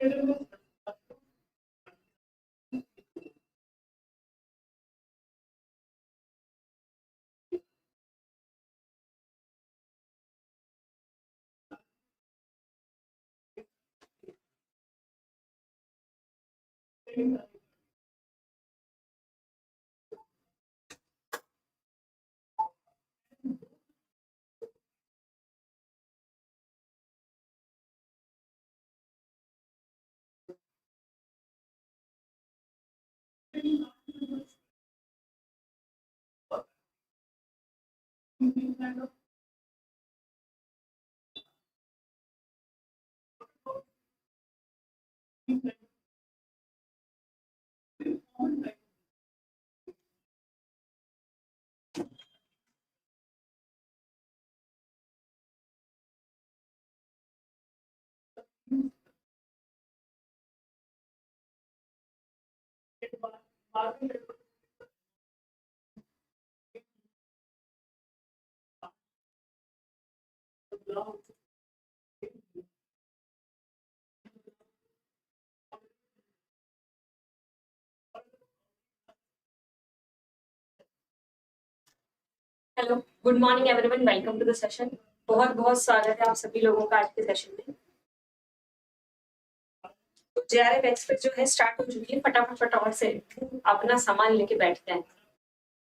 Hello, good morning everyone, welcome to the session. बहुत बहुत स्वागत है आप सभी लोगों का आज के सेशन में। तो जेआरएफ एक्सप्रेस जो है स्टार्ट हो चुकी है। फटाफट फटाफट से अपना सामान लेके बैठ जाए,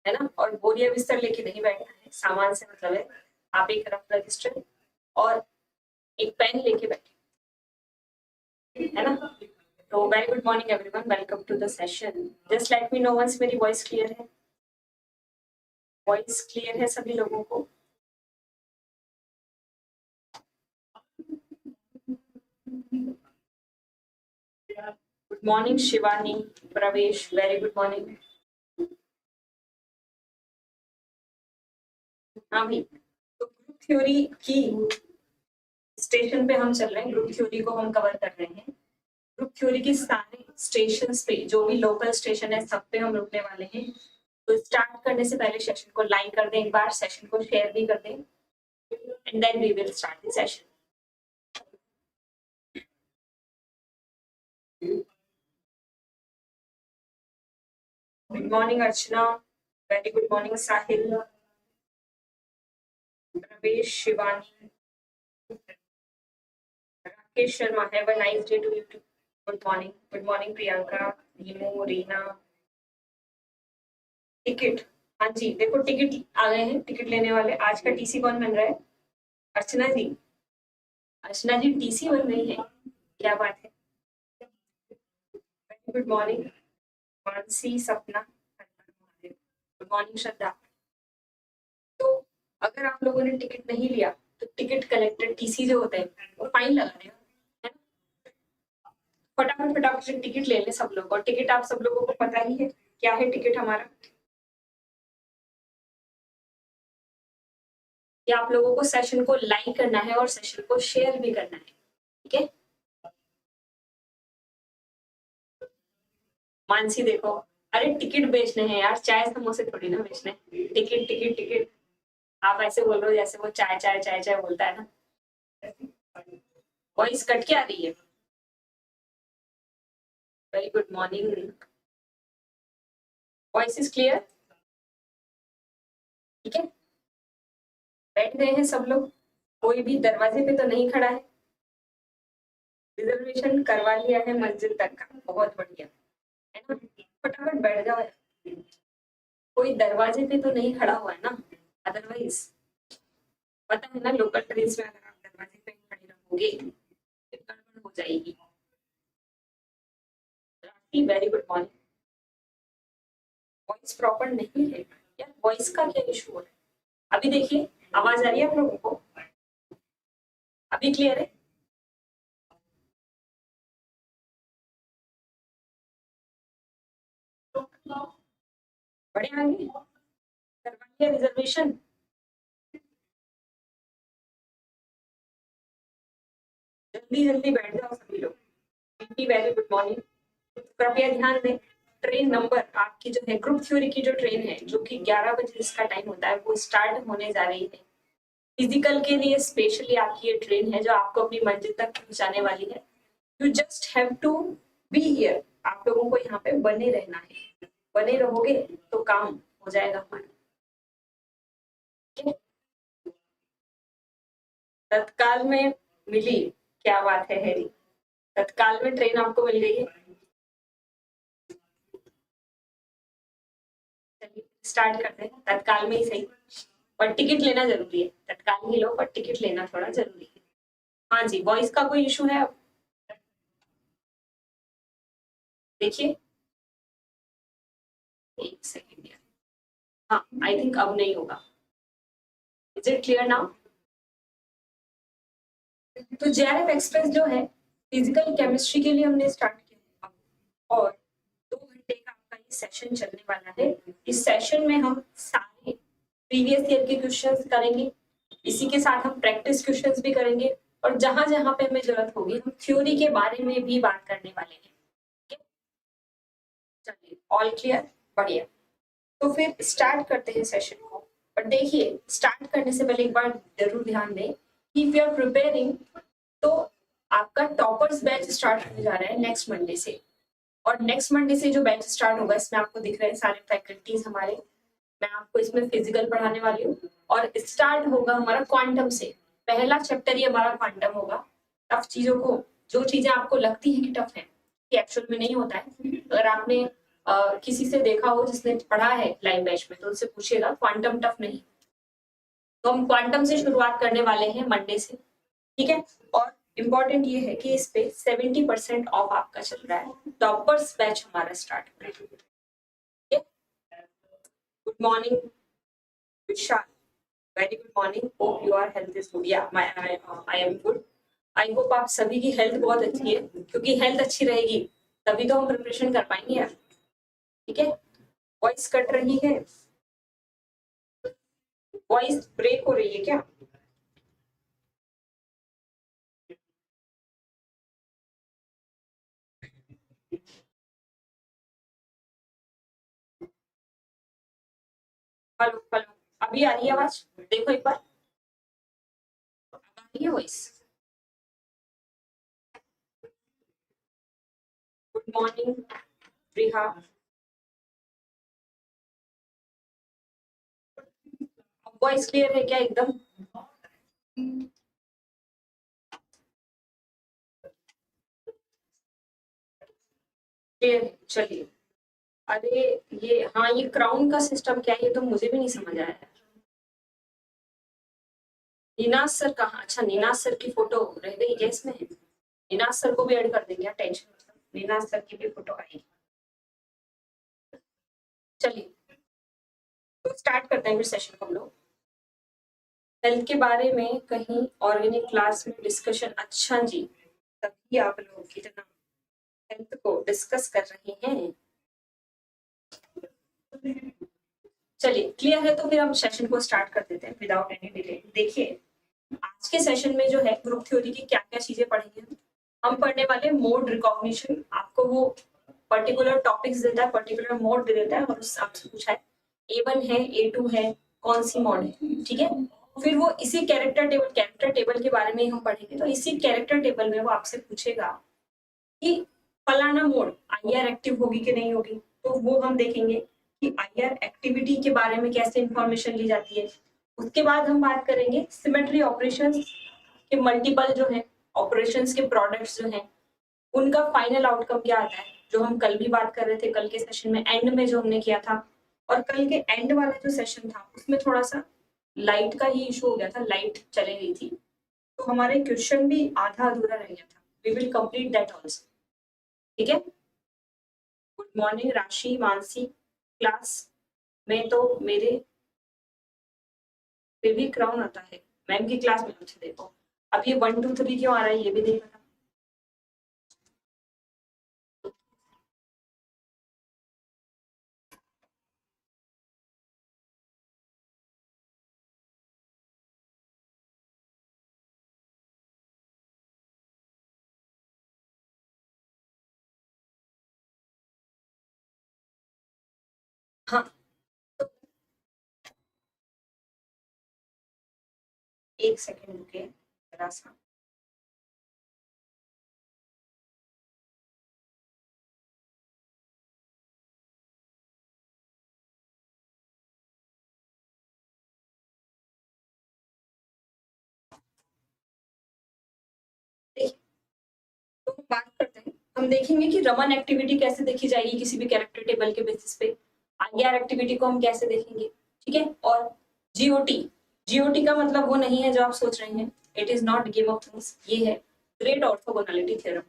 है ना। और बोरिया बिस्तर लेके नहीं बैठना है, सामान से मतलब है आप एक रफ रजिस्टर और एक पेन लेके बैठे, है ना। तो very good morning everyone, welcome to the session. Just let me know once मेरी वॉइस क्लियर है। वॉइस क्लियर है सभी लोगों को? गुड मॉर्निंग शिवानी, प्रवेश, वेरी गुड मॉर्निंग। हाँ भाई, तो ग्रुप थ्योरी की स्टेशन पे हम चल रहे हैं। ग्रुप थ्योरी को हम कवर कर रहे हैं। ग्रुप थ्योरी के सारे स्टेशन पे, जो भी लोकल स्टेशन है, सब पे हम रुकने वाले हैं। तो स्टार्ट करने से पहले सेशन को लाइक कर दें, एक बार सेशन को शेयर भी कर दें, and then we will start the session. Good morning Archana, very good morning Sahil, Pravesh, Shivani, Rakesh Sharma, have a nice day to you too. Good morning Priyanka, Neemu, Reena. Ticket, हाँ जी, देखो टिकट आ गए हैं, टिकट लेने वाले। आज का टीसी कौन बन रहा है? अर्चना जी, अर्चना जी टीसी बन रही है, क्या बात है। गुड मॉर्निंग मानसी, सपना, गुड मॉर्निंग श्रद्धा। तो अगर आप लोगों ने टिकट नहीं लिया तो टिकट कलेक्टर टीसी जो होते हैं वो फाइन लगा देगा, है ना। फटाफट फटाफट से टिकट ले लें सब लोग। और टिकट आप सब लोगों को पता ही है क्या है टिकट हमारा। कि आप लोगों को सेशन को लाइक करना है और सेशन को शेयर भी करना है, ठीक है। मानसी देखो, अरे टिकट बेचने हैं यार, चाय समोसे थोड़ी ना बेचने। टिकट टिकट टिकट, आप ऐसे बोल रहे हो जैसे वो चाय चाय चाय चाय बोलता है ना। वॉइस कट के आ रही है। Very good morning, voice is clear, ठीक है। बैठ गए हैं सब लोग, कोई भी दरवाजे पे तो नहीं खड़ा है। रिजर्वेशन करवा लिया है मंजिल तक का, बहुत बढ़िया, है ना। फटाफट बैठ जाओ, कोई दरवाजे पे तो नहीं खड़ा हुआ है ना। अदरवाइज पता है ना, लोकल ट्रेन में अगर आप दरवाजे पे खड़े रहोगे फिर गड़बड़ हो जाएगी। Very good morning. Voice proper नहीं है यार, वॉइस का क्या इशू हो रहा है? अभी देखिए, आवाज आ रही है आप लोगों को? अभी क्लियर है? बड़े आगे करवा लिया रिजर्वेशन। जल्दी जल्दी बैठ जाओ सभी लोग। Very good morning. कृपया ध्यान दें, ट्रेन नंबर आपकी जो है, ग्रुप थ्योरी की जो ट्रेन है, जो कि 11 बजे इसका टाइम होता है, वो स्टार्ट होने जा रही है। फिजिकल के लिए स्पेशली आपकी ये ट्रेन है जो आपको अपनी मंजिल तक पहुंचाने वाली है। You just have to be here, आप लोगों को यहाँ पे बने रहना है, बने रहोगे तो काम हो जाएगा हमारा। तत्काल में मिली, क्या बात है हैरी, तत्काल में ट्रेन आपको मिल गई है। चलिए स्टार्ट करते हैं, तत्काल में ही सही, पर टिकट लेना जरूरी है, तत्काल ही लो पर टिकट लेना थोड़ा जरूरी है। हाँ जी, वॉइस का कोई इशू है? देखिए एक सेकेंड, हाँ आई थिंक अब नहीं होगा। Is it clear now? तो जेआरएफ एक्सप्रेस जो है फिजिकल केमिस्ट्री के लिए हमने स्टार्ट किया है, और 2 घंटे का आपका ये सेशन चलने वाला है। इस सेशन में हम सारे प्रीवियस ईयर के क्वेश्चंस करेंगे, इसी के साथ हम प्रैक्टिस क्वेश्चंस भी करेंगे, और जहां जहां पे हमें जरूरत होगी हम थ्योरी के बारे में भी बात करने वाले हैं। चलिए ऑल क्लियर, बढ़िया। तो फिर स्टार्ट करते हैं सेशन को। पर देखिए स्टार्ट करने से पहले एक बार जरूर ध्यान दें कि इफ यू आर प्रिपेयरिंग, तो आपका टॉपर्स बैच स्टार्ट होने जा रहा है नेक्स्ट मंडे से, और नेक्स्ट मंडे से जो बैच स्टार्ट होगा इसमें आपको दिख रहे हैं सारे फैकल्टीज हमारे, मैं आपको इसमें फिजिकल पढ़ाने वाली हूँ, और स्टार्ट होगा हमारा क्वांटम से। पहला चैप्टर ही हमारा क्वांटम होगा। टफ चीजों को, जो चीजें आपको लगती है कि टफ है, कि एक्चुअल में नहीं होता है, अगर आपने किसी से देखा हो जिसने पढ़ा है लाइव बैच में, तो उनसे पूछिएगा क्वांटम टफ नहीं। तो हम क्वांटम से शुरुआत करने वाले हैं मंडे से, ठीक है। और इम्पोर्टेंट ये है कि इस पे 70% ऑफ आपका चल रहा है, टॉपर्स बैच हमारा स्टार्ट हो रहा है। Good morning Vishal, very good morning, hope your health is good. Yeah I am good. I hope आप सभी की हेल्थ बहुत अच्छी है, क्योंकि हेल्थ अच्छी रहेगी तभी तो हम प्रिपरेशन कर पाएंगे यार, ठीक है। वॉइस कट रही है, वॉइस ब्रेक हो रही है क्या? हेलो हेलो, अभी आ रही है आवाज? देखो एक बार, आ रही है वॉइस? गुड मॉर्निंग रिहा, वॉइस क्लियर है क्या एकदम? क्लियर है, चलिए। अरे ये, हाँ ये क्राउन का सिस्टम क्या है, ये तो मुझे भी नहीं समझ आया है। निनाज सर कहाँ? अच्छा निनाज सर की फोटो रह गई क्या इसमें? निनाज सर को भी ऐड कर देंगे, टेंशन मतलब, निनाज सर की भी फोटो आएगी। चलिए तो स्टार्ट करते हैं फिर सेशन को हम लोग। हेल्थ के बारे में कहीं ऑर्गेनिक क्लास में डिस्कशन, अच्छा जी, तभी आप लोग कितना हेल्थ को डिस्कस कर रहे हैं। चलिए क्लियर है, तो फिर हम सेशन को स्टार्ट कर देते हैं विदाउट एनी डिले। देखिए आज के सेशन में जो है ग्रुप थ्योरी की क्या क्या चीजें पढ़ेंगे हम पढ़ने वाले मोड रिकॉग्निशन, आपको वो पर्टिकुलर टॉपिक्स देता है, पर्टिकुलर मोड दे देता है, और उससे आपसे पूछा है A1 है A2 है कौन सी मोड है, ठीक है। फिर वो इसी कैरेक्टर टेबल के बारे में हम पढ़ेंगे, तो इसी कैरेक्टर टेबल में वो आपसे पूछेगा कि फलाना मोड आईआर एक्टिव होगी कि नहीं होगी, तो वो हम देखेंगे कि आईआर एक्टिविटी के बारे में कैसे इंफॉर्मेशन ली जाती है। उसके बाद हम बात करेंगे सिमेट्री ऑपरेशंस के मल्टीपल जो है ऑपरेशंस के प्रोडक्ट्स जो हैं उनका फाइनल आउटकम क्या आता है, जो हम कल भी बात कर रहे थे, कल के सेशन में एंड में जो हमने किया था। और कल के एंड वाला जो सेशन था उसमें थोड़ा सा लाइट का ही इशू हो गया था, लाइट चली गई थी, तो हमारे क्वेश्चन भी आधा अधूरा रह गया था। We will complete that also, ठीक है। गुड मॉर्निंग राशि मानसी, क्लास में तो मेरे फिर भी क्राउन आता है मैम की क्लास में, अच्छा देखो अब ये 1 2 3 क्यों आ रहा है ये भी देखना। हाँ तो एक सेकेंड रुकिए जरा सा। हम देखेंगे कि रमन एक्टिविटी कैसे देखी जाएगी किसी भी कैरेक्टर टेबल के बेसिस पे, आईआर एक्टिविटी को हम कैसे देखेंगे, ठीक है। और जीओटी, जीओटी का मतलब वो नहीं है जो आप सोच रहे हैं, it is not game of thrones, ये है ग्रेट ऑर्थोगोनैलिटी थ्योरम।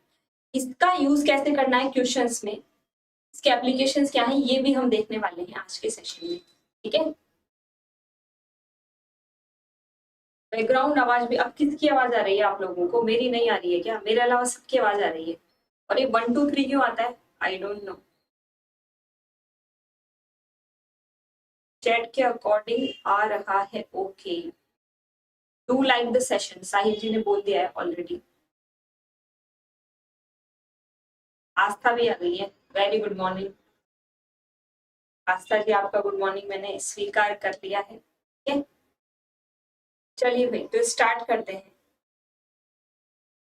इसका यूज कैसे करना है क्वेश्चंस में, इसके एप्लीकेशंस क्या है, ये भी हम देखने वाले हैं आज के सेशन में, ठीक है। बैकग्राउंड आवाज भी, अब किसकी आवाज आ रही है आप लोगों को, मेरी नहीं आ रही है क्या, मेरे अलावा सबकी आवाज आ रही है। और ये 1 2 3 क्यों आता है, आई डोंट नो। चैट के अकॉर्डिंग आ रहा है, okay. Do like the session, Sahil ji ने बोल दिया है ऑलरेडी। आस्था भी आ गई है, वेरी गुड मॉर्निंग आस्था जी, आपका गुड मॉर्निंग मैंने स्वीकार कर लिया है, ठीक है। चलिए भाई तो स्टार्ट करते हैं,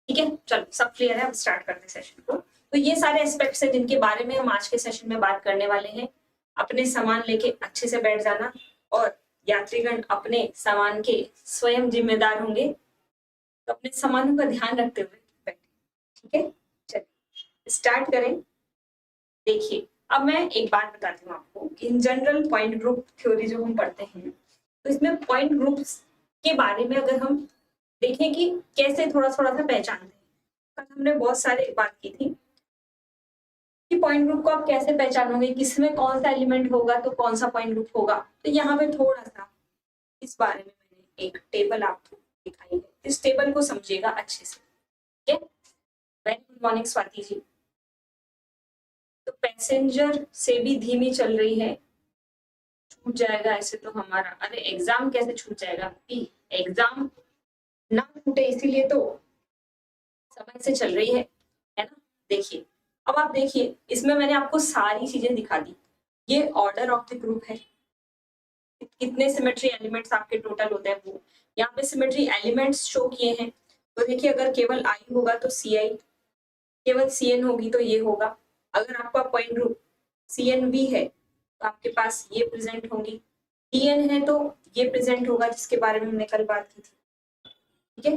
ठीक है। चलो सब क्लियर है, अब स्टार्ट करते हैं सेशन को। तो ये सारे एस्पेक्ट्स हैं जिनके बारे में हम आज के सेशन में बात करने वाले हैं। अपने सामान लेके अच्छे से बैठ जाना और यात्रीगण अपने सामान के स्वयं जिम्मेदार होंगे, तो अपने सामानों का ध्यान रखते हुए बैठे, ठीक है। चलिए स्टार्ट करें। देखिए अब मैं एक बात बताती हूँ आपको, in general point group theory जो हम पढ़ते हैं, तो इसमें पॉइंट ग्रुप्स के बारे में अगर हम देखें कि कैसे थोड़ा थोड़ा सा पहचानते हैं, कल हमने बहुत सारे बात की थी कि पॉइंट ग्रुप को आप कैसे पहचानोगे, किसमें कौन सा एलिमेंट होगा तो कौन सा पॉइंट ग्रुप होगा। तो यहाँ पे थोड़ा सा इस बारे में मैंने एक टेबल आपको दिखाई है, इस टेबल को समझिएगा अच्छे से, ठीक है। Very good morning Swati ji. तो पैसेंजर से भी धीमी चल रही है, छूट जाएगा ऐसे तो हमारा, अरे एग्जाम कैसे छूट जाएगा, एग्जाम ना छूटे इसीलिए तो समय से चल रही है ना। देखिए अब आप देखिए, इसमें मैंने आपको सारी चीजें दिखा दी। ये ऑर्डर ऑफ द ग्रुप है, कितने सिमेट्री एलिमेंट्स आपके टोटल होते हैं वो यहाँ पे सिमेट्री एलिमेंट्स शो किए हैं। तो देखिए अगर केवल आई होगा तो सी आई, केवल सी एन होगी तो ये होगा। अगर आपका point group C N B है तो आपके पास ये प्रेजेंट होंगी, डी एन है तो ये प्रेजेंट होगा जिसके बारे में हमने कल बात की थी, ठीक है।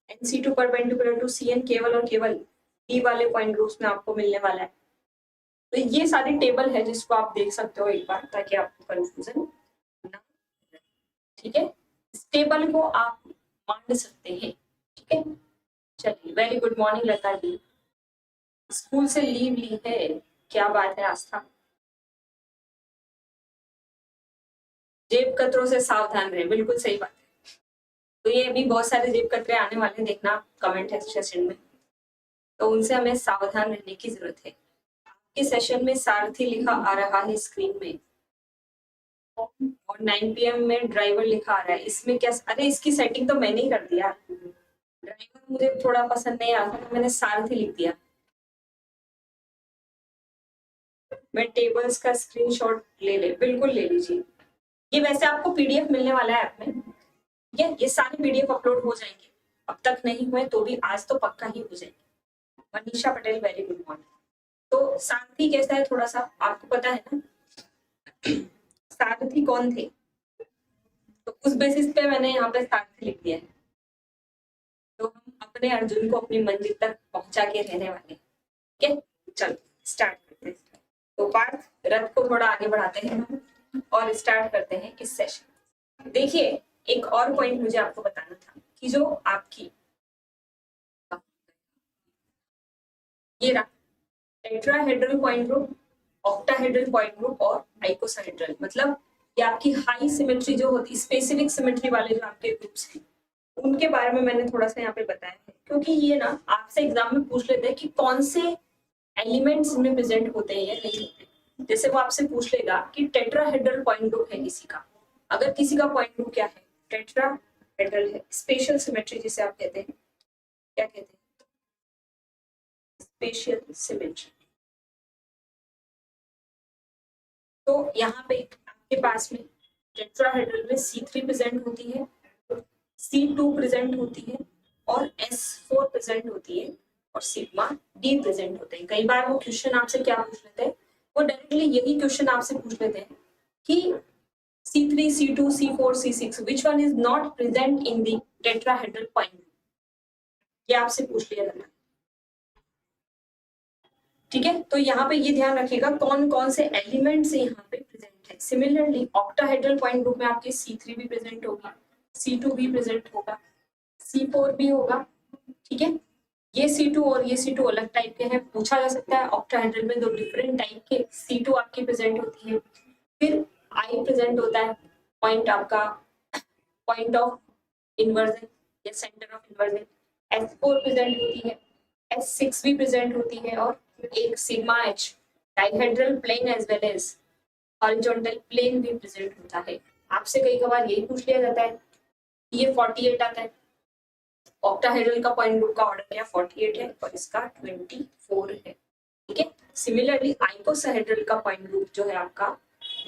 NC2 परपेंडिकुलर टू CN केवल और केवल डी वाले पॉइंट ग्रुप्स में आपको मिलने वाला है। तो ये सारी टेबल है जिसको आप देख सकते हो एक बार, ताकि आपको कंफ्यूजन ना, ठीक है। इस टेबल को आप बांट सकते हैं, ठीक है। चलिए very good morning Lata ji, school से लीव ली है, क्या बात है आस्था। जेब कतरों से सावधान रहे, बिल्कुल सही बात है। तो ये अभी बहुत सारे जेब कतरे आने वाले, देखना कमेंट सेशन में, तो उनसे हमें सावधान रहने की जरूरत है। आपके सेशन में सारथी लिखा आ रहा है स्क्रीन में और 9 PM में ड्राइवर लिखा आ रहा है, इसमें क्या, अरे इसकी सेटिंग तो मैंने ही कर दिया, ड्राइवर मुझे थोड़ा पसंद नहीं आता तो मैंने सारथी लिख दिया। मैं टेबल्स का स्क्रीनशॉट ले बिल्कुल ले लीजिए। ये वैसे आपको PDF मिलने वाला है ऐप में, ठीक है। ये सारे PDF अपलोड हो जाएंगे, अब तक नहीं हुए तो भी आज तो पक्का ही हो जाएंगे। Manisha Patel very good morning. तो सारथी कैसा है, थोड़ा सा आपको पता है ना सारथी कौन थे, तो उस बेसिस पे मैंने यहाँ पे सारथी लिख दिया है। तो हम अपने अर्जुन को अपनी मंजिल तक पहुंचा के रहने वाले, ठीक है। चलो स्टार्ट करते हैं। तो पार्थ रथ को थोड़ा आगे बढ़ाते हैं और स्टार्ट करते हैं इस सेशन। देखिए एक और पॉइंट मुझे आपको बताना था कि जो आपकी ये रहा tetrahedral point group, octahedral point group और आइकोसाहेड्रल, मतलब ये आपकी हाई सिमेट्री जो होती है, स्पेसिफिक सिमेट्री वाले जो आपके ग्रुप्स हैं, उनके बारे में मैंने थोड़ा सा यहाँ पे बताया है, क्योंकि ये ना आपसे एग्जाम में पूछ लेते हैं कि कौन से एलिमेंट्स इनमें प्रेजेंट होते हैं या नहीं होते। जैसे वो आपसे पूछ लेगा कि टेट्राहेड्रल पॉइंट ग्रुप है किसी का, अगर किसी का पॉइंट ग्रुप क्या है, टेट्राहेड्रल है, स्पेशल सिमेट्री जिसे आप कहते हैं, क्या कहते हैं, स्पेशल सिमेट्री। तो यहाँ पे आपके पास में टेट्राहेड्रल में C3 प्रेजेंट होती है, C2 प्रेजेंट होती है और S4 प्रेजेंट होती है और सिग्मा D प्रेजेंट होते हैं। कई बार वो क्वेश्चन आपसे क्या पूछ लेते हैं, वो डायरेक्टली यही क्वेश्चन आपसे पूछ लेते हैं कि C3, C2, C4, C6 which one is not present in the tetrahedral point, ये आपसे पूछ लिया जाता है। ठीक है, तो यहाँ पे ये ध्यान रखिएगा कौन कौन से एलिमेंट्स यहाँ पे प्रेजेंट है। सिमिलरली ऑक्टाहेड्रल पॉइंट ग्रुप में आपके C3 भी प्रेजेंट होगा, C2 भी प्रेजेंट होगा, C4 भी होगा। ठीक है, ये C2 और ये C2 अलग टाइप के हैं, पूछा जा सकता है ऑक्टाहेड्रल में 2 डिफरेंट टाइप के C2 आपकी प्रेजेंट होती है। फिर I प्रेजेंट होता है, पॉइंट आपका पॉइंट ऑफ इन्वर्जन या centre of inversion. S4 present होती है, S6 भी प्रेजेंट होती है, और एक sigma H dihedral plane as well as horizontal plane भी प्रेजेंट होता है। आपसे कई बार यही पूछ लिया जाता है, ये 48 आता है, ऑक्टाहेड्रल का पॉइंट ग्रुप का ऑर्डर क्या 48 है और इसका 24 है। ठीक है, सिमिलरली आइकोसाहेड्रल का पॉइंट ग्रुप जो है आपका,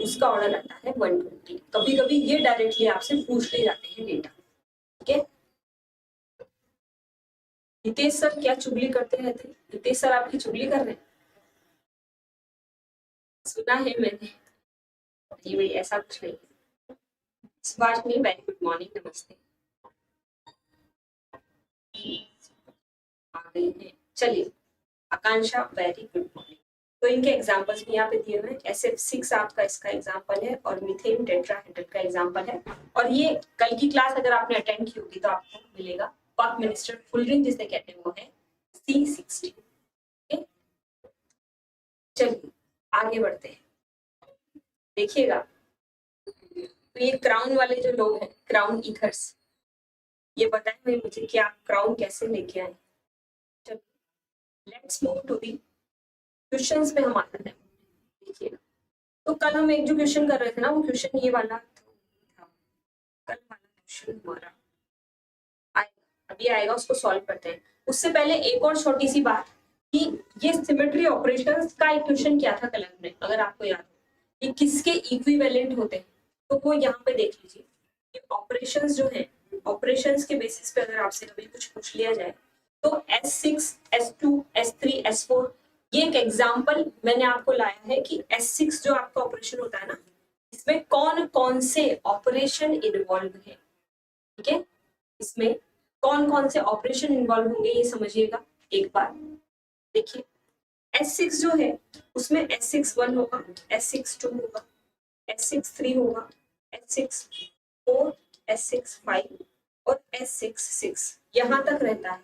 उसका ऑर्डर आता है 120। कभी कभी ये डायरेक्टली आपसे पूछ ले जाते हैं डेटा। ठीक है, हितेश सर क्या चुगली करते रहते हैं? हितेश सर आपकी चुगली कर रहे हैं, सुना है मैंने। नहीं भाई, ऐसा कुछ नहीं। सुभाषिनी वेरी गुड मॉर्निंग, नमस्ते। आ गई है, चलिए। आकांक्षा वेरी गुड मॉर्निंग। तो इनके एग्जांपल्स भी यहाँ पे दिए हुए हैं। SF6 आपका इसका एग्जांपल है और मीथेन टेट्राहेड्रल का एग्जांपल है। और ये कल की क्लास अगर आपने अटेंड की होगी तो आपको मिलेगा बकमिंस्टर फुलरिंग जिसे कहते हैं वो है C60। चलिए आगे बढ़ते हैं, देखिएगा। तो ये क्राउन वाले जो लोग हैं, क्राउन ईथर्स, ये बताएं भाई मुझे कि आप क्राउन कैसे लेके आए। चलो let's move to the questions पे हम आते हैं। देखिएगा, तो कल हम एक जो क्वेश्चन कर रहे थे ना, वो क्वेश्चन ये वाला था। कल वाला क्वेश्चन हमारा आएगा, अभी आएगा, उसको सॉल्व करते हैं। उससे पहले एक और छोटी सी बात कि ये सिमेट्री ऑपरेशंस का एक क्वेश्चन क्या था कल हमने, अगर आपको याद हो, ये किसके इक्विवेलेंट होते हैं, तो वो यहाँ पे देख लीजिए। ये ऑपरेशंस जो है, ऑपरेशंस के बेसिस पे अगर आपसे कभी कुछ पूछ लिया जाए तो S6, S2, S3, S4, ये एक एग्जांपल मैंने आपको लाया है कि S6 जो आपका ऑपरेशन होता है ना, इसमें कौन कौन से ऑपरेशन इन्वॉल्व है। ठीक है, इसमें कौन कौन से ऑपरेशन इन्वॉल्व होंगे ये समझिएगा एक बार। देखिए S6 जो है उसमें S6(1) होगा, S6(2) होगा, S6(3) होगा, S6(4), S6(5) और S6(6) यहाँ तक रहता है।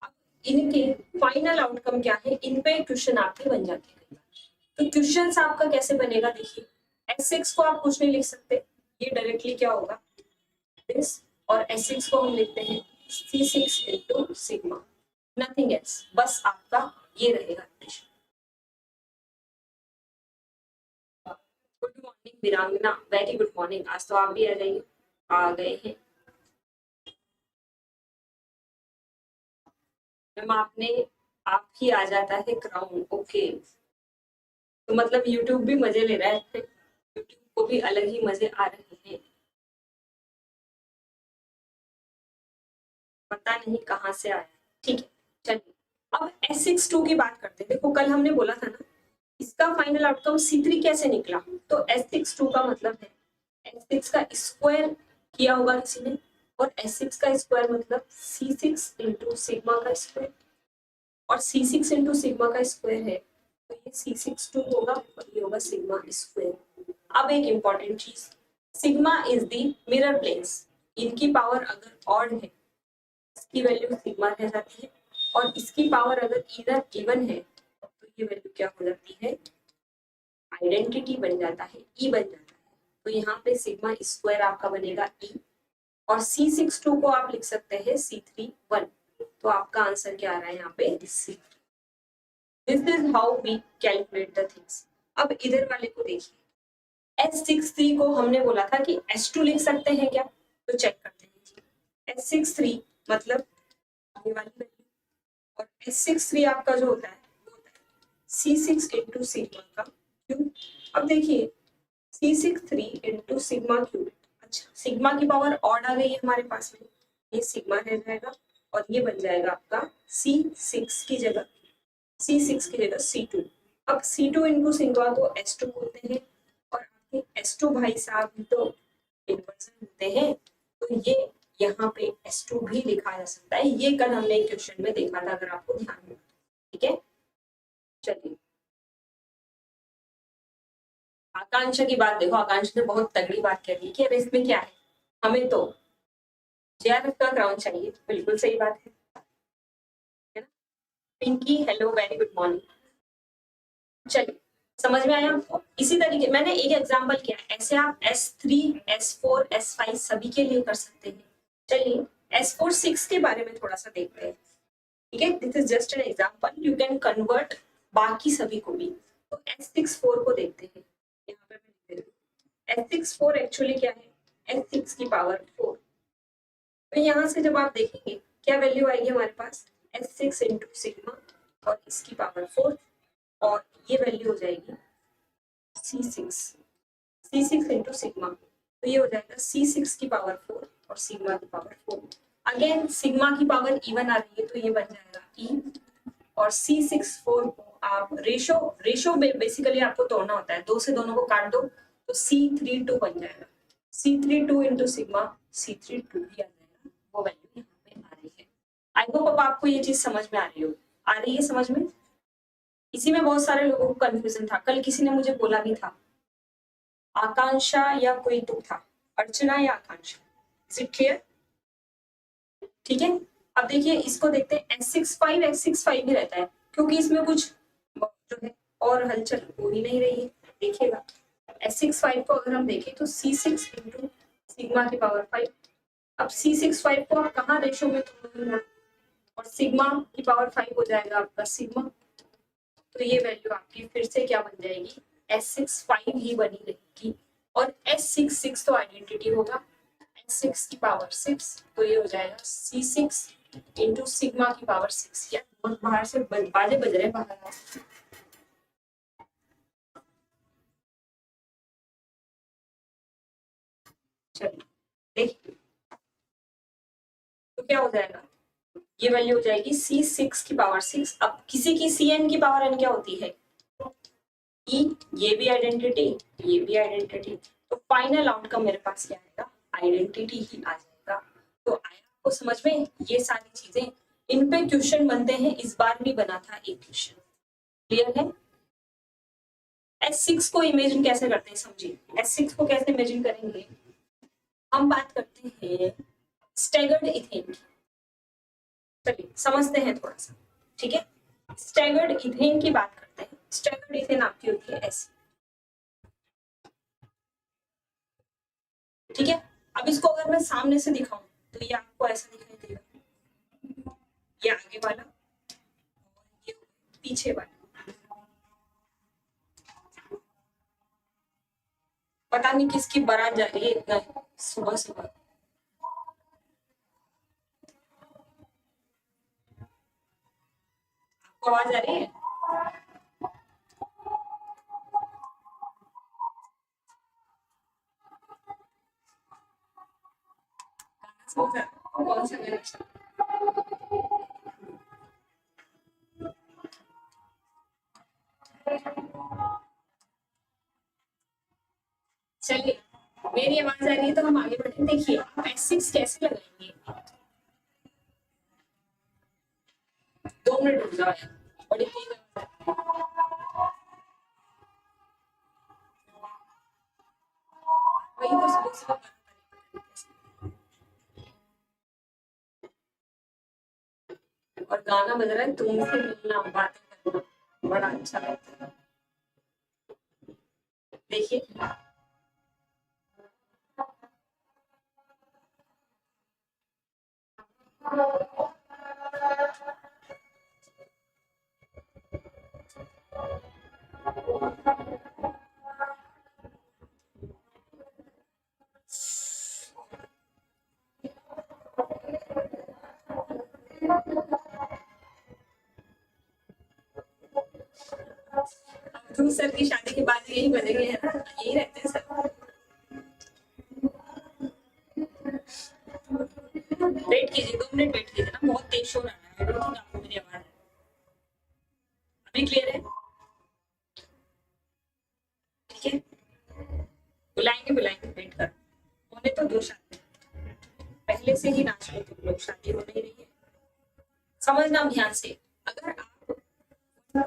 अब इनके फाइनल आउटकम क्या है, इन पे क्वेश्चन आपके बन जाते हैं। तो क्वेश्चन आपका कैसे बनेगा, देखिए S6 को आप कुछ नहीं लिख सकते, ये डायरेक्टली क्या होगा दिस, और S6 को हम लिखते हैं C6 into sigma, nothing else, बस आपका ये रहेगा इक्वेशन। गुड मॉर्निंग वीरांगना, वेरी गुड मॉर्निंग। आज तो आप भी आ जाइए, आ गए हैं मैम। आपने आप ही आ जाता है क्राउन, ओके। तो मतलब यूट्यूब भी मजे ले रहा है, यूट्यूब को भी अलग ही मजे आ रहे हैं, पता नहीं कहाँ से आया। ठीक है, चलिए अब S6(2) की बात करते हैं। देखो कल हमने बोला था ना, इसका फाइनल आउटकम C3 कैसे निकला, तो S6(2) का मतलब है S6 का स्क्वायर किया होगा किसी ने, और S6 का स्क्वायर मतलब C6 into सिग्मा का स्क्वायर, और C6 into सिग्मा का स्क्वायर है तो ये C6(2) होगा और ये होगा सिग्मा स्क्वायर। अब एक इंपॉर्टेंट चीज, sigma is the mirror planes, इनकी पावर अगर ऑड है इसकी वैल्यू सिग्मा रह जाती है, और इसकी पावर अगर इधर इवन है तो ये वैल्यू क्या हो जाती है, आइडेंटिटी बन जाता है, ई बन जाता है। तो यहाँ पे सिग्मा स्क्वायर आपका बनेगा ई, और C6(2) को आप लिख सकते हैं C3(1), तो आपका आंसर क्या आ रहा है यहाँ पे C3। This is how we calculate the things. अब इधर वाले को देखिए, S6(3) को हमने बोला था कि S2 लिख सकते हैं क्या, तो चेक करते हैं। S6(3) मतलब ये वाली वैल्यू, और S6(3) आपका जो होता है वो होता है C6 into सिग्मा का क्यूब। अब देखिए C6(3) into सिग्मा क्यूब, अच्छा सिग्मा की पावर ऑड आ गई है हमारे पास में, ये सिग्मा रह जाएगा और ये बन जाएगा आपका C6 की जगह C2। अब C2 into सिग्मा तो S2 बोलते हैं, और आपके S2 भाई साहब भी तो इन्वर्जन होते हैं, तो ये यहाँ पे S2 भी लिखा जा सकता है। ये कल हमने क्वेश्चन में देखा था, अगर आपको ध्यान हो। ठीक है, चलिए आकांक्षा की बात देखो, आकांक्षा ने बहुत तगड़ी बात कह दी कि अब इसमें क्या है, हमें तो जेआरएफ का क्राउन चाहिए। बिल्कुल सही बात है ना। Pinky hello very good morning. चलिए समझ में आया आपको। इसी तरीके मैंने एक एग्जांपल किया, ऐसे आप S3 S4 S5 सभी के लिए कर सकते हैं। चलिए S4 6 के बारे में थोड़ा सा देखते हैं, ठीक है। This is just an example, you can convert बाकी सभी को भी। तो S6 4 को देखते हैं, यहाँ पे मैं लिख देती हूँ। S6 4 एक्चुअली क्या है, S6 की पावर 4। तो यहाँ से जब आप देखेंगे क्या वैल्यू आएगी हमारे पास, S6 इंटू सिग्मा और इसकी पावर 4, और ये वैल्यू हो जाएगी C6 इंटू सिग्मा। तो ये हो जाएगा C6 की पावर 4 और सिग्मा की पावर 4। अगेन सिग्मा की पावर इवन आ रही है तो ये बन जाएगा E, और C6 4 को आप रेशो बेसिकली आपको तोड़ना होता है, 2 से दोनों को काट दो तो C32 बन जाएगा। C32 इंटू सिग्मा, C32 भी आ जाएगा, वो वैल्यू यहाँ पे आ रही है। आई होप अब आपको ये चीज समझ में आ रही है समझ में। इसी में बहुत सारे लोगों को कंफ्यूजन था, कल किसी ने मुझे बोला भी था आकांक्षा या कोई तो था, अर्चना या आकांक्षा, इज इट क्लियर? ठीक है, अब देखिए इसको देखते हैं। S65 भी रहता है क्योंकि इसमें कुछ जो है और हलचल हो ही नहीं रही है। देखिएगा S65 को अगर हम देखें तो C6 इंटू सिग्मा की पावर 5। अब C65 को आप कहाँ रेशो में तोड़ेंगे, और सिग्मा की पावर 5 हो जाएगा आपका सिग्मा। तो ये वैल्यू आपकी फिर से क्या बन जाएगी, S65 ही बनी रहेगी, और S66 तो आइडेंटिटी होगा, S6 की पावर 6, तो ये हो जाएगा C6 इंटू सिग्मा की पावर 6। या बाहर से बाजे बज रहे बाहर। चलिए देखिए तो क्या हो जाएगा, ये वैल्यू हो जाएगी C6 की पावर 6। अब किसी की Cn की पावर n क्या होती है, E, ये भी आइडेंटिटी, ये भी आइडेंटिटी, तो फाइनल आउटकम मेरे पास क्या आएगा, आइडेंटिटी ही आ जाएगा। तो आया आपको समझ में ये सारी चीजें, इन पे क्वेश्चन बनते हैं, इस बार भी बना था एक क्वेश्चन। क्लियर है? S6 को इमेजिन कैसे करते हैं समझिए, S6 को कैसे इमेजिन करेंगे, हम बात करते हैं स्टैगर्ड इथेन की। चलिए समझते हैं थोड़ा सा, ठीक है। स्टैगर्ड इथेन की बात करते हैं। स्टैगर्ड इथेन आपकी होती है ऐसी, ठीक है। अब इसको अगर मैं सामने से दिखाऊं तो ये आपको ऐसा दिखाई देगा, ये आगे वाला और ये पीछे वाला। पता नहीं किसकी बारात जा रही है इतना सुबह सुबह। आपको आवाज आ रही है? कौन सा गाना? चलिए मेरी आवाज आ रही है तो हम आगे बढ़े। देखिए आप S6 कैसे लगाएंगे, 2 मिनट रुक जाओ यार, बड़ी तेज वही तो सुबह सुबह और गाना बज रहा है, तुमसे मिलना बातें करना बड़ा अच्छा लगता है। देखिए ध्रुव सर की शादी के बाद यही बनेंगे है ना, यही रहते हैं सर। वेट कीजिए 2 मिनट वेट कीजिए ना, बहुत तेज शोर आ रहा है। आई डोंट थिंक आपको मेरी आवाज अभी क्लियर है? ठीक है बुलाएंगे वेट कर, होने तो दो शादी, पहले से ही नाच रहे थे लोग, शादी हो नहीं रही है। समझना ध्यान से, अगर आप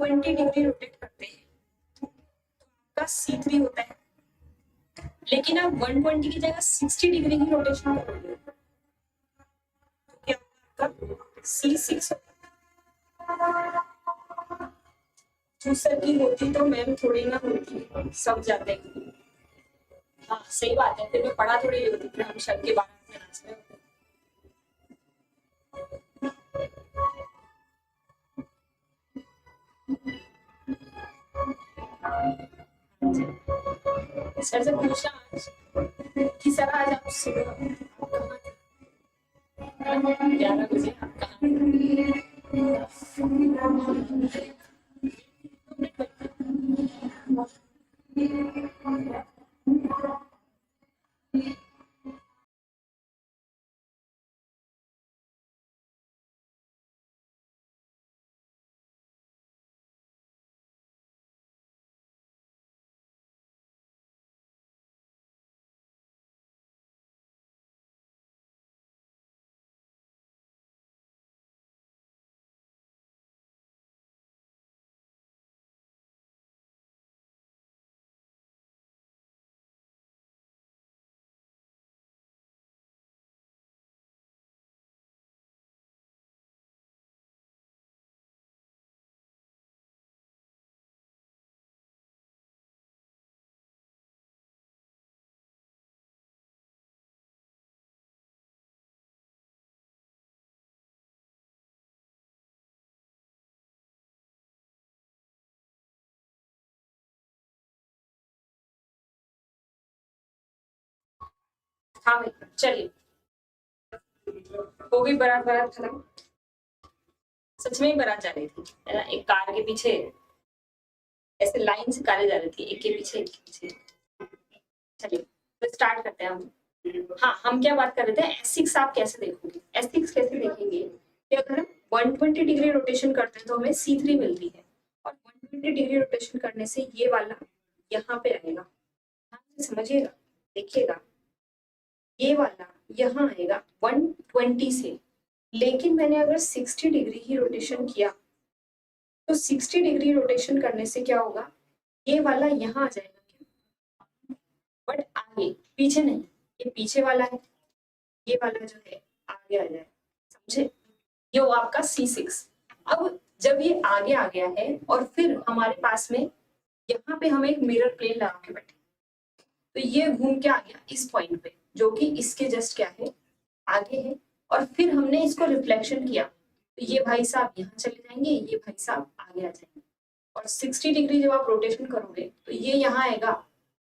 120 डिग्री रोटेट करते हैं तो आपका C3 होता है, लेकिन आप 120 की जगह 60 डिग्री की रोटेशन करोगे तो क्या होगा आपका C6। दूसर की होती तो मैम थोड़ी ना होती, सब जाते हैं। हाँ सही बात है, फिर मैं पढ़ा थोड़ी होती, फिर हम शब के बारे में नाच रहे होते। सर से पूछना आज कि सर आज आप सुबह आप कहाँ थे? 11 बजे आप कहाँ हाँ भाई चलिए, हो गई बारात बारात खत्म। सच में ही बारात जा रही थी है ना, एक कार के पीछे ऐसे लाइन से कारें जा रही थी, एक के पीछे एक के पीछे। चलिए तो स्टार्ट करते हैं हम। हाँ हम क्या बात कर रहे थे, S6 आप कैसे देखोगे, S6 कैसे देखेंगे कि अगर हम 120 डिग्री रोटेशन करते हैं तो हमें C3 मिलती है, और 120 डिग्री रोटेशन करने से ये वाला यहाँ पे आएगा, समझिएगा, देखिएगा ये वाला यहाँ आएगा 120 से, लेकिन मैंने अगर 60 डिग्री ही रोटेशन किया तो 60 डिग्री रोटेशन करने से क्या होगा, ये वाला यहाँ आ जाएगा, बट आगे पीछे नहीं, ये पीछे वाला है, ये वाला जो है आगे आ जाए, समझे, ये वो आपका C6। अब जब ये आगे आ गया है और फिर हमारे पास में यहाँ पे हम एक मिरर प्लेन लगा के बैठे, तो ये घूम के आ गया इस पॉइंट पे जो कि इसके जस्ट क्या है आगे है, और फिर हमने इसको रिफ्लेक्शन किया तो ये भाई साहब यहाँ चले जाएंगे, ये भाई साहब आगे आ जाएंगे, और 60 डिग्री जब आप रोटेशन करोगे तो ये यहाँ आएगा,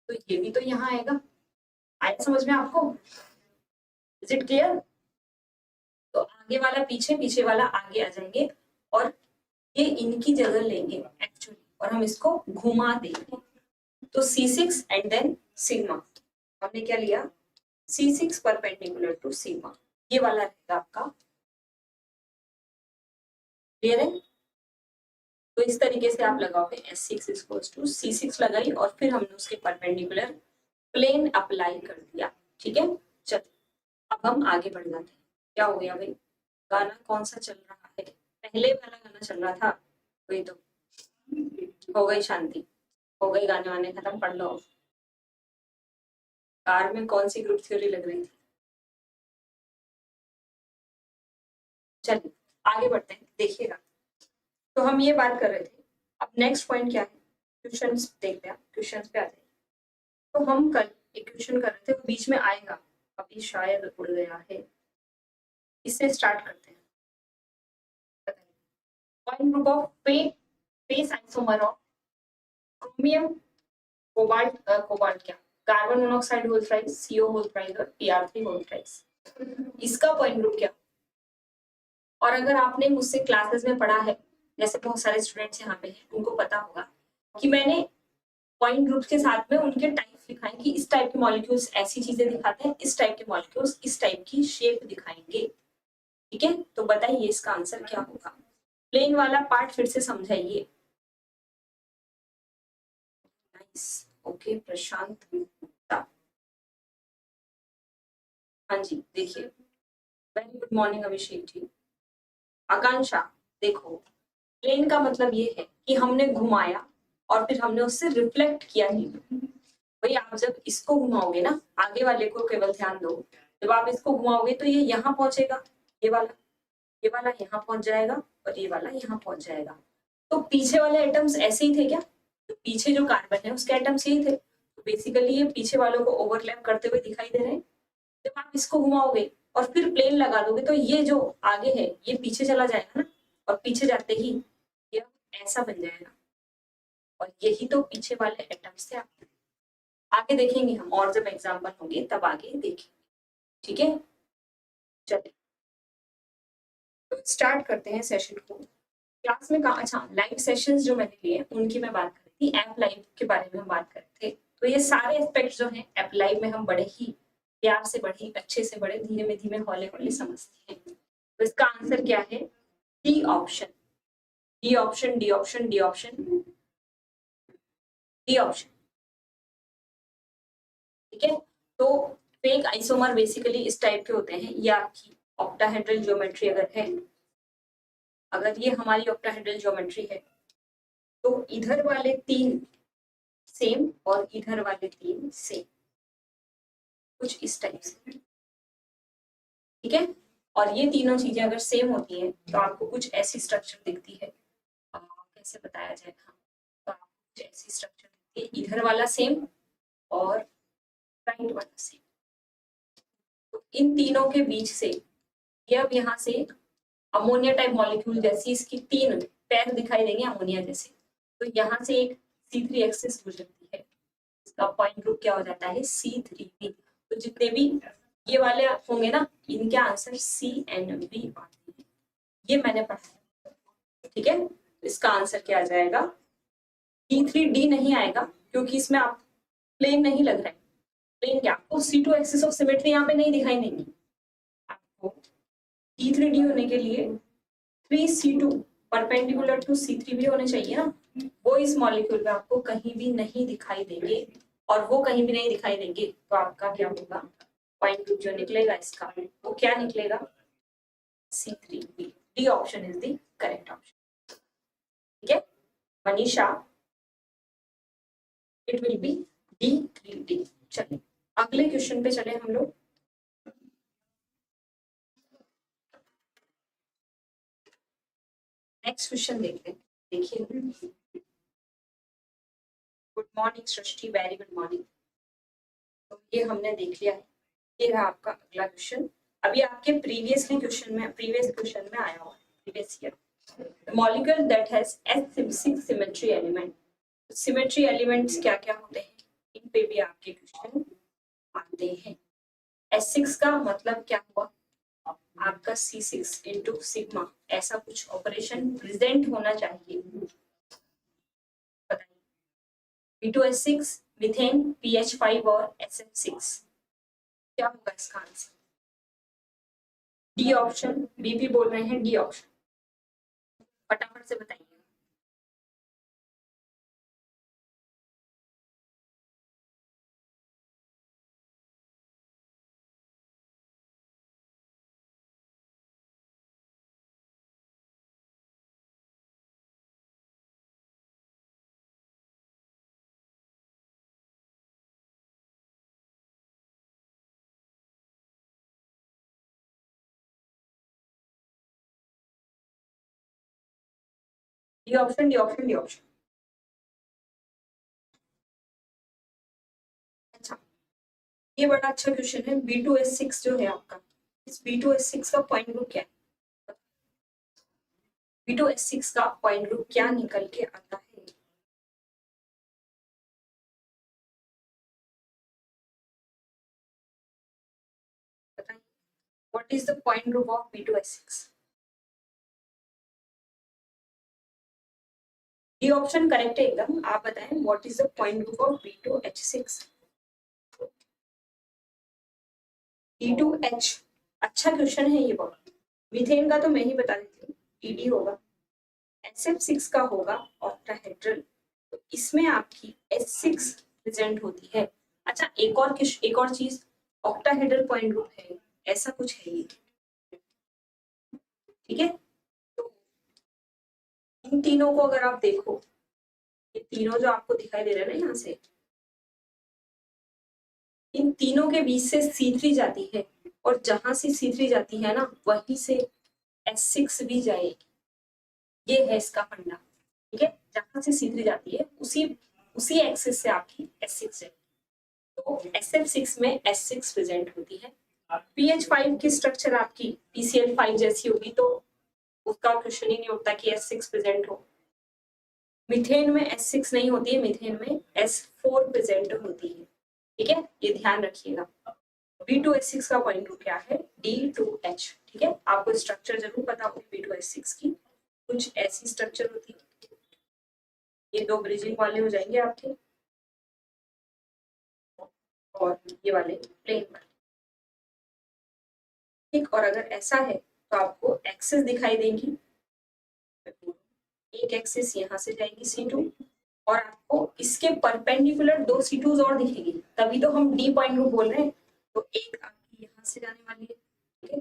तो ये भी तो यहाँ आएगा। आया समझ में आपको, इज इट क्लियर? तो आगे वाला पीछे, पीछे वाला आगे आ जाएंगे और ये इनकी जगह लेंगे एक्चुअली, और हम इसको घुमा देंगे, तो C6 एंड देन सिग्मा। हमने क्या लिया, C6 परपेंडिकुलर टू सिग्मा, ये वाला रहेगा आपका, क्लियर है? तो इस तरीके से आप लगाओगे S6 इक्वल्स टू C6 लगाई और फिर हमने उसके परपेंडिकुलर प्लेन अप्लाई कर दिया, ठीक है। चलो अब हम आगे बढ़ जाते हैं। क्या हो गया भाई, गाना कौन सा चल रहा है, पहले वाला गाना चल रहा था, वही तो हो गई शांति, हो गई, गाने वाने खत्म, पढ़ लो। कार में कौन सी ग्रुप थ्योरी लग रही थी, चलिए आगे बढ़ते हैं, देखिएगा। तो हम ये बात कर रहे थे, अब नेक्स्ट पॉइंट क्या है, क्वेश्चंस देखते हैं, क्वेश्चंस पे आते हैं। तो हम कल एक क्वेश्चन कर रहे थे, वो बीच में आएगा, अभी शायद उड़ गया है, इससे स्टार्ट करते हैं। Point group of fac isomer of chromium cobalt, cobalt क्या, carbon monoxide whole thrice, CO whole thrice और Pr3 होल थ्राइस, इसका पॉइंट ग्रुप क्या। और अगर आपने मुझसे क्लासेस में पढ़ा है, जैसे बहुत सारे स्टूडेंट्स यहाँ पे हैं, उनको पता होगा कि मैंने पॉइंट ग्रुप्स के साथ में उनके टाइप्स लिखाए कि इस टाइप के मॉलिक्यूल्स ऐसी चीजें दिखाते हैं, इस टाइप के मॉलिक्यूल्स इस टाइप की शेप दिखाएंगे, ठीक है। तो बताइए इसका आंसर क्या होगा, प्लेन वाला पार्ट फिर से समझाइए। ओके प्रशांत, हाँ जी देखिए, very good morning Abhishek ji. आकांक्षा देखो, प्लेन का मतलब ये है कि हमने घुमाया और फिर हमने उससे रिफ्लेक्ट किया ही। भाई आप जब इसको घुमाओगे ना, आगे वाले को केवल ध्यान दो, जब आप इसको घुमाओगे तो ये यहाँ पहुंचेगा, ये वाला यहाँ पहुंच जाएगा और ये वाला यहाँ पहुंच जाएगा। तो पीछे वाले एटम्स ऐसे ही थे क्या? तो पीछे जो कार्बन है उसके एटम्स यही थे, तो बेसिकली ये पीछे वालों को ओवरलैप करते हुए दिखाई दे रहे हैं। जब आप इसको घुमाओगे और फिर प्लेन लगा दोगे तो ये जो आगे है ये पीछे चला जाएगा ना, और पीछे जाते ही ये ऐसा बन जाएगा, और यही तो पीछे वाले एटम्स थे। आगे देखेंगे हम, और जब एग्जाम्पल होंगे तब आगे देखेंगे, ठीक है। चलिए तो स्टार्ट करते हैं सेशन को। क्लास में कहा, अच्छा लाइव सेशंस जो मैंने लिए उनकी मैं बात कर रही थी, ऐप लाइव के बारे में हम बात कर रहे थे। तो ये सारे एस्पेक्ट जो हैं ऐप लाइव में हम बड़े ही प्यार से, बड़े ही अच्छे से, बड़े धीमे धीमे हौले हौले समझते हैं। तो इसका आंसर क्या है? D option, D option, D option, D option, D option, ठीक है। तो फेक आइसोमर बेसिकली इस टाइप के होते हैं। ये आपकी ऑक्टाहेड्रल ज्योमेट्री अगर है, अगर ये हमारी ऑक्टाहेड्रल ज्योमेट्री है तो इधर वाले 3 सेम और इधर वाले 3 सेम, कुछ इस टाइप से, ठीक है। और ये तीनों चीजें अगर सेम होती हैं तो आपको कुछ ऐसी स्ट्रक्चर दिखती है, कैसे बताया जाए, हाँ, तो आपको कुछ ऐसी स्ट्रक्चर दिखती है, इधर वाला सेम और राइट वाला सेम। तो इन तीनों के बीच से ये अब यहाँ से अमोनिया टाइप मॉलिक्यूल जैसी इसकी 3 पैर दिखाई देंगे अमोनिया जैसे, तो यहाँ से एक C3 एक्सिस गुजरती है, इसका पॉइंट ग्रुप क्या हो जाता है? C3b। तो जितने भी ये वाले होंगे ना, इनके आंसर CNB आते हैं, ये मैंने पढ़ा, ठीक है। तो इसका आंसर क्या आ जाएगा? C3d नहीं आएगा क्योंकि इसमें आप प्लेन नहीं लग रहा है। प्लेन क्या, आपको C2 एक्सिस ऑफ सिमेट्री यहाँ पे नहीं दिखाई देंगी, आपको C3d होने के लिए 3C2 परपेंडिकुलर टू C3 भी होने चाहिए ना, वो इस मॉलिक्यूल में आपको कहीं भी नहीं दिखाई देंगे, और वो कहीं भी नहीं दिखाई देंगे तो आपका क्या होगा? पॉइंट ग्रुप जो निकलेगा इसका वो क्या निकलेगा? C3b। D option is the correct option, ठीक है Manisha, it will be D3d। चलिए अगले क्वेश्चन पे चले हम लोग। नेक्स्ट क्वेश्चन देखते हैं, देखिए। गुड मॉर्निंग सृष्टि, वेरी गुड मॉर्निंग। तो ये हमने देख लिया है, ये रहा आपका अगला क्वेश्चन। अभी आपके प्रीवियस क्वेश्चन में आया हुआ है, previous year. Molecule that has S6 symmetry element. Symmetry elements क्या क्या होते हैं, इन पे भी आपके क्वेश्चन आते हैं। S6 का मतलब क्या हुआ? आपका C6 इंटू सिग्मा, ऐसा कुछ ऑपरेशन प्रेजेंट होना चाहिए, बताइए। B2S6, मीथेन, PH5 और SF6, क्या होगा इसका आंसर? डी ऑप्शन, बीपी बोल रहे हैं, डी ऑप्शन, फटाफट से बताइए। D option, D option, D option. अच्छा, ये बड़ा अच्छा क्वेश्चन है। B2S6 जो है आपका, इस B2S6 का पॉइंट ग्रुप क्या है? B2S6 का पॉइंट ग्रुप क्या निकल के आता है? बताइए, what is the point group of B2S6? D option correct है एकदम। आप बताएं what is the point group of B2H6? D2H, अच्छा क्वेश्चन है ये बहुत। मीथेन का तो मैं ही बता देती हूँ, ED होगा। SF6 का होगा ऑक्टाहेड्रल, तो इसमें आपकी S6 प्रेजेंट होती है। अच्छा एक और चीज, ऑक्टाहेड्रल पॉइंट ग्रुप है, ऐसा कुछ है ये, ठीक है। तो इन तीनों को अगर आप देखो, ये तीनों जो आपको दिखाई दे रहे हैं ना यहाँ से, इन तीनों के बीच से C3 जाती है, और जहां से C3 जाती है ना वहीं से S6 भी जाएगी। ये है इसका फंडा, ठीक है। जहां से C3 जाती है उसी उसी एक्सिस से आपकी S6 जाएगी। तो SF6 में S6 प्रेजेंट होती है। PH5 की स्ट्रक्चर आपकी PCl5 जैसी होगी, तो उसका क्वेश्चन ही नहीं उठता कि S6 प्रेजेंट हो। मीथेन में S6 नहीं होती है, मीथेन में S4 प्रेजेंट होती है, ठीक है। ये ध्यान रखिएगा। B2H6 का पॉइंट ग्रुप क्या है? D2H, ठीक है। आपको स्ट्रक्चर जरूर पता होगी B2H6 की, कुछ ऐसी स्ट्रक्चर होती है। ये दो ब्रिजिंग वाले हो जाएंगे आपके, और ये वाले प्लेन वाले, ठीक। और अगर ऐसा है तो आपको एक्सिस दिखाई देंगी। एक एक्सिस यहाँ से जाएगी C2, और आपको इसके परपेंडिकुलर दो C2s और दिखेगी, तभी तो हम D पॉइंट ग्रुप बोल रहे हैं। तो एक आपकी यहाँ से जाने वाली है, ठीक है,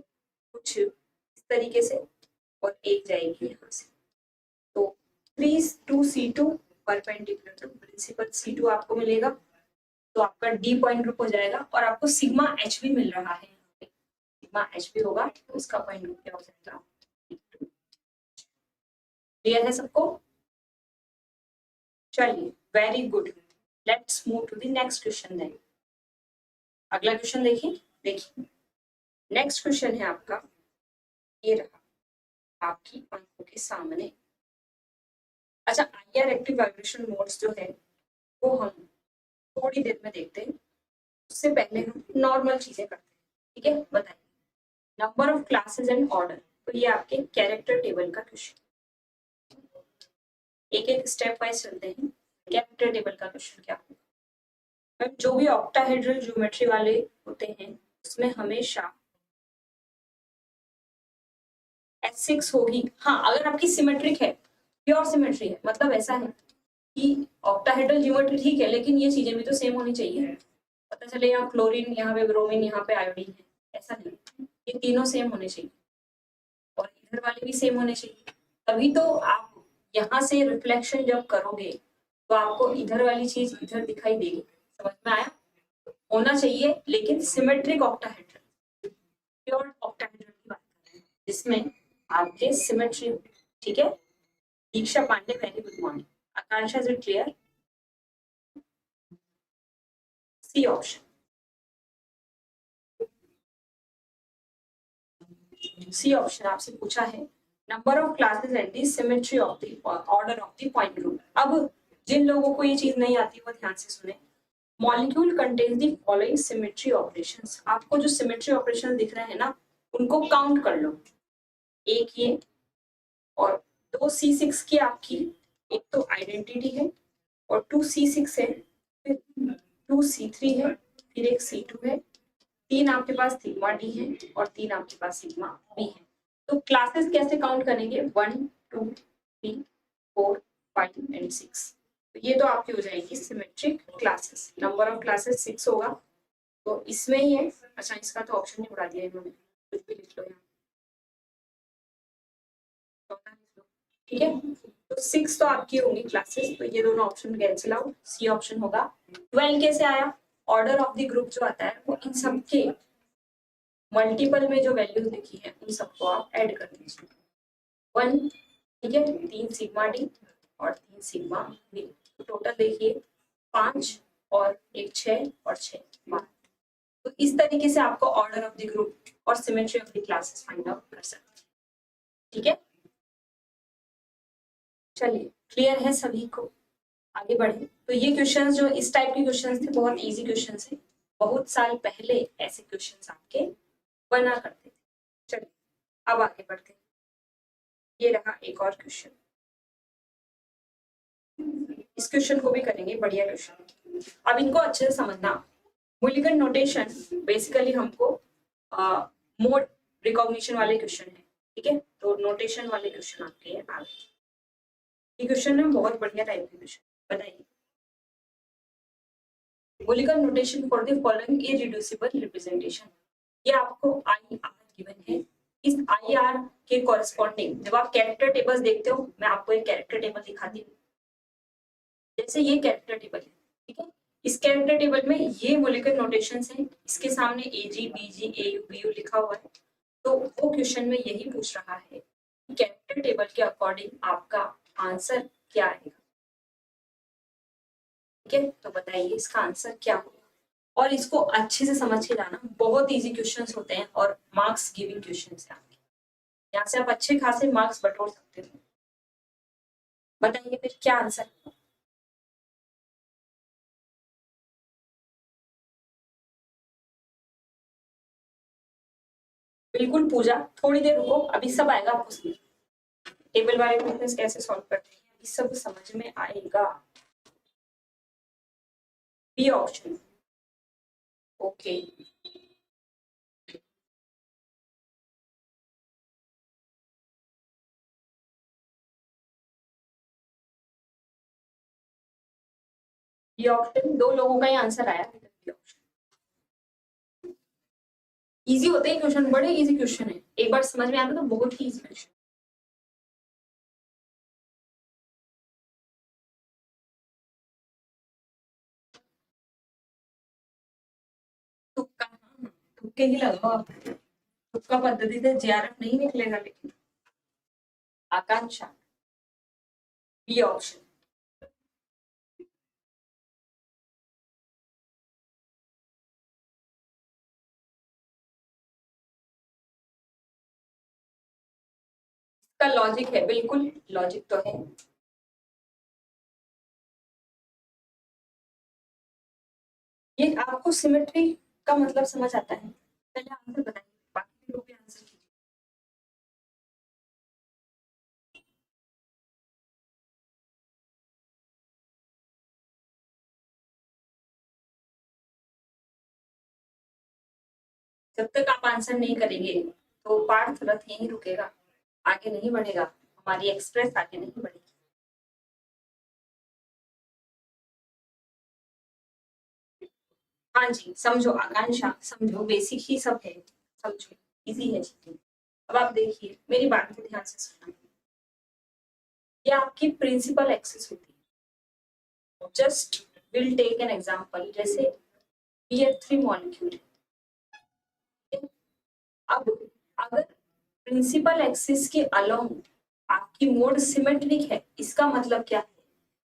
कुछ इस तरीके से, और एक जाएगी यहाँ से। तो 3 2 C2 परपेंडिकुलर, तो प्रिंसिपल C2 आपको मिलेगा, तो आपका D पॉइंट ग्रुप हो जाएगा। और आपको सिग्मा H भी मिल रहा है, सिग्मा H भी होगा, तो इसका पॉइंट ग्रुप क्या हो जाएगा? क्लियर है सबको? चलिए, very good. Let's move to the next question then. अगला क्वेश्चन देखिए नेक्स्ट क्वेश्चन है आपका, ये रहा आपकी आंखों के सामने। अच्छा, IR एक्टिव वाइब्रेशन मोड्स जो है वो हम थोड़ी देर में देखते हैं, उससे पहले हम नॉर्मल चीजें करते हैं, ठीक है। बताइए number of classes and order. तो ये आपके कैरेक्टर टेबल का क्वेश्चन, एक एक स्टेप वाइज चलते हैं। कैरेक्टर टेबल का क्वेश्चन क्या होगा? जो भी ऑक्टाहेड्रल ज्योमेट्री वाले होते हैं उसमें हमेशा S6 होगी। हाँ, अगर आपकी सिमेट्रिक है, प्योर सिमेट्री है, मतलब ऐसा है कि ऑक्टाहेड्रल ज्योमेट्री ठीक है, लेकिन ये चीजें भी तो सेम होनी चाहिए। पता चले यहाँ क्लोरीन, यहाँ पे ब्रोमीन, यहाँ पे आयोडीन है, ऐसा नहीं। ये तीनों सेम होने चाहिए, और इधर वाले भी सेम होने चाहिए, तभी तो आप यहाँ से रिफ्लेक्शन जब करोगे तो आपको इधर वाली चीज इधर दिखाई देगी। समझ में आया? होना चाहिए, लेकिन सिमेट्रिक ऑक्टाहेड्रल, प्योर ऑक्टाहेड्रल की बात कर रहे हैं जिसमें आपके सिमेट्री, ठीक है। Diksha Pandey, very good morning. Akanksha, is it clear? C option, C option आपसे पूछा है number of classes and the symmetry of the order of the point group. अब जिन लोगों को ये चीज नहीं आती वो ध्यान से सुने। Molecule contains the following symmetry operations. आपको जो सिमेट्री ऑपरेशन दिख रहे हैं ना, उनको काउंट कर लो। एक ये, और दो C6 की आपकी, एक तो आइडेंटिटी है और 2C6 है, फिर 2C3 है, फिर एक C2 है, तीन आपके पास सिग्मा डी है, और तीन आपके पास सिग्मा बी है। तो क्लासेस कैसे काउंट करेंगे? 1 2 3 4 5 एंड 6। तो ये तो आपकी हो जाएगी symmetric classes. Number of classes 6 होगा, तो इसमें ही है। अच्छा, इसका तो ऑप्शन नहीं उड़ा दिया इन्होंने, कुछ भी लिख लो यहाँ, ठीक है। तो 6 तो आपकी होंगी क्लासेस, तो ये दोनों option cancel out, C option होगा। 12 कैसे आया? ऑर्डर ऑफ द ग्रुप जो आता है वो इन सबके मल्टीपल में जो वैल्यूज लिखी है उन सबको आप ऐड कर दीजिए। 1, ठीक है, 3 सिग्मा डी और 3 सिग्मा बी, तो टोटल देखिए 5 और 1 6 और 6 12। तो इस तरीके से आपको ऑर्डर ऑफ द ग्रुप और symmetry of the classes find out कर सकते हैं, ठीक है। चलिए, क्लियर है सभी को? आगे बढ़े। तो ये क्वेश्चंस जो इस टाइप के क्वेश्चंस थे, बहुत इजी क्वेश्चंस है। बहुत साल पहले ऐसे क्वेश्चंस आपके बना करते थे। चलिए, अब आगे बढ़ते हैं। ये रहा एक और क्वेश्चन, इस क्वेश्चन को भी करेंगे, बढ़िया क्वेश्चन। अब इनको अच्छे से समझना। मूल्यांकन नोटेशन बेसिकली हमको मोड रिकॉग्निशन वाले क्वेश्चन है, ठीक है। तो नोटेशन वाले क्वेश्चन आपके हैं आगे। ये क्वेश्चन है बहुत बढ़िया टाइप के क्वेश्चन। बताइए, मूल्यांकन notation for the following irreducible representation. ये आपको IR गिवन है, इस IR के कॉरेस्पॉन्डिंग जब आप कैरेक्टर टेबल्स देखते हो, मैं आपको एक कैरेक्टर टेबल दिखाती हूँ। जैसे ये कैरेक्टर टेबल है, ठीक है, इस कैरेक्टर टेबल में ये मॉलिक्यूलर नोटेशंस हैं, इसके सामने AG BG AU BU लिखा हुआ है। तो वो क्वेश्चन में यही पूछ रहा है कि कैरेक्टर टेबल के अकॉर्डिंग आपका आंसर क्या आएगा। ठीक है, तो बताइए इसका आंसर क्या होगा। और इसको अच्छे से समझ के जाना, बहुत इजी क्वेश्चंस होते हैं और मार्क्स गिविंग क्वेश्चंस हैं। यहाँ से आप अच्छे खासे मार्क्स बटोर सकते हो। बताइए फिर क्या आंसर है। बिल्कुल पूजा, थोड़ी देर रुको, अभी सब आएगा आपको समझ। टेबल वाले क्वेश्चंस कैसे सॉल्व करते हैं अभी सब समझ में आएगा। B option, okay. B option, दो लोगों का ही आंसर आया। बी ऑप्शन इजी होते हैं क्वेश्चन, बड़े इजी क्वेश्चन है, एक बार समझ में आता तो बहुत ही इजी क्वेश्चन। तुक्का, तुक्के ही लगाओ आप, तुक्का पद्धति से JRF नहीं निकलेगा। लेकिन आकांक्षा, बी ऑप्शन, इसका लॉजिक है, बिल्कुल लॉजिक तो है। ये आपको सिमेट्री का मतलब समझ आता है। पहले आंसर बताइए, बाकी लोग भी आंसर कीजिए। जब तक आप आंसर नहीं करेंगे तो पार्थ रथ यहीं रुकेगा, आगे नहीं बढ़ेगा, हमारी एक्सप्रेस आगे नहीं बढ़ेगी। हाँ जी, समझो आकांक्षा, समझो, बेसिक ही सब है, समझो, इजी है चीजें। अब आप देखिए, मेरी बात को ध्यान से सुनना। ये आपकी प्रिंसिपल एक्सिस होती है। Just will take an example, जैसे BF3 मॉलिक्यूल। अब अगर प्रिंसिपल एक्सिस के अलोंग आपकी मोड सिमेट्रिक है, इसका मतलब क्या है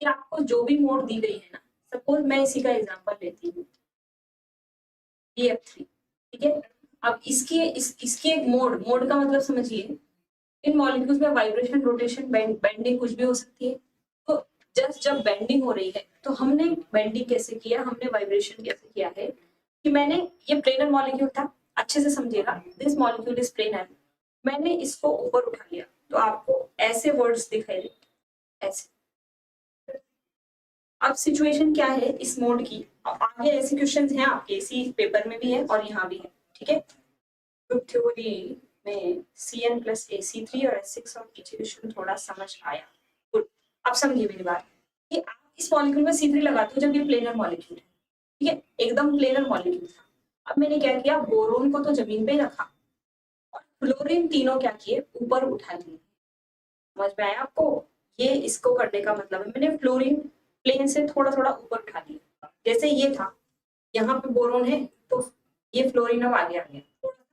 कि आपको जो भी मोड दी गई है ना, सपोज मैं इसी का एग्जांपल लेती हूँ BF3, ठीक है। अब इसकी एक मोड का मतलब समझिए, इन मॉलिक्यूल्स में वाइब्रेशन, रोटेशन, बेंडिंग कुछ भी हो सकती है। तो जस्ट जब बेंडिंग हो रही है तो हमने बेंडिंग कैसे किया, हमने वाइब्रेशन कैसे किया है कि मैंने, ये प्लेनर मॉलिक्यूल था, अच्छे से समझिएगा, दिस मॉलिक्यूल इज प्लेनर, मैंने इसको ऊपर उठा लिया तो आपको ऐसे वर्ड्स दिखाई दे, ऐसे। अब सिचुएशन क्या है इस मोड की, अब आगे ऐसे क्वेश्चंस हैं आपके, इसी पेपर में भी है और यहाँ भी है, ठीक है। ग्रुप थ्योरी में CN+AC3 और S6 और इक्वेशन थोड़ा समझ आया, गुड। अब समझिए मेरी बात कि आप इस मॉलिक्यूल में C3 लगाते हो जब ये प्लेनर मॉलिक्यूल है, ठीक है, एकदम प्लेनर मॉलिक्यूल था। अब मैंने क्या किया, बोरोन को तो जमीन पे रखा और फ्लोरीन तीनों क्या किए, ऊपर उठा लिए। समझ में आया आपको, ये इसको करने का मतलब है, मैंने फ्लोरीन प्लेन से थोड़ा थोड़ा ऊपर उठा लिया। जैसे ये था, यहाँ पे बोरोन है तो ये फ्लोरीन अब आगे आ गया थोड़ा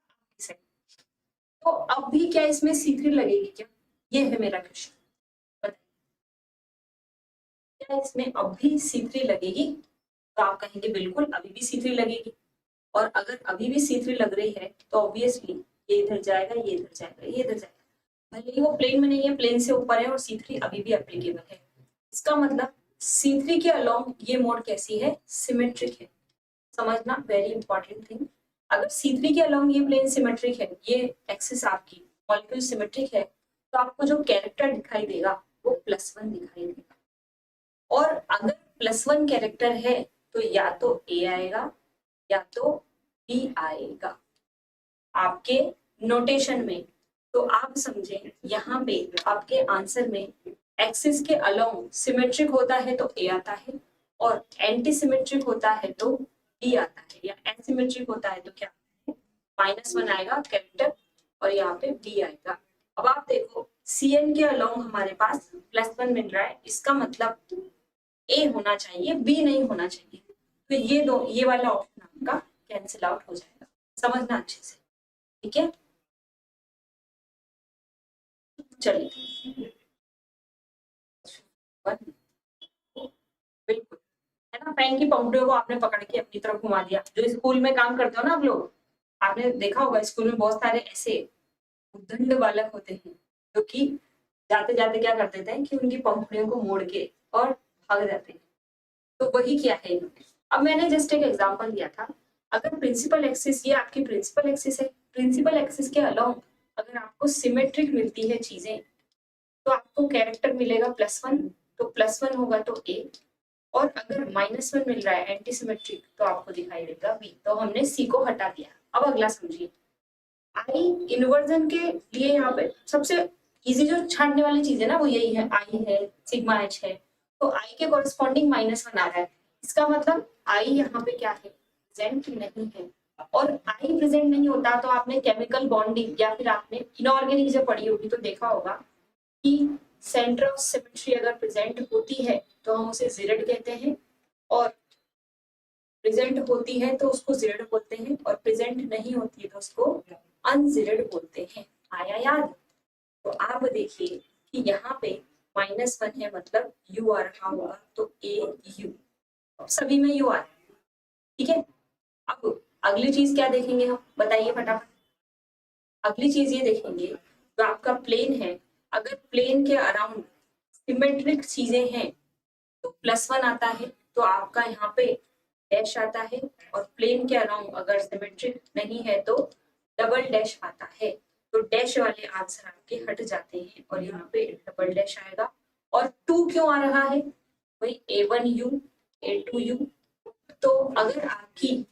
सा। तो अब भी क्या इसमें C3 लगेगी क्या, ये है मेरा क्वेश्चन। क्या इसमें अब भी C3 लगेगी, तो आप कहेंगे बिल्कुल अभी भी C3 लगेगी। और अगर अभी भी C3 लग रही है तो ऑब्वियसली ये इधर जाएगा, ये इधर जाएगा, ये इधर जाएगा, भले ही वो प्लेन में नहीं है, प्लेन से ऊपर है और C3 अभी भी एप्लीकेबल है। इसका मतलब C3 के अलोंग ये मोड कैसी है, सिमेट्रिक है। समझना वेरी इंपॉर्टेंट थिंग, अगर C3 के अलोंग ये प्लेन सिमेट्रिक है, ये एक्सिस आपकी मॉलिक्यूल सिमेट्रिक है, तो आपको जो कैरेक्टर दिखाई देगा वो +1 दिखाई देगा। और अगर +1 कैरेक्टर है तो या तो A आएगा या तो B आएगा आपके नोटेशन में। तो आप समझें, यहाँ पे आपके आंसर में एक्सिस के अलोंग सिमेट्रिक होता है तो A आता है, और एंटी सिमेट्रिक होता है तो B आता है, या एसिमेट्रिक होता है तो क्या -1 आएगा कैरेक्टर और यहाँ पे बी आएगा। अब आप देखो Cn के अलोंग हमारे पास +1 मिल रहा है, इसका मतलब ए होना चाहिए, बी नहीं होना चाहिए। तो ये वाला ऑप्शन आपका कैंसिल आउट हो जाएगा। समझना अच्छे से, ठीक है। चलिए बिल्कुल, है ना। पेन की पंक्तियों को आपने पकड़ के अपनी तरफ घुमा दिया। जो स्कूल में काम करते हो ना आप लोग, आपने देखा होगा स्कूल में बहुत सारे ऐसे उद्दंड बालक होते हैं जो कि जाते जाते क्या कर देते हैं कि उनकी पंखुड़ियों को मोड़ के और भाग जाते हैं। तो वही किया है इन्होंने। अब मैंने जस्ट एक एग्जांपल दिया था, अगर प्रिंसिपल एक्सिस, ये आपकी प्रिंसिपल एक्सिस है, प्रिंसिपल एक्सिस के अलोंग अगर आपको सिमेट्रिक मिलती है चीजें, तो आपको कैरेक्टर मिलेगा +1, तो +1 होगा तो ए, और अगर -1 मिल रहा है एंटी सिमेट्रिक तो आपको दिखाई देगा बी। तो हमने सी को हटा दिया। अब अगला समझिए, आई इन्वर्जन के लिए यहाँ पे सबसे इजी जो छांटने वाली चीज है ना वो यही है, आई है, सिग्मा एच है। तो आई के कॉरेस्पॉन्डिंग -1 आ रहा है, इसका मतलब आई यहाँ पे क्या है, प्रेजेंट नहीं है। और आई प्रेजेंट नहीं होता तो आपने केमिकल बॉन्डिंग या फिर आपने इनऑर्गेनिक जब पढ़ी होगी तो देखा होगा कि सेंटर ऑफ सिमेट्री अगर प्रेजेंट होती है तो हम उसे ज़ेड कहते हैं, और प्रेजेंट होती है तो उसको ज़ेड बोलते हैं, और प्रेजेंट नहीं होती है तो उसको अनज़ेड बोलते हैं। आया याद? तो आप देखिए कि यहाँ पे -1 है, मतलब यू आ रहा होगा, तो ए यू, सभी में यू आ रहा है, ठीक है। अब अगली चीज क्या देखेंगे हम, बताइए फटाफट। अगली चीज ये देखेंगे, जो आपका प्लेन है, अगर प्लेन के अराउंड सिमेट्रिक चीजें हैं तो +1 आता है, तो आपका यहाँ पे डैश आता है। और प्लेन के अराउंड अगर सिमेट्रिक नहीं है तो डबल डैश आता है। तो डैश वाले आंसर आपके हट जाते हैं और यहाँ पे डबल डैश आएगा। और 2 क्यों आ रहा है, वही A1U A2U। तो अगर आपकी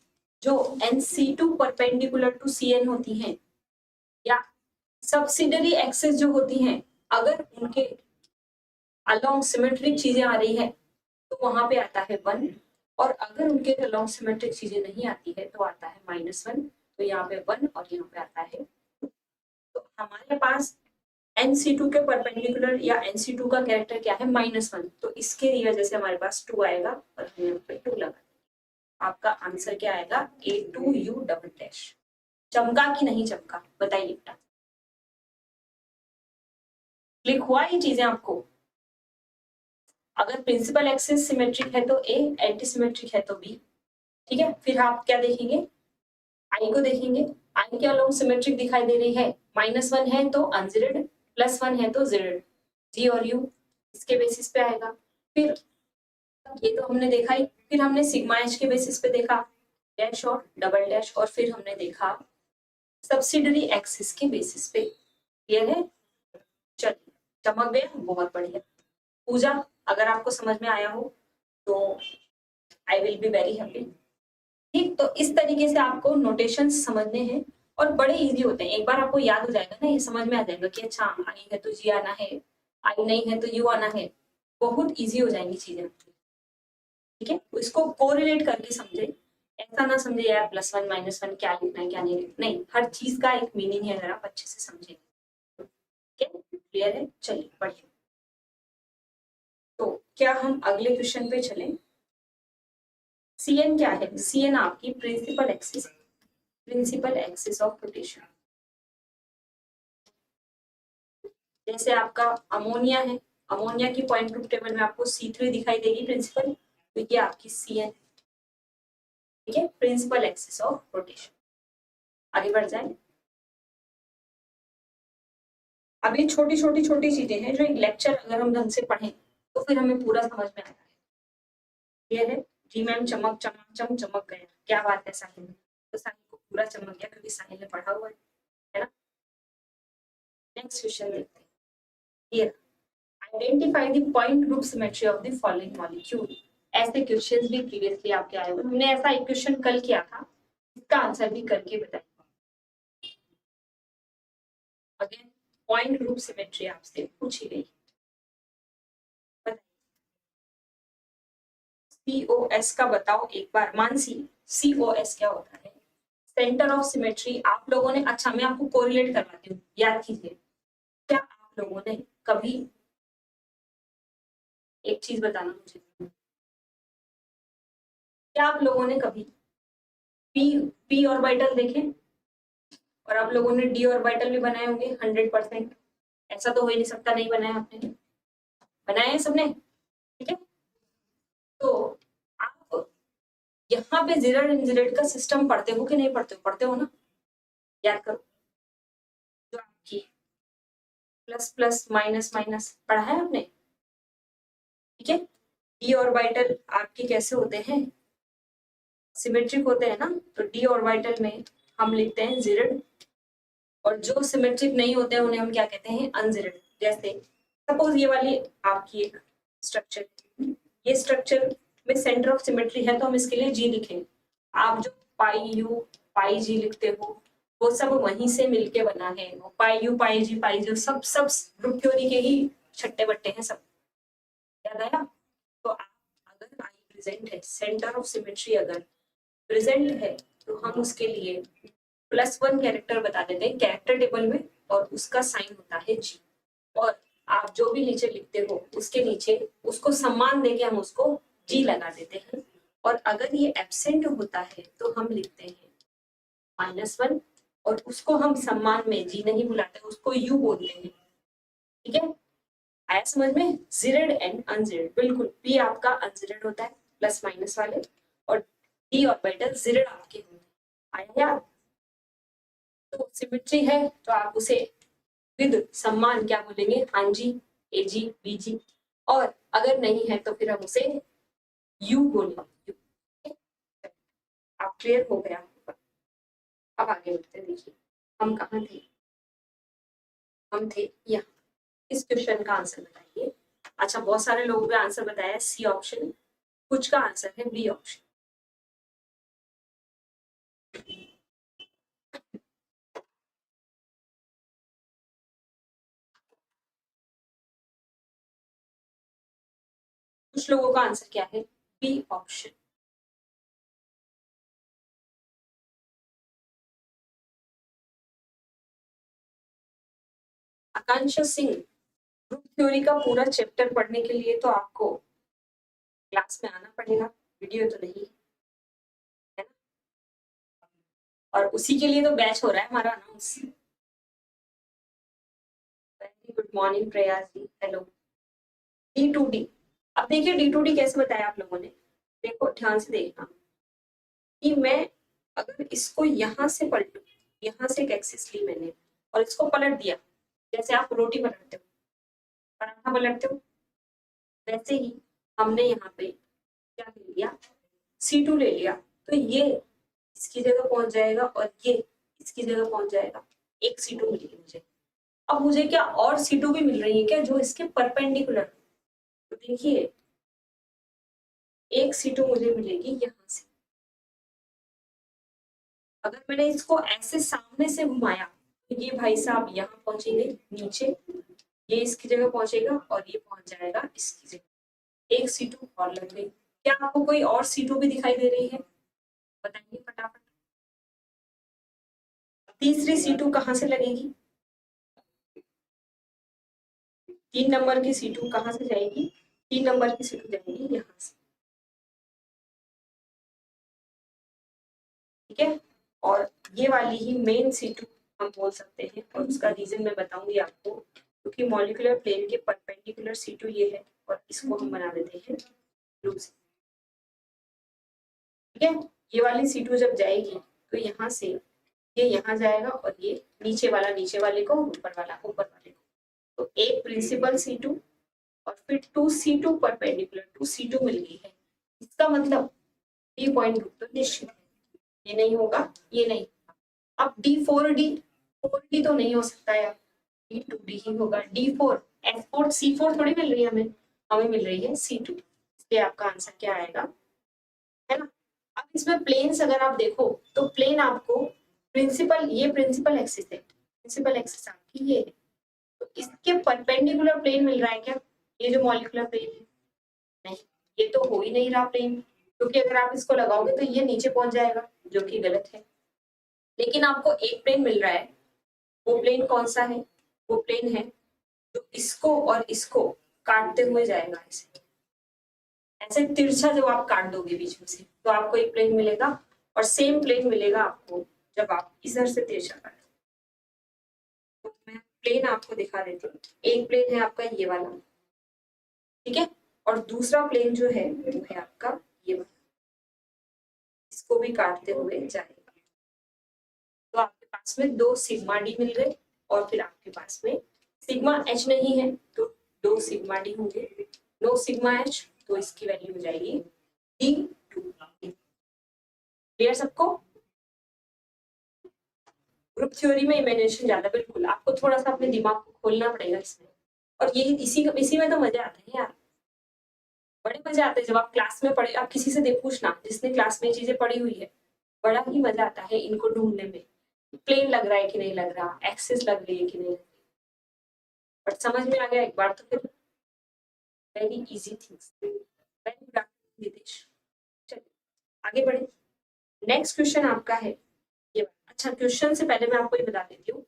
जो NC2 परपेंडिकुलर टू CN होती हैं, या सब्सिडरी एक्सेस जो होती हैं, अगर उनके अलोंग सिमेट्रिक चीजें आ रही है तो वहां पे आता है 1, और अगर उनके अलोंग सिमेट्रिक चीजें नहीं आती है तो आता है -1। तो यहाँ पे 1 और यहाँ पे आता है 2। तो हमारे पास NC2 के परपेंडिकुलर या NC2 का कैरेक्टर क्या है, -1। तो इसके वजह से हमारे पास 2 आएगा और हम यहाँ पे 2 लगा। आपका आंसर क्या आएगा, A2U डबल डैश। चमका कि नहीं चमका, बताइए बेटा। क्लिक हुआ ये चीजें आपको? अगर प्रिंसिपल एक्सिस सिमेट्रिक है तो ए, एंटी सिमेट्रिक है तो बी, ठीक है। फिर आप क्या देखेंगे, आई को देखेंगे। आई के अलोंग सिमेट्रिक दिखाई दे रही है, -1 है तो अनजेड, +1 है तो जेड, जी और यू इसके बेसिस पे आएगा। फिर ये तो हमने देखा ही, फिर हमने सिग्मा एच के बेसिस पे देखा, डैश और डबल डैश, और फिर हमने देखा सब्सिडरी एक्सिस के बेसिस पे। क्लियर है? चलिए, चमक गया, बहुत बढ़िया। पूजा, अगर आपको समझ में आया हो तो I will be very happy. ठीक, तो इस तरीके से आपको नोटेशन समझने हैं और बड़े इजी होते हैं। एक बार आपको याद हो जाएगा ना, ये समझ में आ जाएगा कि अच्छा आई है तो जी आना है, आई नहीं है तो यू आना है। बहुत इजी हो जाएंगी चीजें, ठीक है। इसको कोरिलेट करके समझे, ऐसा ना समझे यार +1 -1 क्या लिखना है क्या नहीं लिखना, नहीं, हर चीज का एक मीनिंग है, अगर आप अच्छे से समझे। ठीक है, क्लियर है? चलिए बढ़िया। तो क्या हम अगले क्वेश्चन पे चलें? CN क्या है? CN आपकी principal axis, principal axis of rotation. जैसे आपका अमोनिया है, अमोनिया की पॉइंट ग्रुप टेबल में आपको C3 दिखाई देगी प्रिंसिपल, तो ये आपकी CN, ठीक है, प्रिंसिपल एक्सिस ऑफ रोटेशन। आगे बढ़ जाए। अब ये छोटी छोटी छोटी चीजें हैं जो एक लेक्चर अगर हम ढंग से पढ़ें तो फिर हमें पूरा समझ में आता है। क्लियर है? जी मैम, चमक चमाचम चमक गया, क्या बात है साहिल, तो साहिल को पूरा चमक गया क्योंकि साहिल ने पढ़ा हुआ है ना। नेक्स्ट क्वेश्चन देखते हैं। Here identify the point group symmetry of the following molecule. ऐसे क्वेश्चंस भी प्रीवियसली आपके आए हुए, हमने ऐसा एक क्वेश्चन कल किया था, इसका आंसर भी करके बताइए। अगेन पॉइंट ग्रुप सिमेट्री आपसे पूछी गई, COS का बताओ एक बार। मानसी, COS क्या होता है? सेंटर ऑफ सिमेट्री आप लोगों ने, अच्छा मैं आपको कोरिलेट करवाती हूँ, याद कीजिए। क्या आप लोगों ने कभी, एक चीज बताना मुझे, क्या आप लोगों ने कभी पी ऑर्बिटल देखे? और आप लोगों ने डी ऑर्बिटल भी बनाए होंगे 100%। ऐसा तो हो ही नहीं सकता नहीं बनाया आपने, बनाए हैं सबने, ठीक है। तो आप यहाँ पे जीरो इंजीरेट का सिस्टम पढ़ते हो कि नहीं पढ़ते हो? पढ़ते हो ना, याद करो। जो आपकी प्लस प्लस माइनस माइनस पढ़ा है आपने, ठीक है। डी ऑर्बिटल आपके कैसे होते हैं? सिमेट्रिक होते हैं ना, तो डी ऑर्बिटल में हम लिखते हैं जीरेड, और जो सिमेट्रिक नहीं होते हैं उन्हें हम क्या कहते हैं? अनजीरेड। जैसे सपोज ये वाली आपकी एक स्ट्रक्चर, ये स्ट्रक्चर में सेंटर ऑफ सिमेट्री है तो हम इसके लिए जी लिखेंगे। आप जो पाई यू पाई जी लिखते हो वो सब वहीं से मिलके बना है। वो पाई यू पाई जी सब सब ग्रुप थ्योरी के ही छट्टे बट्टे हैं सब, याद आया? तो आप, अगर आई प्रेजेंट है, सेंटर ऑफ सिमेट्री अगर प्रेजेंट है, तो हम उसके लिए +1 कैरेक्टर बता देते हैं कैरेक्टर टेबल में, और उसका साइन होता है जी। और आप जो भी नीचे लिखते हो उसके नीचे उसको सम्मान देके हम उसको जी लगा देते हैं। और अगर ये एब्सेंट होता है तो हम लिखते हैं -1, और उसको हम सम्मान में जी नहीं बुलाते, उसको यू बोलते हैं, ठीक है। आया समझ में? जीरेड एंड अनजीरेड, बिल्कुल पी आपका अनजीरेड होता है प्लस माइनस वाले, और डी ऑर्बिटल जीरेड आपके होंगे। आया याद? तो सिमेट्री है तो आप उसे विद सम्मान क्या बोलेंगे? हाँ जी, ए जी, बी जी। और अगर नहीं है तो फिर हम उसे यू बोलेंगे, यू। आप क्लियर हो गया? अब आगे बढ़ते हैं। देखिए हम कहाँ थे? हम थे यहाँ। इस क्वेश्चन का आंसर बताइए। अच्छा, बहुत सारे लोगों ने आंसर बताया सी ऑप्शन, कुछ का आंसर है बी ऑप्शन। कुछ लोगों का आंसर क्या है? B option. Akanksha Singh, group theory का पूरा चैप्टर पढ़ने के लिए तो आपको क्लास में आना पड़ेगा, वीडियो तो नहीं है ना। और उसी के लिए तो बैच हो रहा है हमारा अनाउंस। वेरी गुड मॉर्निंग प्रयास जी, हेलो। D2D, अब देखिए D2D कैसे बताया आप लोगों ने, देखो ध्यान से देखना कि मैं अगर इसको यहाँ से पलटू, यहाँ से एक एक्सिस ली मैंने और इसको पलट दिया, जैसे आप रोटी पलटते हो, पराठा पलटते हो, वैसे ही हमने यहाँ पे क्या ले लिया? C2 ले लिया, तो ये इसकी जगह पहुंच जाएगा और ये इसकी जगह पहुंच जाएगा। एक C2 मिल गई मुझे। अब मुझे क्या और C2 भी मिल रही है क्या जो इसके परपेंडिकुलर? तो देखिए एक C2 मुझे मिलेगी यहाँ से। अगर मैंने इसको ऐसे सामने से घुमाया तो ये भाई साहब यहाँ पहुंचेंगे नीचे, ये इसकी जगह पहुंचेगा और ये पहुंच जाएगा इसकी जगह। एक C2 और लग गई। क्या आपको कोई और C2 भी दिखाई दे रही है? बताइए फटाफट। तीसरी C2 कहाँ से लगेगी? 3 नंबर की C2 कहाँ से जाएगी? 3 नंबर की C2 जाएगी यहाँ से, ठीक है। और ये वाली ही मेन C2 हम बोल सकते हैं, और उसका रीजन मैं बताऊंगी आपको, क्योंकि मॉलिक्यूलर प्लेन के परपेंडिकुलर C2 ये है, और इसको हम बना देते हैं ब्लू से, ठीक है। ये वाली C2 जब जाएगी तो यहाँ से ये यहाँ जाएगा, और ये नीचे वाला नीचे वाले को, ऊपर वाला ऊपर वाले को। तो एक प्रिंसिपल C2 और फिर 2C2 परपेंडिकुलर 2C2 मिल गई है। इसका मतलब डी पॉइंट ग्रुप तो निश्चित है, ये नहीं होगा, ये नहीं। अब D4D, 4D तो नहीं हो सकता यार, D2D ही होगा। D4 S4 C4 थोड़ी मिल रही है हमें, हमें मिल रही है C2, इसलिए आपका आंसर क्या आएगा, है ना। अब इसमें प्लेन्स अगर आप देखो तो प्लेन आपको प्रिंसिपल, ये प्रिंसिपल एक्सिस है, प्रिंसिपल एक्सिस आपकी ये है, तो इसके परपेंडिकुलर प्लेन मिल रहा है क्या? ये जो मॉलिक्यूलर प्लेन है, नहीं, ये तो हो ही नहीं रहा प्लेन, क्योंकि अगर आप इसको लगाओगे तो ये नीचे पहुंच जाएगा, जो कि गलत है। लेकिन आपको एक प्लेन मिल रहा है, वो प्लेन कौन सा है? वो प्लेन है जो इसको और इसको काटते हुए जाएगा। ऐसे तिरछा जब आप काट दोगे बीच में से तो आपको एक प्लेन मिलेगा, और सेम प्लेन मिलेगा आपको जब आप इधर से तिरछा काटो। तो मैं प्लेन आपको दिखा देती हूँ। एक प्लेन है आपका ये वाला, ठीक है, और दूसरा प्लेन जो है वो है आपका ये वाला, इसको भी काटते हुए जाएगा। तो आपके पास में दो सिग्मा डी मिल गए, और फिर आपके पास में सिग्मा एच नहीं है तो दो सिग्मा डी होंगे, नो सिग्मा एच तो इसकी वैल्यू हो जाएगी D2। क्लियर सबको? ग्रुप थ्योरी में इमेजिनेशन ज्यादा, बिल्कुल आपको थोड़ा सा अपने दिमाग को खोलना पड़ेगा इसमें, और ये इसी में तो मजे आते हैं यार, बड़े मजे आते हैं जब आप क्लास में पढ़े। आप किसी से देख पूछना जिसने क्लास में चीजें पढ़ी हुई है, बड़ा ही मजा आता है इनको ढूंढने में, प्लेन लग रहा है कि नहीं लग रहा, एक्सिस लग रही है कि नहीं, बट समझ में आ गया एक बार तो फिर very easy things. Very good Nitesh. चलिए आगे बढ़े। नेक्स्ट क्वेश्चन आपका है ये वाला। अच्छा, क्वेश्चन से पहले मैं आपको ये बता देती हूँ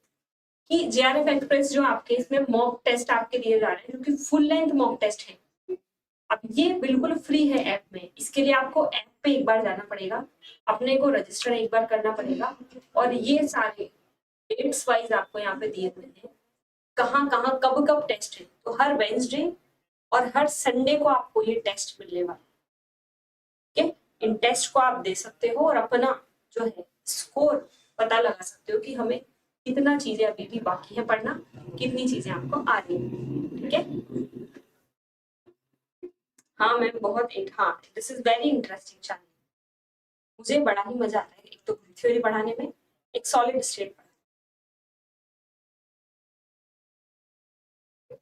कि जेआरएफ एक्सप्रेस जो आपके इसमें मॉक टेस्ट आपके दिए जा रहे हैं, जो कि फुल लेंथ मॉक टेस्ट है। अब ये बिल्कुल फ्री है ऐप में, इसके लिए आपको ऐप पे एक बार जाना पड़ेगा, अपने को रजिस्टर एक बार करना पड़ेगा, और ये सारे डेट्स वाइज आपको यहाँ पे दिए हुए हैं कहाँ कहाँ कब कब टेस्ट है। तो हर वेंसडे और हर संडे को आपको ये टेस्ट मिलने वाला है। ठीक है, इन टेस्ट को आप दे सकते हो और अपना जो है स्कोर पता लगा सकते हो कि हमें कितना चीजें अभी भी बाकी है पढ़ना, कितनी चीजें आपको आ रही है। ठीक है, हाँ मैम बहुत हाँ, this is very interesting channel. मुझे बड़ा ही मजा आता है एक तो थ्योरी पढ़ाने में, एक सॉलिड स्टेट पढ़ाने।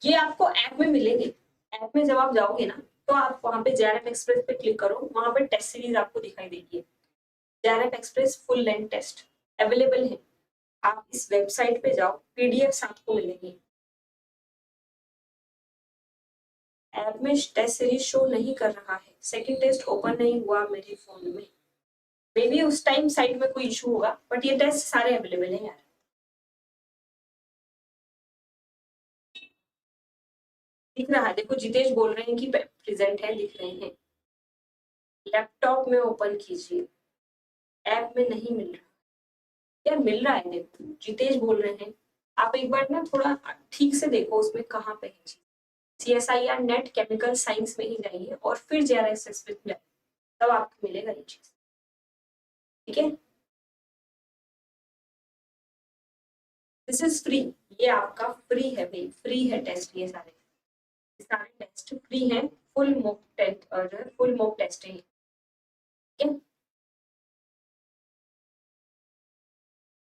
ये आपको ऐप में मिलेंगे। ऐप में जब आप जाओगे ना तो आप वहां पे जेआरएफ एक्सप्रेस पे क्लिक करो, वहां पे टेस्ट सीरीज आपको दिखाई देगी। JRF express full length test available है। आप इस वेबसाइट पे जाओ, पीडीएफ आपको मिलेंगी। ऐप में टेस्ट सीरीज शो नहीं कर रहा है, सेकंड टेस्ट ओपन नहीं हुआ मेरे फोन में। मे बी उस टाइम साइट में कोई इशू होगा, बट ये टेस्ट सारे अवेलेबल हैं यार। दिख रहा है, देखो जितेश बोल रहे हैं कि प्रेजेंट है, दिख रहे हैं। लैपटॉप में ओपन कीजिए, ऐप में नहीं मिल रहा यार। मिल रहा है, देखो जितेश बोल रहे हैं। आप एक बार ना थोड़ा ठीक से देखो उसमें कहाँ पे है। CSIR नेट केमिकल साइंस में ही जाइए और फिर JRSS में जाइए, तब आपको मिलेगा ये चीज। ठीक है, दिस इज फ्री। ये आपका फ्री है भाई, फ्री है टेस्ट। ये सारे टेस्ट फ्री है। फुल मॉक टेस्ट, और जो है फुल मॉक टेस्ट है। ठीक है,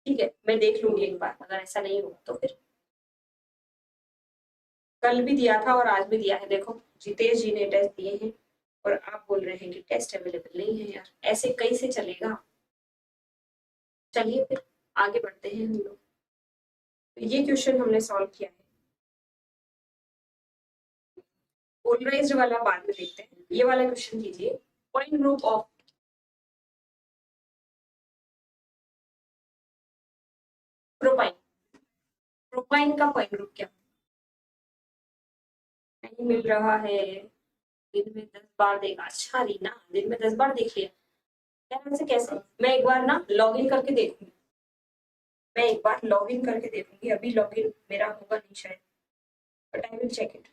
ठीक है, मैं देख लूंगी एक बार, अगर ऐसा नहीं होगा तो फिर। कल भी दिया था और आज भी दिया है, देखो जितेश जी ने टेस्ट दिए हैं और आप बोल रहे हैं कि टेस्ट अवेलेबल नहीं है यार, ऐसे कैसे चलेगा। चलिए फिर आगे बढ़ते हैं हम लोग। तो ये क्वेश्चन हमने सॉल्व किया है। पोलराइज्ड वाला बाद में देखते हैं, ये वाला क्वेश्चन कीजिए। Point group of propyne, propyne का पॉइंट ग्रुप क्या? नहीं मिल रहा है, दिन में 10 बार देखा। अच्छा रीना, दिन में 10 बार देख लिया यार, ऐसे कैसे? मैं एक बार ना लॉग इन करके देखूंगी, मैं एक बार लॉग इन करके देखूंगी। अभी लॉग इन मेरा होगा नहीं शायद, but I will check it.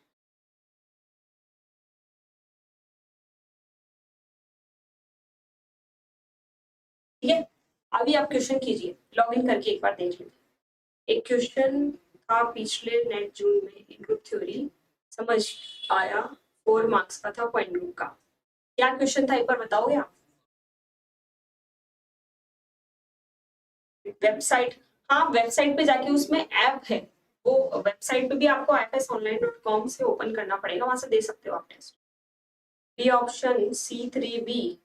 ठीक है, अभी आप क्वेश्चन कीजिए, लॉग इन करके एक बार देख लीजिए। एक क्वेश्चन था पिछले नेट जून में, ग्रुप थ्योरी समझ आया, 4 मार्क्स का था पॉइंट ग्रुप का। क्या क्वेश्चन था एक बार बताओगे आप? वेबसाइट, हाँ वेबसाइट पे जाके उसमें ऐप है, वो वेबसाइट पे भी आपको ifsonline.com से ओपन करना पड़ेगा, वहां से दे सकते हो आप टेस्ट। बी ऑप्शन C3B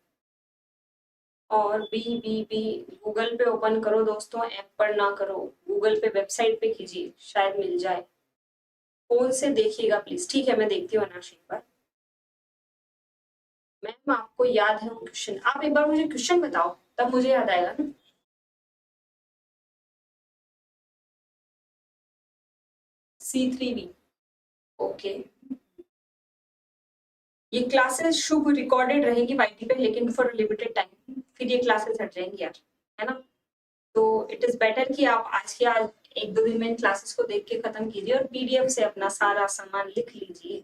और बी गूगल पे ओपन करो दोस्तों, ऐप पर ना करो, गूगल पे वेबसाइट पे कीजिए, शायद मिल जाए। फोन से देखिएगा प्लीज। ठीक है, मैं देखती हूँ अनाश एक बार। मैम आपको याद है वो क्वेश्चन? आप एक बार मुझे क्वेश्चन बताओ, तब मुझे याद आएगा ना। C3V। ओके, ये क्लासेस शुभ रिकॉर्डेड रहेगी वाईटी पे, लेकिन फॉर लिमिटेड टाइम, फिर ये क्लासेस हट जाएंगी यार, है ना। तो इट इज बेटर कि आप आज के आज 1-2 दिन में क्लासेस को देख के खत्म कीजिए और पीडीएफ से अपना सारा सामान लिख लीजिए।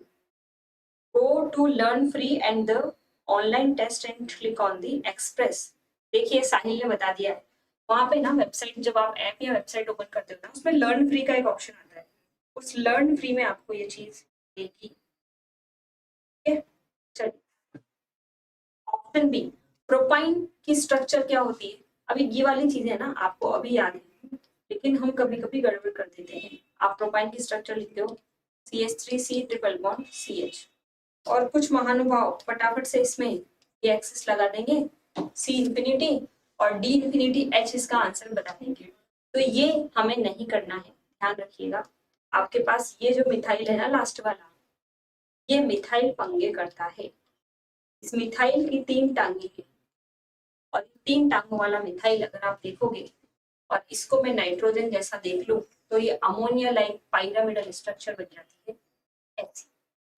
Go to learn free and the online test and click on the express. देखिए साहिल ने बता दिया है, वहां पे ना वेबसाइट, जब आप ऐप या वेबसाइट ओपन करते हो ना, उसमें लर्न फ्री का एक ऑप्शन आता है, उस लर्न फ्री में आपको ये चीज देगी। ठीक है, चलिए ऑप्शन बी, प्रोपाइन की स्ट्रक्चर क्या होती है। अभी ये वाली चीजें ना आपको अभी याद है, लेकिन हम कभी कभी गड़बड़ कर देते हैं। आप प्रोपाइन की स्ट्रक्चर लिखते हो CH3C ट्रिपल बॉन्ड CH, और कुछ महानुभाव फटाफट से इसमें ये एक्सेस लगा देंगे C इंफिनिटी और D इंफिनिटी H इसका आंसर बता देंगे। तो ये हमें नहीं करना है, ध्यान रखिएगा। आपके पास ये जो मिथाइल है ना लास्ट वाला, ये मिथाइल पंगे करता है। इस मिथाइल की 3 टांगे हैं, और 3 टांगों वाला मिथाइल अगर आप देखोगे और इसको मैं नाइट्रोजन जैसा देख लूं, तो ये अमोनिया लाइक पाइरामिडल स्ट्रक्चर बन जाती है ऐसी,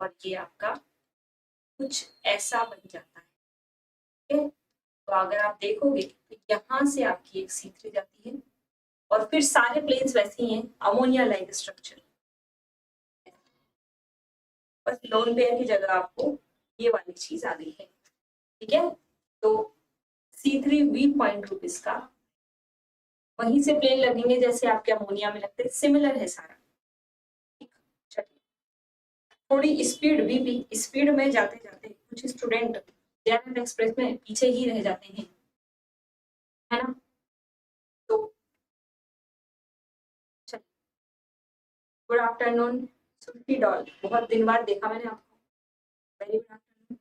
और ये आपका कुछ ऐसा बन जाता है। ठीक है, तो अगर आप देखोगे तो यहाँ से आपकी एक C3 जाती है, और फिर सारे प्लेन्स वैसे ही हैं, अमोनिया लाइक स्ट्रक्चर, बस लोन पेयर की जगह आपको ये वाली चीज आ गई है। ठीक है, तो C3V पॉइंट ग्रुप इसका वहीं से प्लेन लगेंगे जैसे आपके अमोनिया में लगते हैं, सिमिलर है सारा। चलिए, थोड़ी स्पीड भी स्पीड में जाते जाते कुछ स्टूडेंट जेआरएफ एक्सप्रेस में पीछे ही रह जाते हैं, है ना। तो चलिए, गुड आफ्टरनून सुल्फी डॉल, बहुत दिन बाद देखा मैंने आपको, very good afternoon.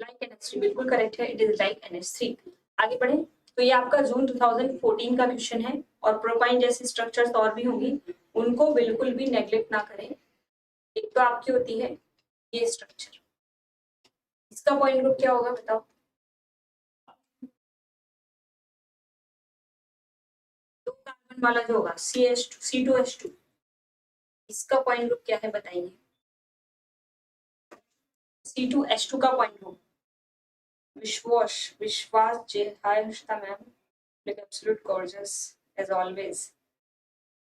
Like NH3 बिल्कुल करेक्ट है, इट इज लाइक NH3। आगे बढ़े, तो ये आपका जून 2014 का क्वेश्चन है, और प्रोपाइन जैसी स्ट्रक्चर्स और भी होंगी, उनको बिल्कुल भी नेग्लेक्ट ना करें। एक तो आपकी होती है ये स्ट्रक्चर, इसका पॉइंट ग्रुप क्या होगा बताओ। दो कार्बन वाला जो होगा C2H2, इसका पॉइंट ग्रुप क्या है बताइए। C2H2 का point group, Vishwas J, hi Harshita ma'am, look absolute gorgeous as always,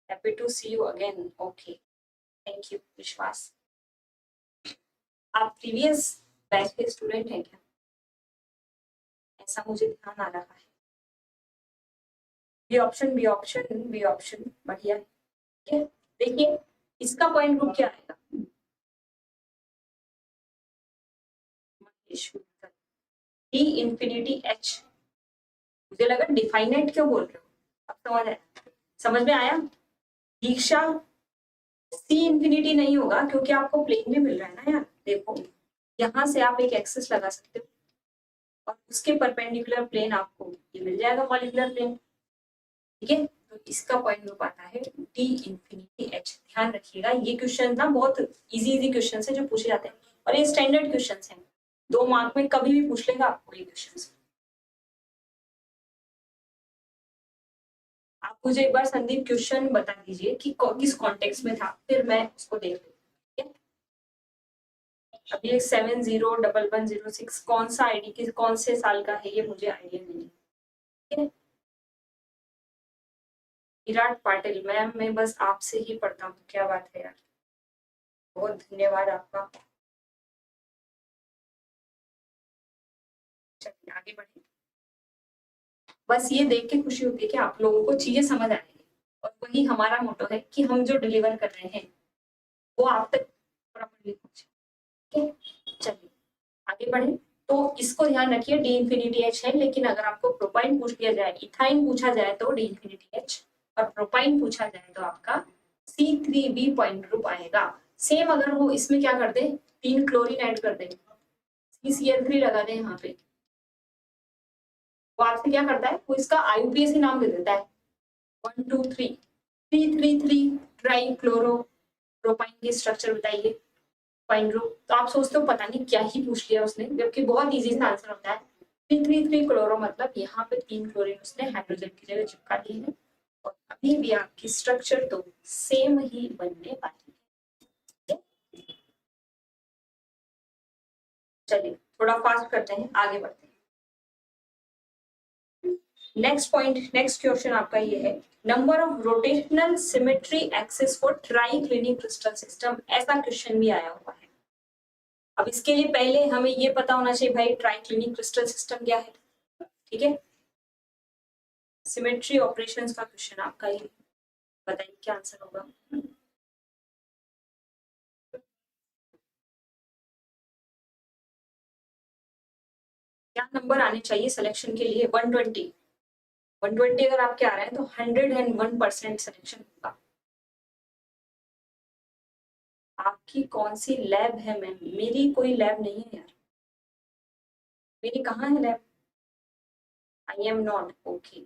happy to see you again, okay, thank you विश्वास। आप प्रीवियस बैच के स्टूडेंट हैं क्या, ऐसा मुझे ध्यान आ रहा है। बी ऑप्शन बढ़िया है। ठीक है, देखिए इसका पॉइंट ग्रुप क्या आएगा, D इंफिनिटी H। मुझे लगा डिफाइनेट क्यों बोल रहे हो, अब समझ आया, समझ में आया। दीक्षा C इंफिनिटी नहीं होगा, क्योंकि आपको प्लेन भी मिल रहा है ना यार, देखो यहाँ से आप एक एक्सेस लगा सकते हो, और उसके परपेंडिकुलर प्लेन आपको ये मिल जाएगा, मॉलिक्यूलर प्लेन। ठीक है, तो इसका पॉइंट ग्रुप आता है D इंफिनिटी H। ध्यान रखिएगा, ये क्वेश्चन ना बहुत इजी क्वेश्चन है जो पूछे जाते हैं, और ये स्टैंडर्ड क्वेश्चन हैं, 2 मार्क में कभी भी पूछ लेगा आपको ये क्वेश्चन। आप मुझे एक बार संदीप क्वेश्चन बता दीजिए कि किस कॉन्टेक्स्ट में था, फिर मैं उसको देख लूँ। अभी 701106 कौन सा आईडी किस कौन से साल का है, ये मुझे आइडिया नहीं है। ठीक है, विराट पाटिल मैम, मैं बस आपसे ही पढ़ता हूँ, क्या बात है यार, बहुत धन्यवाद आपका। चलिए आगे बढ़े, बस ये देख के खुशी होती है कि आप लोगों को चीजें समझ आ रही है, और वही हमारा मोटो है कि हम जो डिलीवर कर रहे हैं वो आप तक प्रॉपर्ली पहुंचे। ठीक है, चलिए आगे बढ़े। तो इसको ध्यान रखिए, D इंफिनिटी H है, लेकिन अगर आपको प्रोपाइन पूछ लिया जाए, इथाइन पूछा जाए तो D इंफिनिटी H, और प्रोपाइन पूछा जाए तो आपका C3V पॉइंट ग्रुप आएगा। सेम अगर वो इसमें क्या कर दे, 3 क्लोरीन ऐड कर दे, CCl3 लगा दे यहाँ पे, वो आपसे क्या करता है, वो इसका IUPAC नाम दे देता है 1 2 3 333 ट्राई क्लोरो प्रोपाइन की स्ट्रक्चर बताइए पॉइंट ग्रुप। तो आप सोचते हो पता नहीं क्या ही पूछ लिया उसने, जबकि बहुत इजी सा आंसर होता है 333 क्लोरो, मतलब यहाँ पे 3 क्लोरीन उसने हाइड्रोजन की जगह चिपका दिए हैं, और अभी भी आपकी स्ट्रक्चर तो सेम ही बनने वाली है। चलिए थोड़ा फास्ट करते हैं, आगे बढ़ते हैं। नेक्स्ट पॉइंट, नेक्स्ट क्वेश्चन आपका ये है, number of rotational symmetry axis for triclinic crystal system. ऐसा क्वेश्चन भी आया हुआ है। अब इसके लिए पहले हमें ये पता होना चाहिए भाई ट्राइक्लिनिक क्रिस्टल सिस्टम क्या है, ठीक है। सिमेट्री ऑपरेशंस का क्वेश्चन आपका ये, बताइए क्या आंसर होगा। क्या नंबर आने चाहिए सिलेक्शन के लिए? 120। 120 अगर आपके आ रहे हैं तो 101% सिलेक्शन होगा। आपकी कौन सी लैब है मैम? मेरी कोई लैब नहीं है यार, मेरी कहाँ है lab? I am not okay.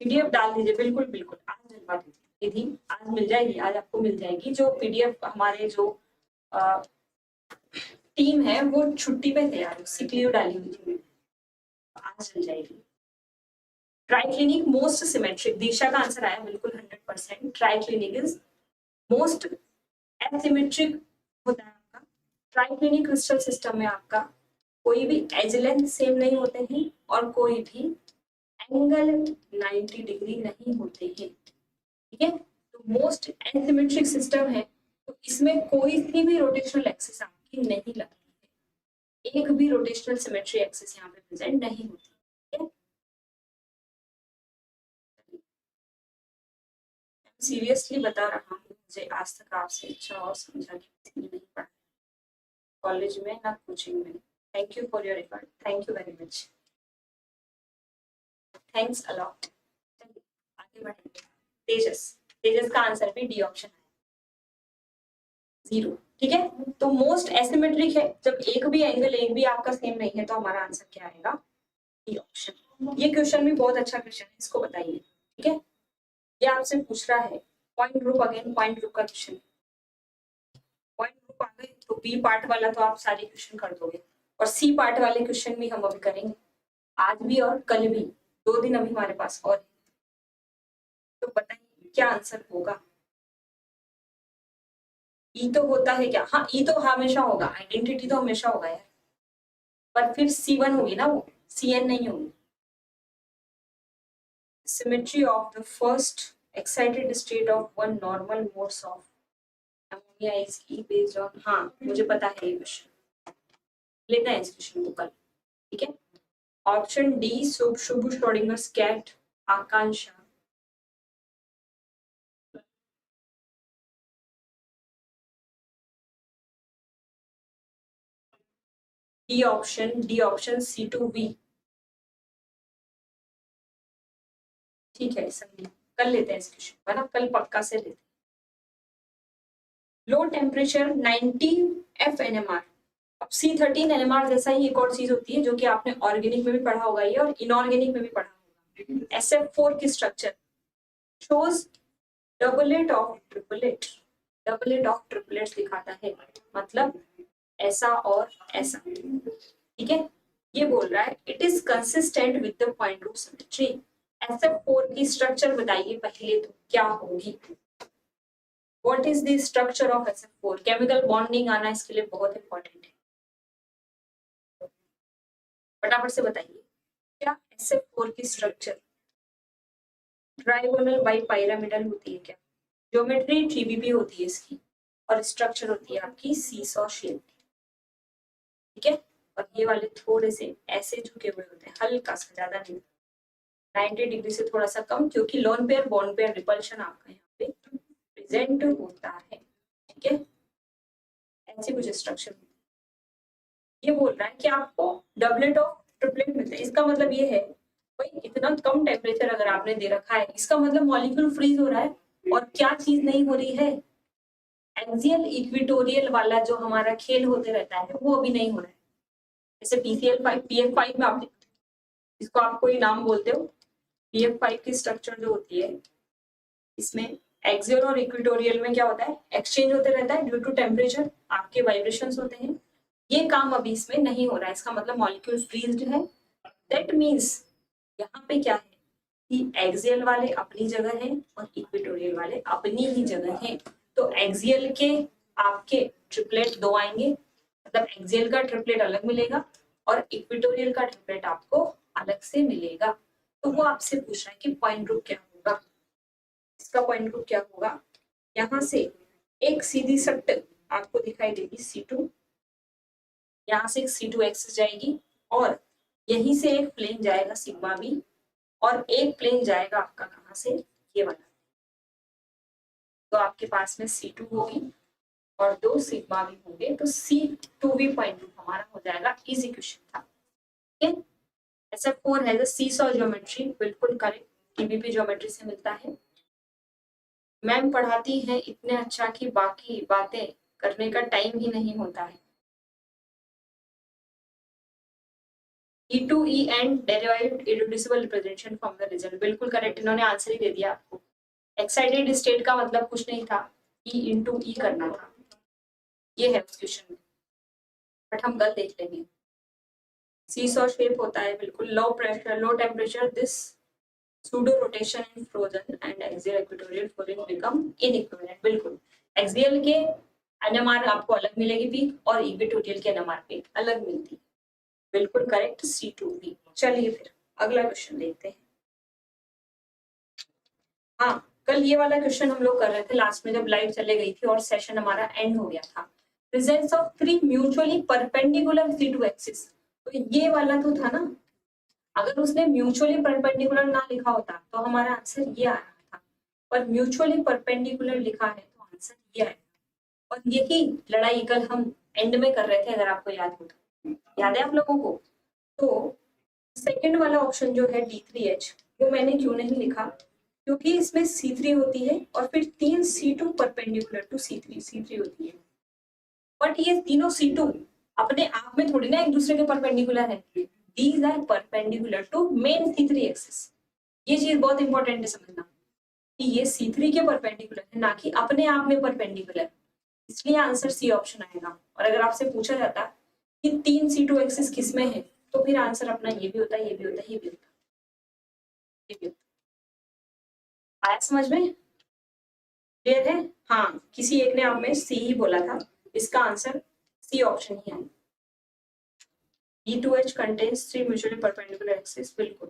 PDF डाल दीजिए, बिल्कुल बिल्कुल आज डलवा दीजिए निधि, आज मिल जाएगी, आज आपको मिल जाएगी। जो पीडीएफ हमारे जो टीम है वो छुट्टी पे थे यार, सिक लीव डाली हुई थी, आज मिल जाएगी। ट्राइक्लिनिक मोस्ट सिमेट्रिक, दिशा का आंसर आया बिल्कुल 100%। ट्राइक्लिनिक इज मोस्ट एसिमेट्रिक होता है आपका। ट्राइक्लिनिक क्रिस्टल सिस्टम में आपका कोई भी एज लेंथ सेम नहीं होते हैं और कोई भी एंगल 90 डिग्री नहीं होते हैं, ठीक है। तो मोस्ट एसिमेट्रिक सिस्टम है, तो इसमें कोई सी भी रोटेशनल एक्सिस आपकी नहीं लगती है, एक भी रोटेशनल सिमेट्री एक्सिस यहाँ पे प्रेजेंट नहीं होती, ठीक है। सीरियसली बता रहा हूँ, मुझे आज तक आपसे अच्छा और समझा के किसी ने नहीं पढ़ा, कॉलेज में ना कोचिंग में। Thank you for your effort, thank you very much, thanks a lot. चलिए आगे बढ़ेंगे। तेजस, तेजस का आंसर भी डी ऑप्शन है, 0, ठीक है। तो मोस्ट एसिमेट्रिक है, जब एक भी एंगल एक भी आपका सेम नहीं है तो हमारा आंसर क्या आएगा? D option. ये क्वेश्चन भी बहुत अच्छा क्वेश्चन है, इसको बताइए, ठीक है। ये आपसे पूछ रहा है point group, again point group का क्वेश्चन। पॉइंट ग्रुप आ गए तो बी पार्ट वाला तो आप सारे क्वेश्चन कर दोगे, और सी पार्ट वाले क्वेश्चन भी हम अभी करेंगे, आज भी और कल भी, 2 दिन अभी हमारे पास और। तो बताइए क्या आंसर होगा? ई तो होता है क्या? हाँ ई तो हमेशा होगा, आइडेंटिटी तो हमेशा होगा यार, पर फिर C1 होगी ना, वो CN नहीं होगी। Symmetry of the first excited state of one normal modes of ammonia is E based on, हाँ मुझे पता है ये क्वेश्चन, लेना है इस क्वेश्चन को कल, ठीक है। ऑप्शन डी शुभ श्रोडिंगर्स कैट, आकांक्षा। डी ऑप्शन C2V, ठीक है। सब कल लेते हैं इस क्वेश्चन है ना, कल पक्का से लेते हैं। Low temperature 90 FNMR। अब C13 NMR जैसा ही एक और चीज होती है जो कि आपने ऑर्गेनिक में भी पढ़ा होगा ये, और इनऑर्गेनिक में भी पढ़ा होगा। SF4 की structure shows doublet of triplet, doublet of triplets दिखाता है, मतलब ऐसा और ऐसा, ठीक है। ये बोल रहा है it is consistent with the point group symmetry. SF4 की स्ट्रक्चर बताइए पहले तो क्या होगी? What is the structure of SF4? Chemical bonding आना इसके लिए बहुत इंपॉर्टेंट है, फटाफट से बताइए क्या SF4 की स्ट्रक्चर ट्राइगोनल बाई पिरामिडल होती है क्या? ज्योमेट्री TBP होती है इसकी, और स्ट्रक्चर होती है आपकी सीसॉ शेप, ठीक है। और ये वाले थोड़े से ऐसे झुके हुए होते हैं, हल्का सा, ज्यादा नहीं, 90 डिग्री से थोड़ा सा कम, क्योंकि lone pair bond pair repulsion आपका यहाँ पे प्रेजेंट होता है, ठीक है। ऐसे कुछ स्ट्रक्चर, ये बोल रहा है कि आपको डबलेट ऑफ ट्रिपलेट मिलता है, इसका मतलब ये है भाई इतना कम टेम्परेचर अगर आपने दे रखा है, इसका मतलब मॉलिक्यूल फ्रीज हो रहा है, और क्या चीज नहीं हो रही है? एक्सियल इक्विटोरियल वाला जो हमारा खेल होते रहता है वो अभी नहीं हो रहा है। जैसे PCl5 PF5 में आप इसको आप कोई नाम बोलते हो, PF5 की स्ट्रक्चर जो होती है इसमें एक्सियल और इक्वेटोरियल में क्या होता है, एक्सचेंज होते रहता है ड्यू टू टेम्परेचर, आपके वाइब्रेशंस होते हैं। ये काम अभी इसमें नहीं हो रहा है, इसका मतलब मॉलिक्यूल फ्रीज्ड है। दैट मीन्स यहाँ पे क्या है कि एक्सियल वाले अपनी जगह है और इक्वेटोरियल वाले अपनी ही जगह है। तो एक्सियल के आपके ट्रिपलेट दो आएंगे, मतलब एक्सियल का ट्रिपलेट अलग मिलेगा और इक्वेटोरियल का ट्रिपलेट आपको अलग से मिलेगा। तो वो आपसे पूछ रहा है कि पॉइंट ग्रुप क्या होगा, इसका पॉइंट ग्रुप क्या होगा। यहाँ से एक सीधी सट्ट आपको दिखाई देगी C2, यहाँ से एक C2 एक्सिस जाएगी और यहीं से एक प्लेन जाएगा सिग्मा बी और एक प्लेन जाएगा आपका कहाँ से, ये वाला। तो आपके पास में C2 होगी और दो सिग्मा भी होंगे, तो C2V पॉइंट ग्रुप हमारा हो जाएगा। इजी क्वेश्चन था, ठीक है। SF4 है सीसॉ ज्योमेट्री, बिल्कुल करेक्ट, TBP ज्योमेट्री से मिलता है। मैम पढ़ाती है इतने अच्छा कि बाकी बातें करने का टाइम ही नहीं होता है। E2E and derived irreducible representation from the result, बिल्कुल करेक्ट, इन्होंने आंसर ही दे दिया आपको। एक्साइटेड स्टेट का मतलब कुछ नहीं था, E into E करना था, ये है उस क्वेश्चन में, बट हम कल देख लेंगे। सीसॉ शेप होता है, बिल्कुल low pressure low temperature, this pseudo rotation in frozen and axial equatorial fluid become inequivalent, बिल्कुल एक्सियल के NMR आपको अलग मिलेगी पीक और इक्वेटोरियल के NMR पीक अलग मिलती है, बिल्कुल करेक्ट C2V। चलिए फिर अगला क्वेश्चन देखते हैं। हाँ, कल ये वाला क्वेश्चन हम लोग कर रहे थे लास्ट में जब लाइट चले गई थी और सेशन हमारा एंड हो गया था। Presence of 3 mutually perpendicular C2 axis, तो ये वाला तो था ना, अगर उसने म्यूचुअली परपेंडिकुलर ना लिखा होता तो हमारा आंसर ये आ रहा था, पर म्यूचुअली परपेंडिकुलर लिखा है तो आंसर ये आएगा। और यही लड़ाई कल हम एंड में कर रहे थे, अगर आपको याद हो तो, याद है आप लोगों को। तो सेकंड वाला ऑप्शन जो है D3H, वो मैंने क्यों नहीं लिखा, क्योंकि इसमें C3 होती है और फिर 3 C2 परपेंडिकुलर टू C3 होती है, बट ये तीनों C2 अपने आप में थोड़ी ना एक दूसरे के परपेंडिकुलर है, these are perpendicular to main C3 axis। ये चीज बहुत इंपॉर्टेंट है समझना कि ये C3 के परपेंडिकुलर है, ना कि अपने आप में परपेंडिकुलर, इसलिए आंसर सी ऑप्शन आएगा। और अगर आपसे पूछा जाता कि 3 C2 एक्सिस किस में है, तो फिर आंसर अपना ये भी होता, ये भी होता, ये भी होता, ये भी होता। आया समझ में, क्लियर है। हाँ, किसी एक ने आप में सी ही बोला था, इसका आंसर सी ऑप्शन ही है। D2H contains 3 mutually perpendicular axes, बिल्कुल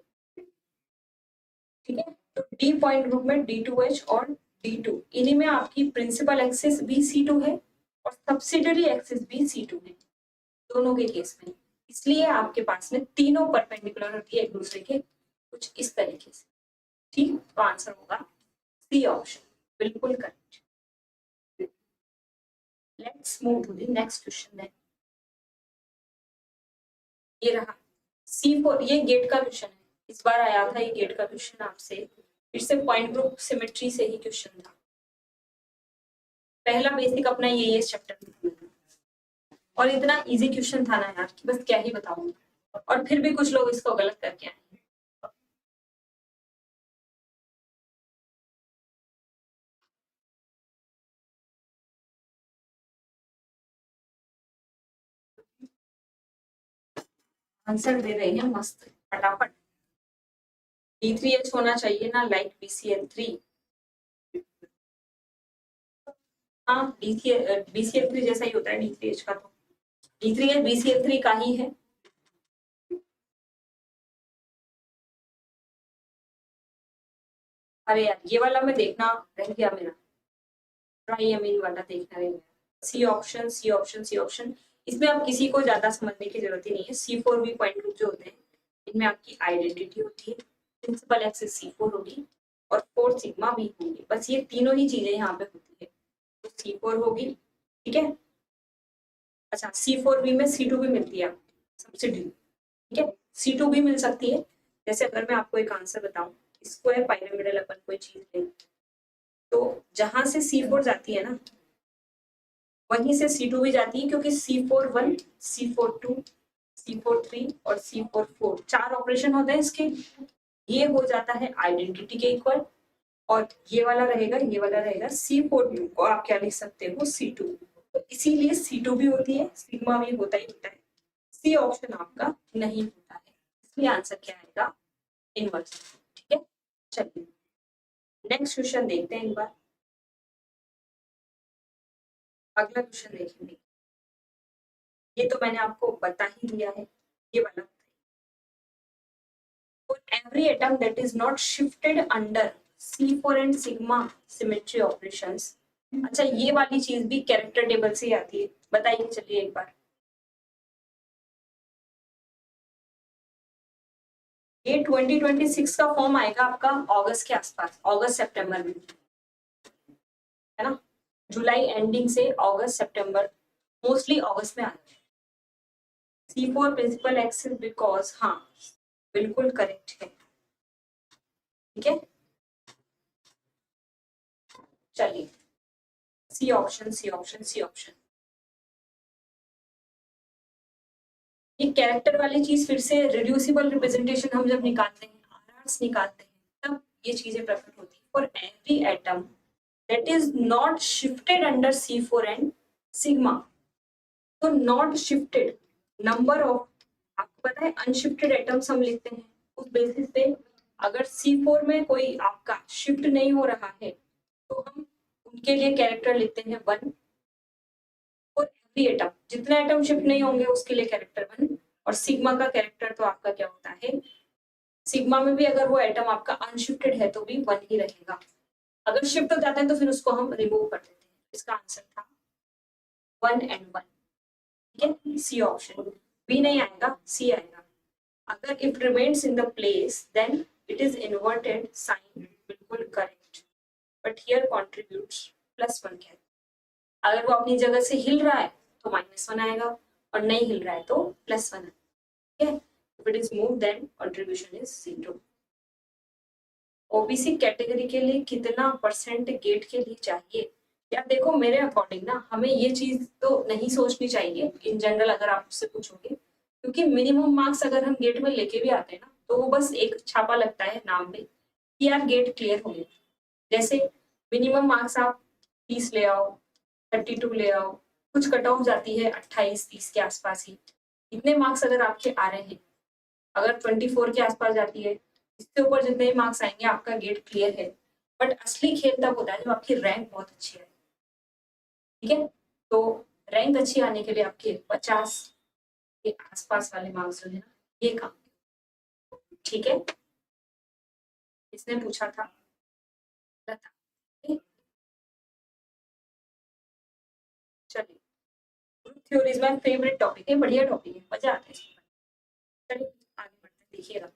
ठीक है। तो D पॉइंट ग्रुप में D2H और D2, इन्हीं में आपकी प्रिंसिपल एक्सिस भी C2 है और सब्सिडियरी एक्सिस भी C2 है, दोनों के केस में, इसलिए आपके पास में तीनों परपेंडिकुलर होती है एक दूसरे के, कुछ इस तरीके से, ठीक। तो आंसर होगा सी ऑप्शन, बिल्कुल correct. Let's move to the next question then. ये रहा C4, ये गेट का क्वेश्चन है, इस बार आया था ये गेट का क्वेश्चन आपसे, फिर से पॉइंट ग्रुप सिमेट्री से ही क्वेश्चन था। पहला बेसिक अपना ये चैप्टर में, और इतना इजी क्वेश्चन था ना यार कि बस क्या ही बताऊं, और फिर भी कुछ लोग इसको गलत करके आए। आंसर दे रहे हैं मस्त फटाफट। D3H होना चाहिए ना, लाइक BCl3। हाँ, BCl3 जैसा ही होता है D3H का, तो D3H BCl3 का ही है। अरे यार ये वाला मैं देखना रह गया मेरा, ट्राई अमीन वाला देखना रह गया। C option, C option, C option, इसमें आप किसी को ज्यादा समझने की जरूरत ही नहीं है। C4V पॉइंट ग्रुप जो होते हैं इनमें आपकी आइडेंटिटी होती है, प्रिंसिपल एक्सिस C4 होगी और 4 सिग्मा भी होंगे, बस ये तीनों ही चीजें यहाँ पे होती है। तो C4 होगी, ठीक है। अच्छा, C4V में C2 भी मिलती है सब्सिडी, ठीक है, C2 भी मिल सकती है। जैसे अगर मैं आपको एक आंसर बताऊं, स्क्वायर पाइरामिडल अपन कोई चीज लें, तो जहां से C4 जाती है ना, वहीं से C2 भी जाती है, क्योंकि C4-1, C4-2, C4-3 और C4-4 4 ऑपरेशन होते हैं इसके, ये हो जाता है आइडेंटिटी के इक्वल। और ये वाला रहेगा, ये वाला रहेगा। C4 को आप क्या लिख सकते हो, C2। तो इसीलिए C2 भी होती है, सिग्मा भी होता ही होता है। सी ऑप्शन आपका नहीं होता है, इसलिए आंसर क्या आएगा, इनवर्स। ठीक है, चलिए नेक्स्ट क्वेश्चन देखते हैं एक बार। अगला क्वेश्चन देखेंगे, ये तो मैंने आपको बता ही दिया है, ये वाला। For every atom that is not shifted under C4 and sigma symmetry operations। अच्छा, ये वाली चीज भी कैरेक्टर टेबल से ही आती है, बताइए चलिए एक बार। ये 2026 का फॉर्म आएगा आपका अगस्त के आसपास, अगस्त सितंबर में, है ना। जुलाई एंडिंग से अगस्त सितंबर, मोस्टली अगस्त में आता है। C4 प्रिंसिपल एक्सिस, बिकॉज, हाँ बिल्कुल करेक्ट है। ठीक है, चलिए C option, C option, C option. ये कैरेक्टर वाली चीज फिर से, रिड्यूसिबल रिप्रेजेंटेशन हम जब निकालते हैं, आरआर्स निकालते हैं, तब ये चीजें प्रकट होती है। For every atom that is not shifted under C4 and sigma. तो नॉट शिफ्टेड, नंबर ऑफ, आपको पता है अनशिफ्टेड एटम्स हम लिखते हैं उस बेसिस पे। अगर C4 में कोई आपका शिफ्ट नहीं हो रहा है तो हम उनके लिए कैरेक्टर लिखते हैं 1। फॉर एवरी एटम, जितने एटम शिफ्ट नहीं होंगे उसके लिए कैरेक्टर 1। और सिग्मा का कैरेक्टर तो आपका क्या होता है, सिग्मा में भी अगर वो एटम आपका अनशिफ्टेड है तो भी 1 ही रहेगा। अगर शिफ्ट हो जाता है तो फिर उसको हम रिमूव कर देते हैं। इसका आंसर था 1 and 1। ठीक है, सी ऑप्शन। बी नहीं आएगा, सी आएगा। अगर it remains in the place then it is inverted sign, बिल्कुल करेक्ट। बट हियर कॉन्ट्रीब्यूट्स +1 क्या है। अगर वो अपनी जगह से हिल रहा है तो -1 आएगा, और नहीं हिल रहा है तो +1 आएगा। ठीक है, if it is moved then contribution is 0। OBC category के लिए कितना परसेंट गेट के लिए चाहिए। यार देखो, मेरे अकॉर्डिंग ना हमें ये चीज तो नहीं सोचनी चाहिए इन जनरल, अगर आप मुझसे पूछोगे, क्योंकि मिनिमम मार्क्स अगर हम गेट में लेके भी आते हैं ना तो वो बस एक छापा लगता है नाम में कि यार गेट क्लियर हो गया। जैसे मिनिमम मार्क्स आप 30 ले आओ, 32 ले आओ, कुछ कट ऑफ जाती है 28-30 के आसपास ही। इतने मार्क्स अगर आपके आ रहे हैं, अगर 24 के आसपास जाती है, इससे ऊपर जितने मार्क्स आएंगे आपका गेट क्लियर है। बट असली खेल तब होता है जब आपकी रैंक बहुत अच्छी है। ठीक है, तो रैंक अच्छी आने के लिए आपके 50 के आसपास वाले मार्क्स जो है ना, ये काम। ठीक है, इसने पूछा था लता। चलिए, group theory is my favourite topic है, बढ़िया टॉपिक है, मजा आता है इसमें। चलिए आगे बढ़ते हैं, देखिएगा।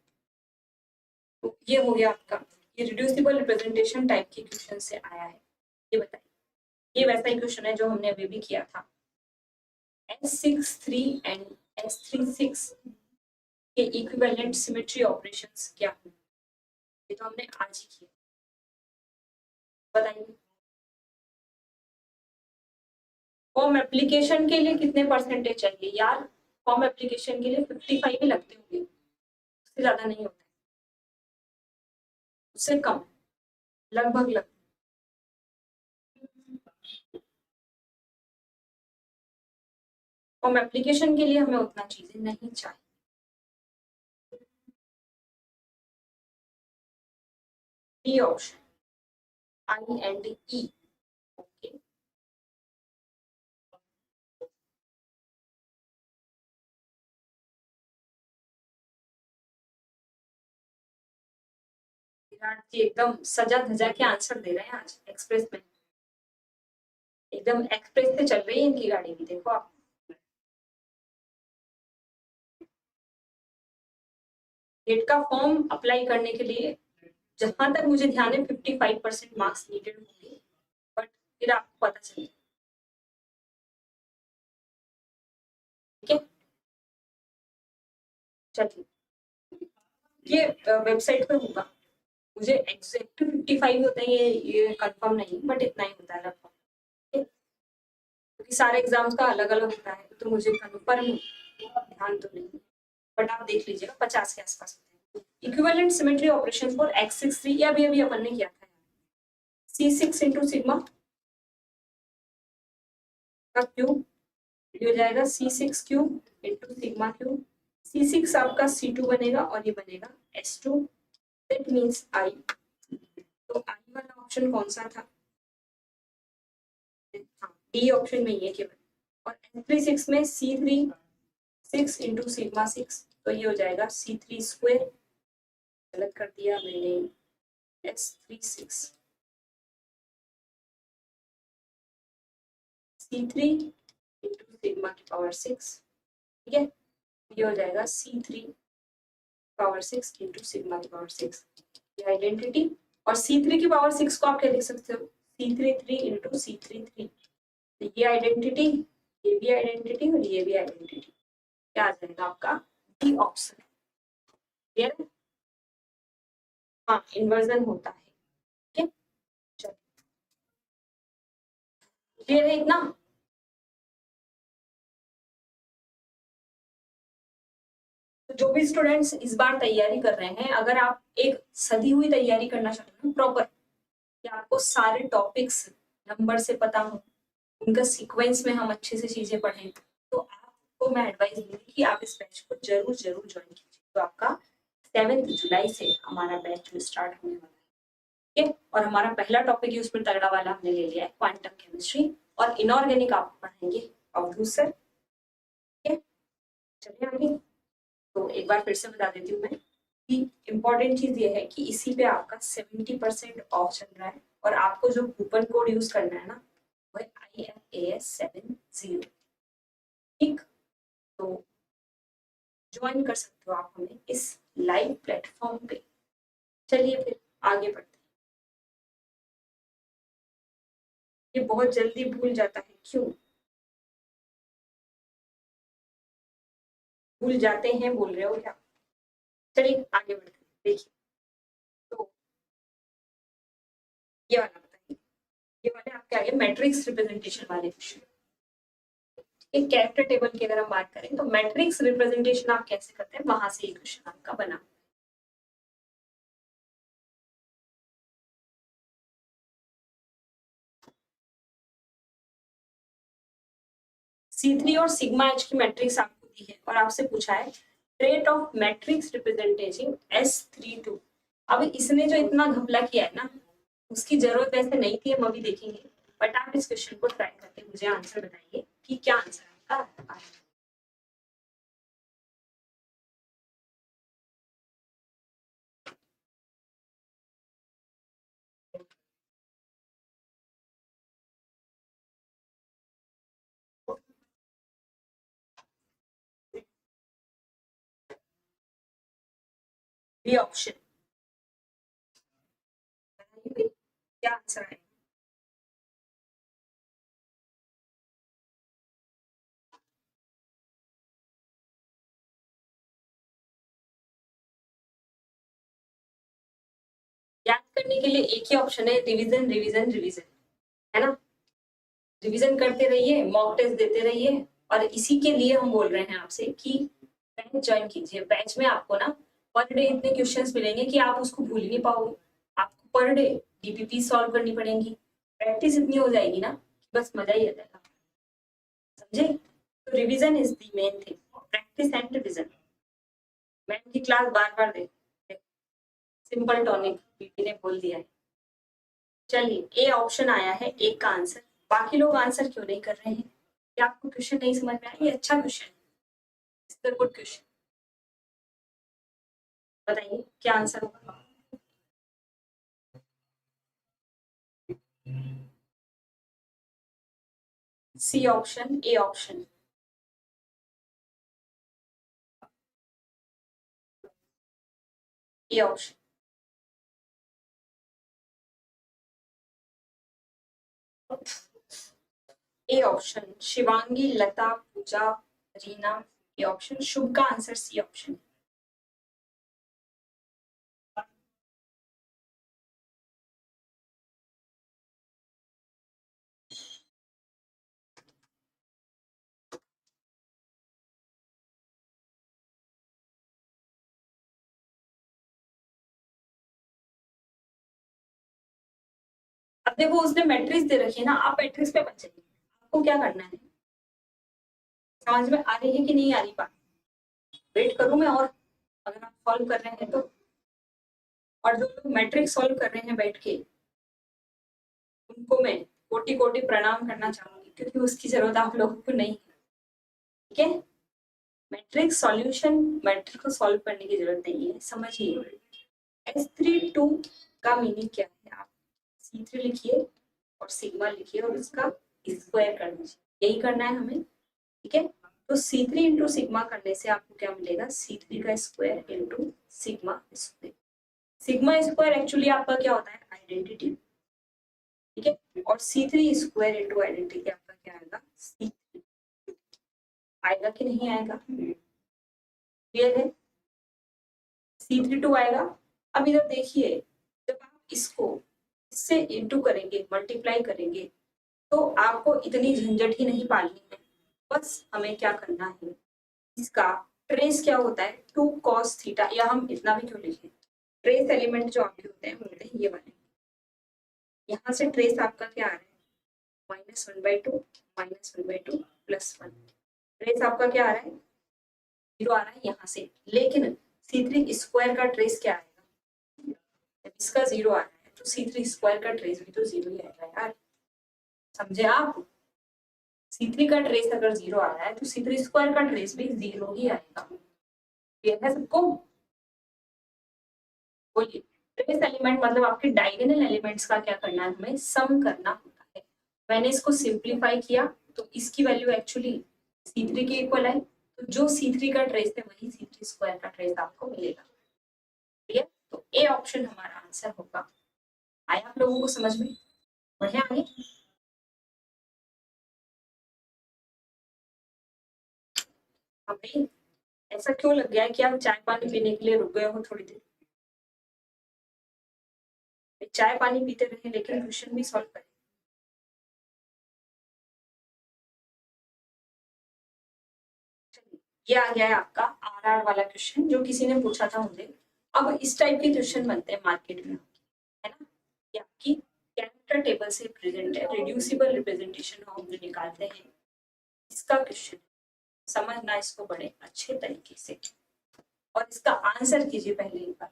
तो ये हो गया आपका, ये रिड्यूसिबल रिप्रेजेंटेशन टाइप के क्वेश्चन से आया है। ये बताइए, ये वैसा ही क्वेश्चन है जो हमने अभी भी किया था। S63 एंड S36 के इक्विवेलेंट सिमेट्री ऑपरेशंस क्या है। ये तो हमने आज ही किया, बताइए। फॉर्म एप्लीकेशन के लिए कितने परसेंटेज चाहिए यार। फॉर्म एप्लीकेशन के लिए 55 ही लगते होंगे, उससे ज्यादा नहीं होता है, उससे कम, लगभग। फॉर्म एप्लीकेशन के लिए हमें उतना चीजें नहीं चाहिए। D option, I and E. Okay, Virat ji एकदम सजा धजा के आंसर दे रहे हैं आज एक्सप्रेस में, एकदम एक्सप्रेस से चल रही है इनकी गाड़ी भी, देखो आप। गेट का फॉर्म अप्लाई करने के लिए जहां तक मुझे ध्यान है 55% मार्क्स नीडेड होंगे, बट फिर आपको पता चले। ठीक है, चलिए, ये वेबसाइट पे होगा, मुझे एग्जैक्ट 55 होता है ये कंफर्म नहीं, बट इतना ही होता है लगभग। क्योंकि सारे एग्जाम्स का अलग अलग होता है तो मुझे कंफर्म ध्यान तो नहीं, बट आप देख लीजिएगा 50 के आसपास होते हैं। Equivalent symmetry operation for X63, ये अभी अभी अपन ने किया था, C6 इंटू सिग्मा का क्यूब, ये हो जाएगा C6 cube into sigma cube. C6 आपका C2 बनेगा और ये बनेगा S2, दैट मीन्स I। तो I वाला ऑप्शन कौन सा था? हाँ, डी ऑप्शन में ये केवल। और S36 में C3 6 इंटू सिग्मा 6, तो ये हो जाएगा C3 स्क्वायर, गलत कर दिया मैंने, S36 C3 इंटू सिग्मा की पावर 6, ठीक है, ये हो जाएगा C3 पावर 6 इंटू सिग्मा की पावर 6, ये आइडेंटिटी। और C3 की पावर 6 को आप क्या लिख सकते हो? C33 इंटू C33, तो ये आइडेंटिटी, ये भी आइडेंटिटी और ये भी आइडेंटिटी, क्या आ जाएगा आपका? D option. क्लियर है? हाँ, इन्वर्जन होता है, ठीक है, चलो क्लियर है इतना? तो जो भी स्टूडेंट्स इस बार तैयारी कर रहे हैं, अगर आप एक सदी हुई तैयारी करना चाहते हैं प्रॉपर, कि आपको सारे टॉपिक्स नंबर से पता हो, उनका सीक्वेंस में हम अच्छे से चीजें पढ़ें, तो आपको मैं एडवाइस दूंगी कि आप इस बैच को जरूर जरूर ज्वाइन कीजिए। तो आपका 7 जुलाई से हमारा बैच स्टार्ट होने वाला है, ठीक है, और हमारा पहला टॉपिक ही उसमें तगड़ा वाला हमने ले लिया है, क्वांटम केमिस्ट्री, और इनऑर्गेनिक आप पढ़ेंगे अवधूत सर, ठीक है। चलिए आगे, तो एक बार फिर से बता देती हूँ मैं कि इम्पोर्टेंट चीज ये है कि इसी पे आपका 70% ऑफ चल रहा है, और आपको जो कूपन कोड यूज करना है ना, वो है IFAS70, ठीक। तो ज्वाइन कर सकते हो आप हमें इस लाइव प्लेटफॉर्म पे। चलिए फिर आगे बढ़ते हैं। ये बहुत जल्दी भूल जाता है, क्यों भूल जाते हैं बोल रहे हो क्या? चलिए आगे बढ़ते हैं। देखिए, तो ये वाला बताइए, ये वाले आपके आगे मैट्रिक्स रिप्रेजेंटेशन वाले क्वेश्चन। एक कैरेक्टर टेबल की अगर हम बात करें, तो मैट्रिक्स रिप्रेजेंटेशन आप कैसे करते हैं, वहां से ये क्वेश्चन आपका बना। C3 और सिग्मा एच की मैट्रिक्स आपको दी है और आपसे पूछा है trait of matrix representation S32। अब इसने जो इतना घपला किया है ना, उसकी जरूरत वैसे नहीं थी, हम अभी देखेंगे, बट आप इस क्वेश्चन को ट्राई करके मुझे आंसर बताइए कि क्या आंसर आपका है। बी ऑप्शन, क्या आंसर है? याद करने के लिए एक ही ऑप्शन है, रिवीजन रिवीजन रिवीजन, है ना। रिवीजन करते रहिए, मॉक टेस्ट देते रहिए, और इसी के लिए हम बोल रहे हैं आपसे कि बैच ज्वाइन कीजिए। बैच में आपको ना पर डे इतने क्वेश्चंस मिलेंगे कि आप उसको भूल ही नहीं पाओगे। आपको पर डे डीपीपी सॉल्व करनी पड़ेंगी, प्रैक्टिस इतनी हो जाएगी ना कि बस मजा ही आ जाएगा, समझे। तो revision is the main thing, practice and revision. Ma'am की क्लास बार बार दे, सिंपल टॉनिक पीपी ने बोल दिया है। चलिए, ए ऑप्शन आया है एक का आंसर, बाकी लोग आंसर क्यों नहीं कर रहे हैं? क्या आपको क्वेश्चन नहीं समझ में आया? ये अच्छा क्वेश्चन, इट्स गुड क्वेश्चन। बताइए क्या आंसर होगा। C option, A option, A option, A option, Shivangi, Lata, Pooja, Reena, A option. Shubh का आंसर सी ऑप्शन। अब देखो उसने मैट्रिक्स दे रखी है ना, आप मैट्रिक्स पे मत जाइए, आपको क्या करना है, समझ में आ रही है कि नहीं आ रही बात, वेट करूं मैं और, अगर आप सॉल्व कर रहे हैं तो, और जो लोग मैट्रिक्स सॉल्व कर रहे हैं बैठ के, उनको मैं कोटि कोटि प्रणाम करना चाहूंगी, क्योंकि उसकी जरूरत आप लोगों को नहीं है, ठीक है। मैट्रिक्स सॉल्यूशन, मैट्रिक्स को सॉल्व करने की जरूरत नहीं है, समझिए। S32 का मीनिंग क्या है, आप C3 लिखिए और सिग्मा लिखिए और उसका स्क्वायर कर दीजिए, यही करना है हमें, ठीक है। तो C3 इंटू सिग्मा करने से आपको क्या मिलेगा, C3 का square into sigma square. Sigma square actually आपका क्या होता है, आइडेंटिटी, ठीक है। और C3 स्क्वायर इंटू आइडेंटिटी आपका क्या आएगा, C3 आएगा कि नहीं आएगा, क्लियर है। C32 आएगा। अब इधर देखिए, जब आप इसको इससे इंटू करेंगे, मल्टीप्लाई करेंगे, तो आपको इतनी झंझट ही नहीं पालनी है, बस हमें क्या करना है, इसका ट्रेस क्या होता है, 2 cos थीटा, या हम इतना भी क्यों लिखें, ट्रेस एलिमेंट जो आपके होते हैं वो होते हैं ये वाले, यहाँ से ट्रेस आपका क्या आ रहा है, -1/2 -1/2 +1, ट्रेस आपका क्या आ रहा है, 0 आ रहा है यहाँ से, लेकिन C3 स्क्वायर का ट्रेस क्या आएगा, जब इसका 0 आ रहा है तो C3 स्क्वायर का ट्रेस भी तो 0 ही आएगा यार, समझे आप। C3 का ट्रेस अगर 0 आ रहा है तो C3 स्क्वायर का ट्रेस भी 0 ही आएगा, क्लियर है सबको, बोलिए। ट्रेस एलिमेंट मतलब आपके डायगोनल एलिमेंट्स का क्या करना है, हमें सम करना होता है। मैंने इसको सिंप्लीफाई किया तो इसकी वैल्यू एक्चुअली C3 के इक्वल है, तो जो C3 का ट्रेस है वही C3 स्क्वायर का ट्रेस आपको मिलेगा, ठीक है। तो ए ऑप्शन हमारा आंसर होगा। आया आप लोगों को समझ में, बढ़िया आगे। हमें ऐसा क्यों लग गया है कि आप चाय पानी पीने के लिए रुक गए हो थोड़ी देर, चाय पानी पीते रहे लेकिन क्वेश्चन भी सॉल्व करें। ये आ गया है आपका आरआर वाला क्वेश्चन जो किसी ने पूछा था मुझे। अब इस टाइप के क्वेश्चन बनते हैं मार्केट में, है ना, ये आपकी कैरेक्टर टेबल से प्रेजेंट है, रिड्यूसिबल रिप्रेजेंटेशन हम जो निकालते हैं इसका क्वेश्चन, समझना इसको बड़े अच्छे तरीके से, और इसका आंसर कीजिए पहले एक बार।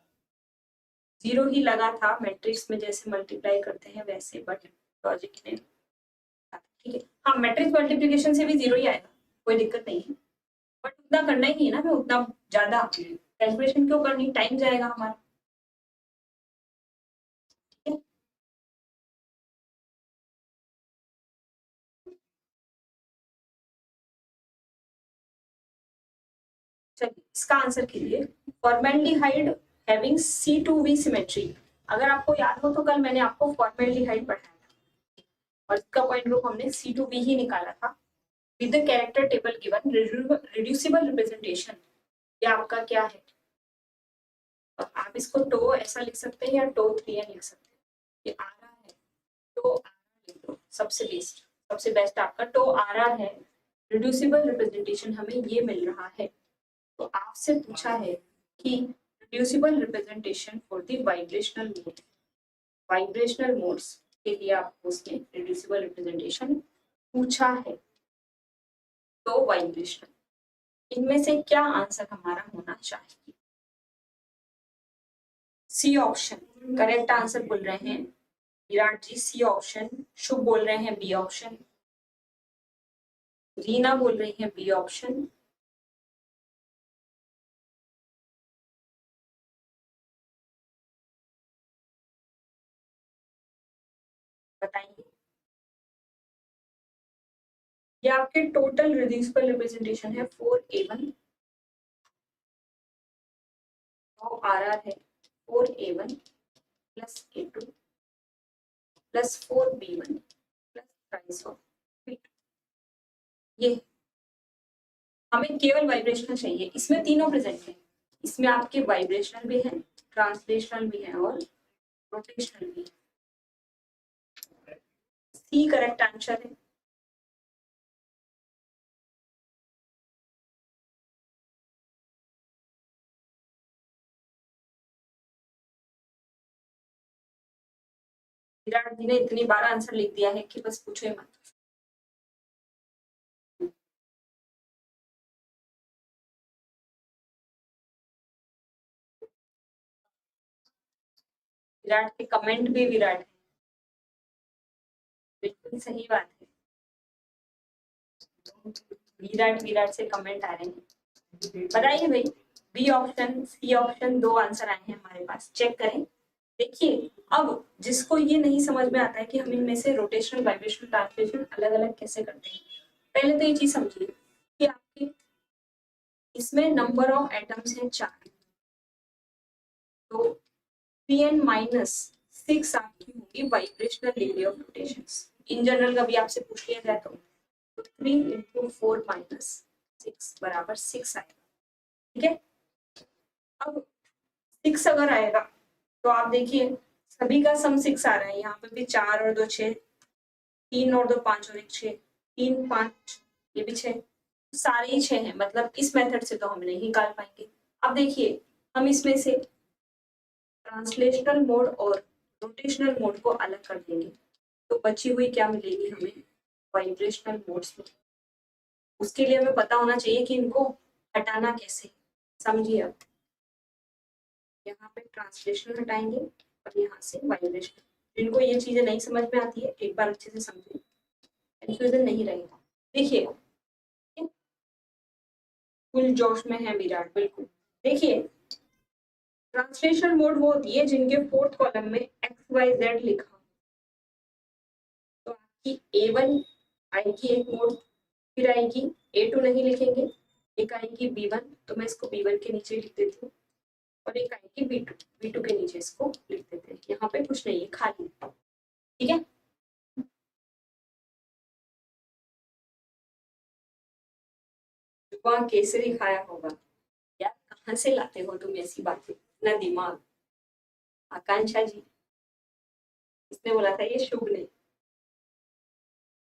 0 ही लगा था मैट्रिक्स में, जैसे मल्टीप्लाई करते हैं वैसे, बट लॉजिक ने, ठीक है। हाँ, मैट्रिक्स मल्टीप्लिकेशन से भी 0 ही आएगा, कोई दिक्कत नहीं है, बट उतना करना ही नहीं है ना, मैं उतना ज्यादा कैलकुलेशन क्यों करनी, टाइम जाएगा हमारा, ठीक है। चलिए इसका आंसर कीजिए। फॉर्मेल्डिहाइड हैविंग C2V सिमेट्री, अगर आपको याद हो तो कल मैंने आपको फॉर्मेल्डिहाइड पढ़ाया था और इसका पॉइंट ग्रुप हमने C2V ही निकाला था, with the character table given reducible representation, ये आपका क्या है, तो आप इसको टो ऐसा लिख सकते हैं या टो 3n लिख सकते हैं, ये आ रहा है टो आर लिख दो, सबसे बेस्ट, सबसे बेस्ट आपका टो आर है, रिड्यूसिबल रिप्रेजेंटेशन हमें ये मिल रहा है। तो आपसे पूछा है कि reducible representation for the vibrational mode, vibrational modes के लिए आपको उसने रिड्यूसिबल रिप्रेजेंटेशन पूछा है, तो वाइब्रेशनल, इनमें से क्या आंसर हमारा होना चाहिए, सी ऑप्शन करेक्ट आंसर बोल रहे हैं विराट जी, सी ऑप्शन, शुभ बोल रहे हैं बी ऑप्शन, रीना बोल रही है बी ऑप्शन, बताइए। ये आपके टोटल रिड्यूसिबल रिप्रेजेंटेशन है 4a1, तो आर है 4a1 plus a2 plus 4b1 plus price of b2, ये हमें केवल वाइब्रेशनल चाहिए, इसमें तीनों प्रेजेंट है, इसमें आपके वाइब्रेशनल भी है, ट्रांसलेशनल भी है और रोटेशनल भी है, सी करेक्ट आंसर है। विराट जी ने इतनी बार आंसर लिख दिया है कि बस पूछो ही मत। विराट के कमेंट भी विराट है, बिल्कुल सही बात है। विराट विराट से कमेंट आ रहे हैं, बताइए भाई। बी ऑप्शन, सी ऑप्शन, दो आंसर आए हैं हमारे पास, चेक करें। देखिए अब जिसको ये नहीं समझ में आता है कि हम इनमें से रोटेशनल वाइब्रेशनल ट्रांसलेशन अलग अलग कैसे करते हैं, पहले तो ये चीज समझिए कि आपके इसमें नंबर ऑफ एटम्स हैं 4, तो 3n-6 आपकी होगी vibrational degree of rotation. In general कभी आपसे पूछ लिया जाए तो 3 × 4 - 6 बराबर 6 आएगा। ठीक है, अब 6 अगर आएगा तो आप देखिए सभी का सम 6 आ रहा है, यहाँ पे भी 4 और 2 6, 3 और 2 5 और 1 6, 3 5, ये भी 6, सारे ही 6 हैं, मतलब इस मेथड से तो हम नहीं निकाल पाएंगे। अब देखिए हम इसमें से ट्रांसलेशनल मोड और रोटेशनल मोड को अलग कर देंगे, तो बची हुई क्या मिलेगी हमें, वाइब्रेशनल मोड्स में। उसके लिए हमें पता होना चाहिए कि इनको हटाना कैसे। समझिए अब यहाँ पे ट्रांसलेशनल हटाएंगे और यहाँ से वाइब्रेशन। जिनको ये चीजें नहीं समझ में आती है एक बार अच्छे से समझिए, कंफ्यूजन नहीं रहेगा। देखिए फुल जोश में है विराट, बिल्कुल। देखिए ट्रांसलेशनल मोड वो होती है जिनके फोर्थ कॉलम में XYZ लिखा हो, तो आपकी A1 आएगी एक मोड, फिर आएगी A2 नहीं लिखेंगे, एक आएगी B1, तो मैं इसको B1 के नीचे लिख देती हूँ, और एक आएगी B2, B2 के नीचे इसको लिख देते हैं। यहाँ पे कुछ नहीं है, खाली। ठीक है, जुबान केसरी खाया होगा यार, कहाँ से लाते हो तुम ऐसी बातें, इतना दिमाग। आकांक्षा जी, इसने बोला था ये शुभ नहीं।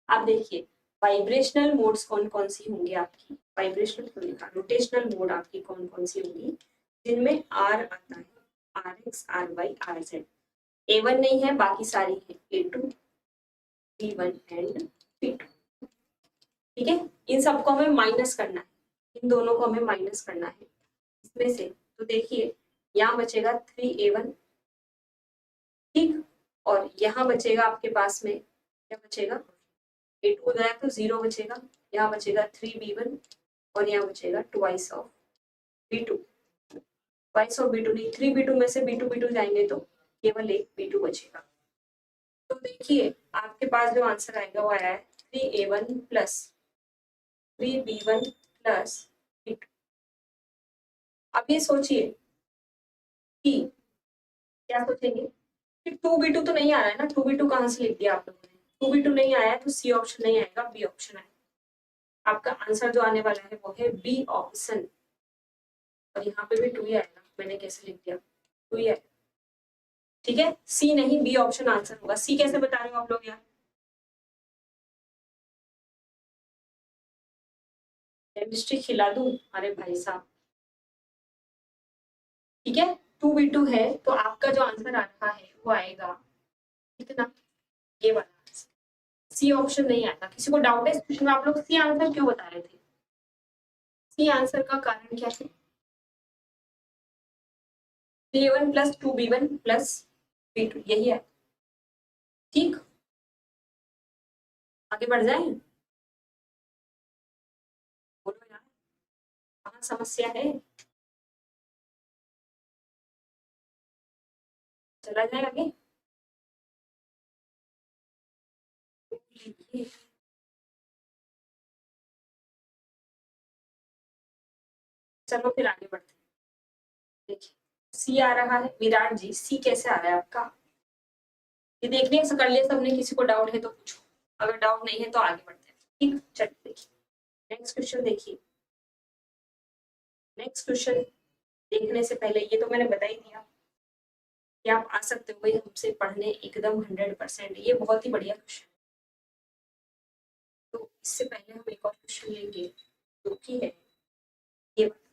आप देखिए वाइब्रेशनल मोड्स कौन कौन सी होंगी आपकी, वाइब्रेशनल को लिखा, रोटेशनल मोड आपकी कौन कौन सी होंगी, जिनमें आर आता है, RX RY RZ। A1 नहीं है, बाकी सारी है A2 B1 एंड B2। ठीक है, इन सबको हमें माइनस करना है, इन दोनों को हमें माइनस करना है इसमें से। तो देखिए यहाँ बचेगा 3A1, ठीक, और यहाँ बचेगा आपके पास में क्या बचेगा, A2 हो जाएगा तो 0 बचेगा, यहाँ बचेगा 3B1 और यहाँ बचेगा twice of B2। Twice of B2 नहीं, 3B2 में से B2 जाएंगे तो केवल एक B2 बचेगा। तो देखिए आपके पास जो आंसर आएगा वो आया है 3A1 plus 3B1 plus B2। अब ये सोचिए कि क्या सोचेंगे कि 2B2 तो नहीं आ रहा है ना, 2B2 कहाँ से लिख दिया आप लोगों ने, 2B2 नहीं आया है तो सी ऑप्शन नहीं आएगा, बी ऑप्शन आएगा। आपका आंसर जो आने वाला है वो है बी ऑप्शन, और यहाँ पे भी 2 ही आएगा, मैंने कैसे लिख दिया 2 ही आएगा। ठीक है, सी नहीं बी ऑप्शन आंसर होगा। सी कैसे बता रहे हो आप लोग यार, केमिस्ट्री खिला दूं, अरे भाई साहब। ठीक है 2B2 है तो आपका जो आंसर आ रहा है वो आएगा कितना, ये वाला। सी ऑप्शन नहीं आता। किसी को डाउट है इस क्वेश्चन में, आप लोग सी आंसर क्यों बता रहे थे, सी आंसर का कारण क्या है, 3A1 plus 2B1 plus B2 यही है। ठीक, आगे बढ़ जाए, बोलो यार कहाँ समस्या है, चला जाए आगे। चलो फिर आगे बढ़ते हैं। देखिए सी आ रहा है, विराट जी सी कैसे आ रहा है आपका, ये देखने से कर लिया सबने, किसी को डाउट है तो पूछो, अगर डाउट नहीं है तो आगे बढ़ते हैं। ठीक, चलिए देखिए नेक्स्ट क्वेश्चन देखिए। नेक्स्ट क्वेश्चन देखने से पहले ये तो मैंने बता ही दिया कि आप आ सकते हो भाई हमसे पढ़ने एकदम 100%, ये बहुत ही बढ़िया क्वेश्चन। तो इससे पहले हम एक और क्वेश्चन लेंगे जो कि है ये वाला।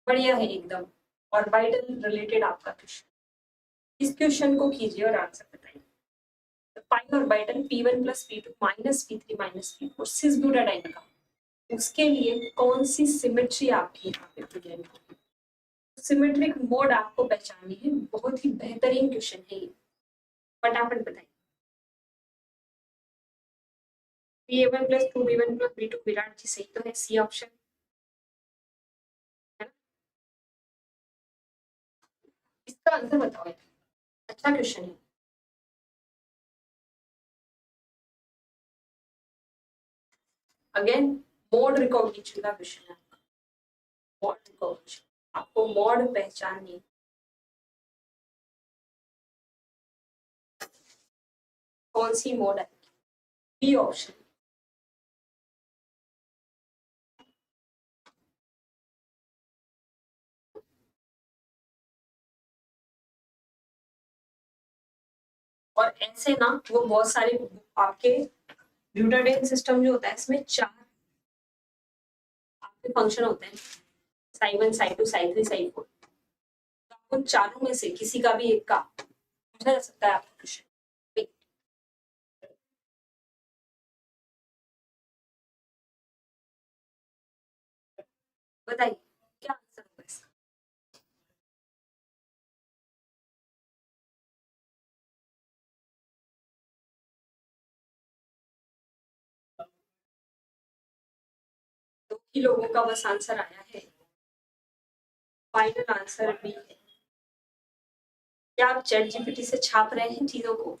बढ़िया है एकदम, और बाइटल रिलेटेड आपका क्वेश्चन। इस क्वेश्चन को कीजिए और आंसर बताइए। Pi orbital P1 plus P2 minus P3 minus P4 cis butadiene का, उसके लिए कौन सी सिमेट्री आपकी यहाँ पे प्रेजेंट होगी, सिमेट्रिक मोड आपको पहचाननी है। बहुत ही बेहतरीन क्वेश्चन है ये, फटाफट बताइए। A1 plus 2B1 plus B2 Virat जी सही तो है, सी ऑप्शन है ना। इसका आंसर बताओ, अच्छा क्वेश्चन है। अगेन मोड रिकॉग्निशन का क्वेश्चन है, मोड रिकॉग्निशन, आपको मोड पहचाननी, कौन सी मोड है, बी ऑप्शन। और ऐसे ना वो बहुत सारे आपके ब्यूटाडाइन सिस्टम जो होता है इसमें 4 आपके फंक्शन होते हैं, साई 1 साई 2 साई 3 साई 4, तो उन चारों में से किसी का भी एक का पूछा जा सकता है आपका क्वेश्चन। बताइए क्या आंसर होगा इसका। दो ही लोगों का बस आंसर आया है, फाइनल आंसर बी है। क्या आप चैट जीपीटी से छाप रहे हैं चीजों को,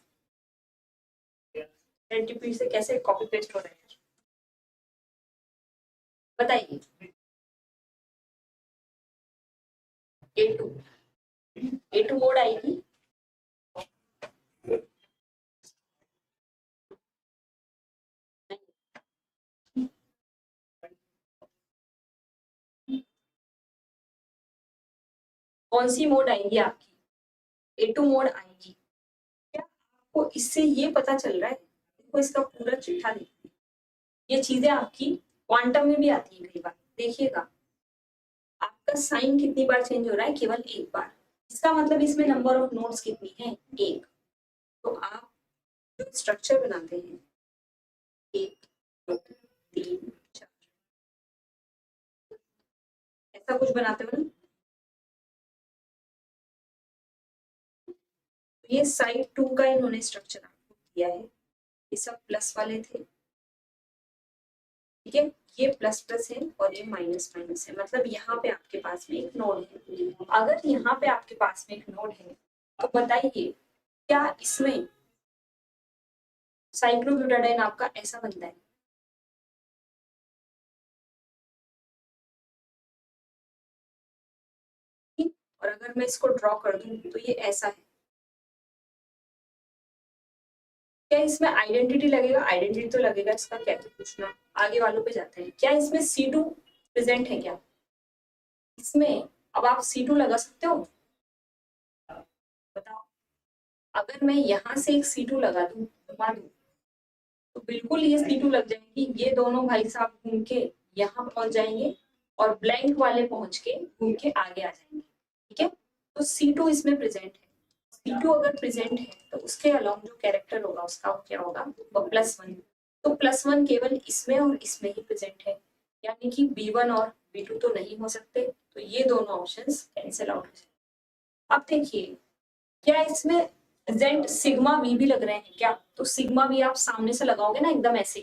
चैट जीपीटी से कैसे कॉपी पेस्ट हो रहे हैं बताइए। A2 A2 मोड आएगी, कौन सी मोड आएगी आपकी, A2 मोड आएगी। क्या आपको इससे ये पता चल रहा है, देखो इसका पूरा चिट्ठा देखिए, ये चीजें आपकी क्वांटम में भी आती है कई बार, देखिएगा आपका साइन कितनी बार चेंज हो रहा है, केवल एक बार। इसका मतलब इसमें नंबर ऑफ नोड्स कितनी है, एक। तो आप जो स्ट्रक्चर बनाते हैं 1 2 3 4 ऐसा कुछ बनाते हो ना, तो ये साइड 2 का इन्होंने स्ट्रक्चर आपको दिया है, ये सब प्लस वाले थे, ठीक है, ये प्लस प्लस है और ये माइनस माइनस है, मतलब यहाँ पे आपके पास में एक नोड है। अगर यहाँ पे आपके पास में एक नोड है तो बताइए क्या इसमें साइक्लोब्यूटाडाइन आपका ऐसा बनता है, ठीक? और अगर मैं इसको ड्रॉ कर दूं तो ये ऐसा है, क्या इसमें आइडेंटिटी लगेगा, आइडेंटिटी तो लगेगा, इसका क्या है पूछना। आगे वालों पे जाते हैं, क्या इसमें C2 प्रेजेंट है क्या, इसमें अब आप C2 लगा सकते हो, बताओ। अगर मैं यहाँ से एक C2 लगा दूं, घुमा दूं, तो बिल्कुल ये C2 लग जाएगी, ये दोनों भाई साहब घूम के यहाँ पहुंच जाएंगे और ब्लैंक वाले पहुंच के घूम के आगे आ जाएंगे, ठीक है। तो C2 इसमें प्रेजेंट है, C2 अगर प्रेजेंट है तो उसके अलावा जो कैरेक्टर होगा उसका क्या होगा, वो +1। तो +1 केवल इसमें और इसमें ही प्रेजेंट है, यानी कि B1 और B2 तो नहीं हो सकते, तो ये दोनों ऑप्शंस कैंसिल आउट हो जाएंगे। अब देखिए क्या इसमें प्रेजेंट सिग्मा वी भी लग रहे हैं क्या, तो सिग्मा वी आप सामने से लगाओगे ना एकदम ऐसे,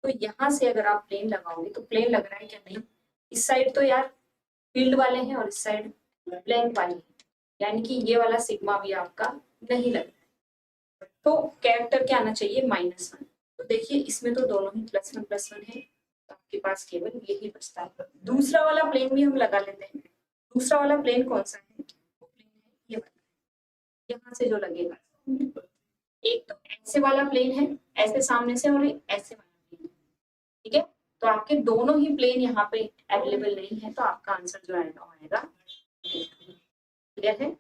तो यहाँ से अगर आप प्लेन लगाओगे तो प्लेन लग रहा है क्या, नहीं। इस साइड तो यार फील्ड वाले हैं और इस साइड ब्लैंक वाले हैं, यानी कि ये वाला सिग्मा भी आपका नहीं लग रहा है, तो कैरेक्टर क्या आना चाहिए, -1। तो देखिए इसमें तो दोनों ही +1 है, तो आपके पास केवल यही बचता है। दूसरा वाला प्लेन भी हम लगा लेते हैं, दूसरा वाला प्लेन कौन सा है, वो प्लेन है ये वाला, यहाँ से जो लगेगा, एक तो ऐसे वाला प्लेन है, ऐसे सामने से, और एक ऐसे वाला प्लेन, ठीक है। तो आपके दोनों ही प्लेन यहाँ पे अवेलेबल नहीं है, तो आपका आंसर जो आएगा वो आएगा। क्लियर है,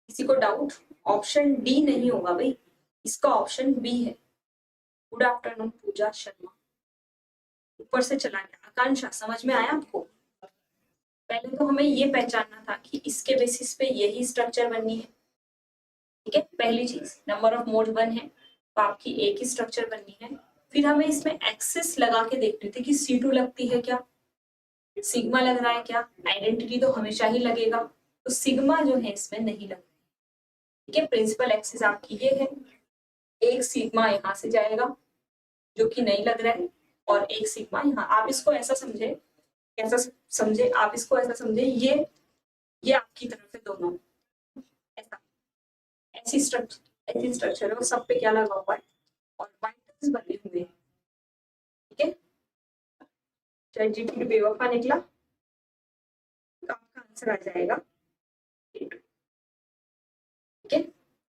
किसी को डाउट, ऑप्शन डी नहीं होगा भाई, इसका ऑप्शन बी है। गुड आफ्टरनून पूजा शर्मा, ऊपर से चला गया। आकांक्षा समझ में आया आपको, पहले तो हमें ये पहचानना था कि इसके बेसिस पे यही स्ट्रक्चर बननी है, ठीक है, पहली चीज नंबर ऑफ मोड 1 है तो आपकी एक ही स्ट्रक्चर बननी है। फिर हमें इसमें एक्सिस लगा के देखनी थी कि C2 लगती है क्या, सिग्मा लग रहा है क्या। आइडेंटिटी तो हमेशा ही लगेगा, तो सिग्मा जो है इसमें नहीं लग रहा है। ठीक है, प्रिंसिपल एक्सिस आपकी ये है, एक सिग्मा यहाँ से जाएगा जो कि नहीं लग रहा है, और एक सिग्मा यहाँ। आप इसको ऐसा समझे, कैसा समझे आप इसको ऐसा समझे, ये आपकी तरफ है दोनों, ऐसा ऐसी स्ट्रक्चर है और सब पे क्या लगा हुआ है, और वाइट बने हुए हैं। ठीक है, ChatGPT बेवफा निकला, तो आपका आंसर आ जाएगा 2। ठीक है,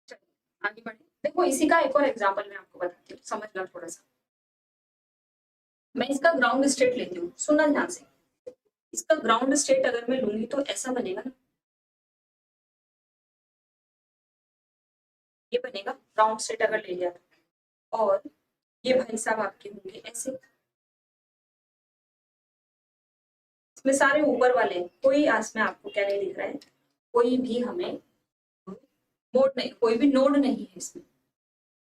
चलिए आगे बढ़े। देखो इसी का एक और एग्जांपल मैं आपको बताती हूँ, समझना थोड़ा सा। मैं इसका ग्राउंड स्टेट लेती हूँ, सुनना ध्यान से। इसका ग्राउंड स्टेट अगर मैं लूंगी तो ऐसा बनेगा ना, ये बनेगा ग्राउंड स्टेट अगर ले लिया, और ये भाई साहब आपके होंगे ऐसे। इसमें सारे ऊपर वाले हैं, कोई में आपको क्या नहीं दिख रहा है, कोई भी हमें मोड नहीं, कोई भी नोड नहीं है इसमें।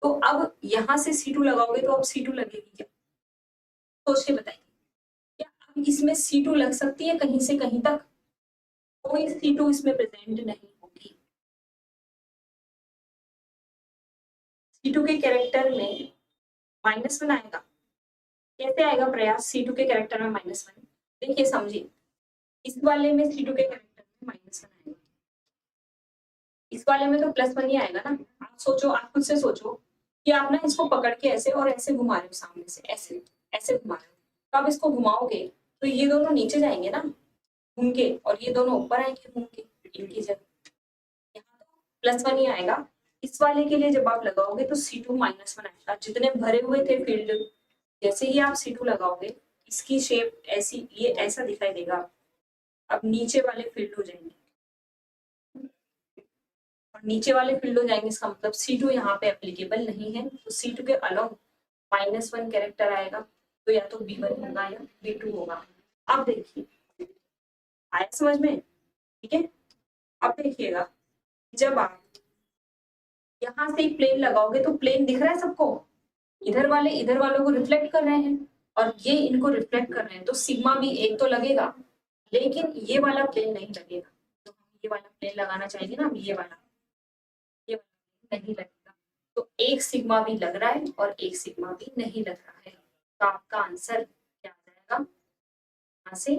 तो अब यहाँ से C2 लगाओगे तो अब C2 लगेगी क्या, सोच के बताइए। क्या अब इसमें C2 लग सकती है कहीं से कहीं तक, कोई C2 इसमें प्रेजेंट नहीं होगी। C2 के कैरेक्टर में -1 आएगा, कैसे आएगा प्रयास C2 के कैरेक्टर में -1? देखिए समझिए, इस वाले में C2 के कैरेक्टर में -1 आएगा, इस वाले में तो +1 ही आएगा ना। आप सोचो, आप खुद से सोचो कि आप ना इसको पकड़ के ऐसे और ऐसे घुमा रहे हो, सामने से ऐसे ऐसे घुमा रहे हो, तो आप इसको घुमाओगे तो ये दोनों नीचे जाएंगे ना घूम के, और ये दोनों ऊपर आएंगे घूम के इनकी जगह। यहाँ तो +1 ही आएगा। इस वाले के लिए जब आप लगाओगे तो C2 -1 आएगा, जितने भरे हुए थे फील्ड, जैसे ही आप C2 लगाओगे इसकी शेप ऐसी, ये ऐसा दिखाई देगा। अब नीचे वाले फील्ड हो जाएंगे, और नीचे वाले फील्ड हो जाएंगे, इसका मतलब C2 यहाँ पे एप्लीकेबल नहीं है, तो C2 के अलॉन्ग -1 कैरेक्टर आएगा, तो या तो B1 होगा या B2 होगा। अब देखिए आया समझ में, ठीक है। अब देखिएगा, जब आप यहाँ से एक प्लेन लगाओगे तो प्लेन दिख रहा है सबको, इधर वालों को रिफ्लेक्ट कर रहे हैं और ये इनको रिफ्लेक्ट कर रहे हैं, तो सिग्मा भी एक तो लगेगा, लेकिन ये वाला प्लेन नहीं लगेगा। तो हम ये वाला प्लेन लगाना चाहेंगे ना, ये वाला नहीं लगेगा, तो एक सिग्मा भी लग रहा है और एक सिग्मा भी नहीं लग रहा है। तो आपका आंसर क्या आ जाएगा, यहाँ से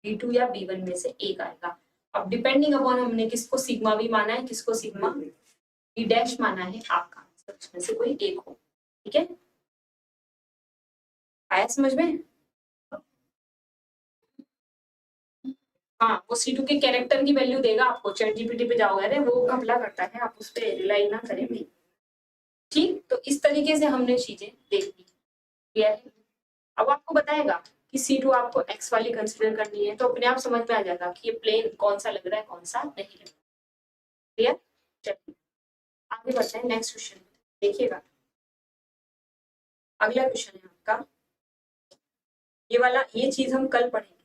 B2 या B1 में से एक आएगा। अब डिपेंडिंग अपॉन हमने किसको सिग्मा भी माना है, किसको सिग्मा B डैश माना है, आपका आंसर उसमें से कोई एक हो। ठीक है, आया समझ में। हाँ, वो C2 के कैरेक्टर की वैल्यू देगा आपको, ChatGPT पे जाओगे, अरे वो घपला करता है, आप उस पर रिलाई ना करें भी। ठीक, तो इस तरीके से हमने चीजें देख ली, क्लियर है। अब आपको बताएगा कि C2 आपको x वाली कंसीडर करनी है, तो अपने आप समझ में आ जाएगा कि ये प्लेन कौन सा लग रहा है कौन सा नहीं लग रहा। क्लियर, चलिए आगे बढ़ते हैं नेक्स्ट क्वेश्चन। देखिएगा अगला क्वेश्चन है आपका, ये वाला, ये चीज हम कल पढ़ेंगे।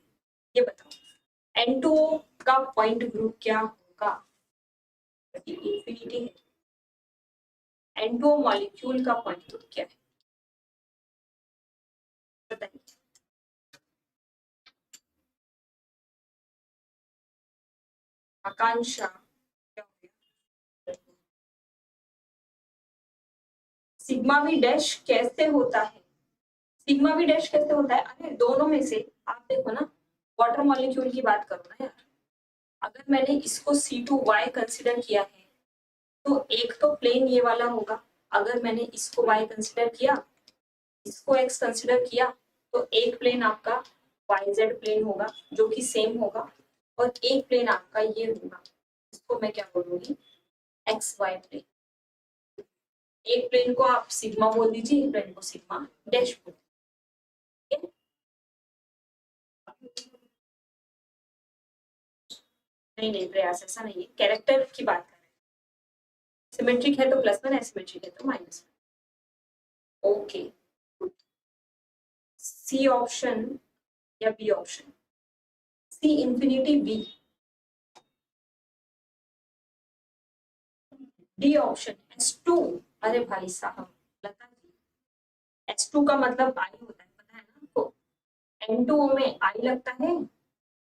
ये बताओ N2O का पॉइंट ग्रुप क्या होगा, इंफिनिटी है। N2O मॉलिक्यूल का पॉइंट ग्रुप क्या है बताइए। आकांक्षा, क्या हो गया, सिग्मा भी डैश कैसे होता है, सिग्मा भी डैश कैसे होता है। अरे दोनों में से आप देखो ना, वाटर मॉलिक्यूल की बात करो ना यार, अगर मैंने इसको C2Y कंसिडर किया है तो एक तो प्लेन ये वाला होगा, अगर मैंने इसको Y कंसिडर किया, इसको X कंसिडर किया, तो एक प्लेन आपका YZ प्लेन होगा जो कि सेम होगा, और एक प्लेन आपका ये होगा, इसको मैं क्या बोलूंगी, XY प्लेन। एक प्लेन को आप सिग्मा बोल दीजिए, एक प्लेन को सिग्मा डैश बोल दीजिए। नहीं नहीं प्रयास ऐसा नहीं है, कैरेक्टर की बात कर रहे हैं। सिमेट्रिक है तो +1, एसिमेट्रिक है तो -1। ओके, सी ऑप्शन या B option, C infinity B, D option H2। अरे भाई साहब लता जी, H2 का मतलब आई होता है, पता है ना आपको। N2O में आई लगता है,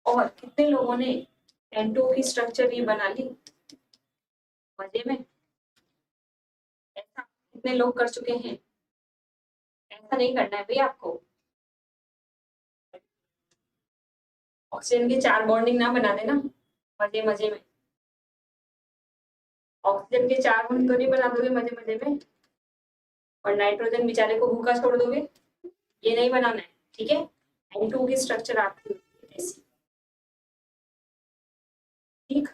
और कितने लोगों ने N2O की स्ट्रक्चर ये बना ली मजे में। ऐसा कितने लोग कर चुके हैं। ऐसा नहीं करना है भाई आपको। ऑक्सीजन के 4 बॉन्डिंग ना बना देना मजे मजे में। ऑक्सीजन के 4 बॉन्ड तो नहीं बना दोगे मजे मजे में, और नाइट्रोजन बेचारे को भूखा छोड़ दोगे, ये नहीं बनाना है, ठीक है। N2 की स्ट्रक्चर आपकी होती है ऐसी, ठीक।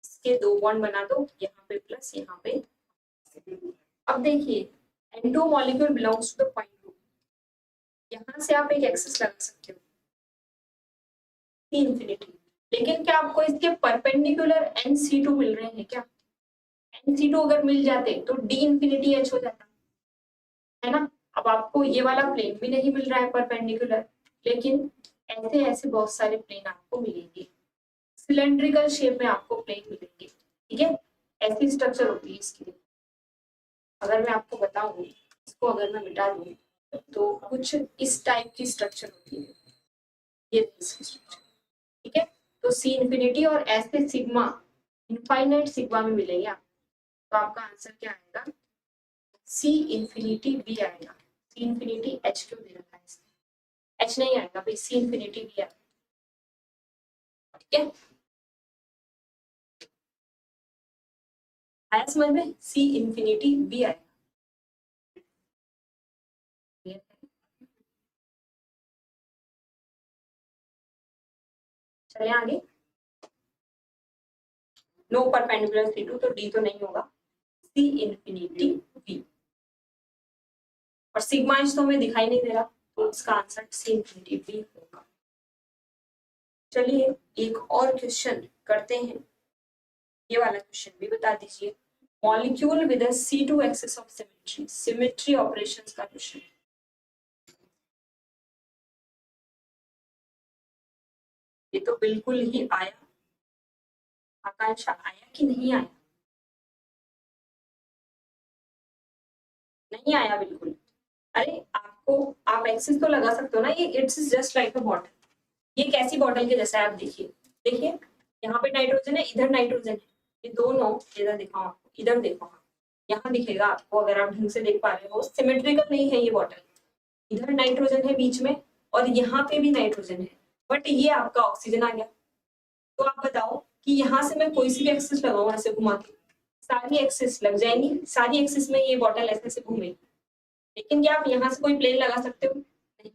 इसके 2 बॉन्ड बना दो, यहाँ पे प्लस यहाँ पे। अब देखिए N2 molecule belongs to the point group, यहाँ से आप एक एक्सेस लगा सकते हो सी इंफिनिटी। लेकिन क्या आपको इसके परपेंडिकुलर NC2 मिल रहे हैं क्या? NC2 अगर मिल जाते तो डी इंफिनिटी एच हो जाता, है ना। अब आपको ये वाला प्लेन भी नहीं मिल रहा है परपेंडिकुलर, लेकिन ऐसे ऐसे बहुत सारे प्लेन आपको मिलेंगे, सिलेंड्रिकल शेप में आपको प्लेन मिलेंगे, ठीक है। ऐसी स्ट्रक्चर होती है इसकी। अगर मैं आपको बताऊं, इसको अगर मैं मिटा दूं तो कुछ इस टाइप की स्ट्रक्चर होती है, ये इसकी स्ट्रक्चर, ठीक है। तो सी इंफिनिटी और ऐसे सिग्मा, इनफाइनाइट सिग्मा में मिलेंगे आप। तो आपका आंसर क्या आएगा? सी इंफिनिटी बी आएगा। सी इंफिनिटी एच क्यों दे रखा है इसमें? एच नहीं आएगा भाई, सी इंफिनिटी बी आएगा, ठीक है। आया समझ में? सी इंफिनिटी बी आएगा। चलिए आगे। नो परपेंडिकुलर C2, तो डी तो नहीं होगा, सी इंफिनिटी बी। और सिग्मा एच तो हमें दिखाई नहीं दे रहा, तो इसका आंसर सी इंफिनिटी बी होगा। चलिए एक और क्वेश्चन करते हैं, ये वाला क्वेश्चन भी बता दीजिए। Molecule with a C2 axis of symmetry, symmetry operations का क्वेश्चन। ये तो बिल्कुल ही आया, आकांक्षा आया कि नहीं आया? नहीं आया बिल्कुल। अरे आपको, आप एक्सिस तो लगा सकते हो ना, ये it's just like a bottle. ये कैसी बॉटल के जैसा है, आप देखिए, देखिए यहाँ पे नाइट्रोजन है, इधर नाइट्रोजन है, ये दोनों इधर दिखाओ आपको, इधर देखो आप, यहाँ दिखेगा आपको अगर आप ढंग से देख पा रहे हो। सिमेट्रिकल नहीं है ये बॉटल, इधर नाइट्रोजन है बीच में और यहाँ पे भी नाइट्रोजन है, बट ये आपका ऑक्सीजन आ गया। तो आप बताओ कि यहाँ से मैं कोई सी भी एक्सिस लगाऊं ऐसे घुमा के, सारी एक्सिस लग जाएंगी, सारी एक्सिस में ये बॉटल ऐसे ऐसे घूमेगी। लेकिन क्या आप यहाँ से कोई प्लेन लगा सकते हो? नहीं।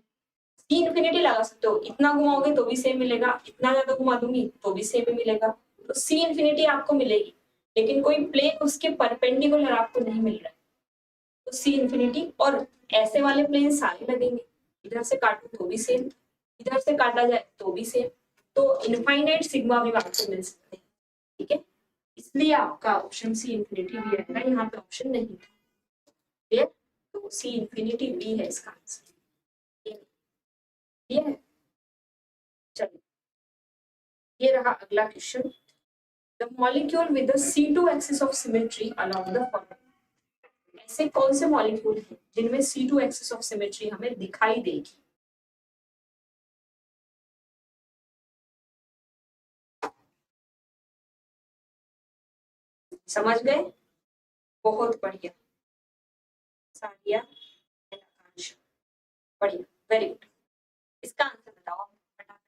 सी इन्फिनिटी लगा सकते हो, इतना घुमाओगे तो भी सेम मिलेगा, इतना ज्यादा घुमा दूंगी तो भी सेम ही मिलेगा। तो सी इन्फिनिटी आपको मिलेगी, लेकिन कोई प्लेन उसके परपेंडिकुलर आपको नहीं मिल रहा है, तो सी इन्फिनिटी। और ऐसे वाले प्लेन सारे लगेंगे, इधर से काटो तो भी सेम, इधर से काटा जाए तो भी सेम। तो इनफाइनाइट सिग्मा भी आपको मिल सकते हैं, ठीक है। इसलिए आपका ऑप्शन सी इन्फिनिटी भी आएगा, यहाँ पे ऑप्शन नहीं था, क्लियर। तो सी इन्फिनिटी बी है इसका आंसर, क्लियर है। चलिए ये रहा अगला question. The molecule with the C2 axis of symmetry along the following, ऐसे कौन से मॉलिक्यूल हैं जिनमें C2 एक्सिस ऑफ सिमेट्री हमें दिखाई देगी? समझ गए? बहुत बढ़िया सारिया, आकांक्षा, बढ़िया, वेरी गुड। इसका आंसर बताओ फटाफट।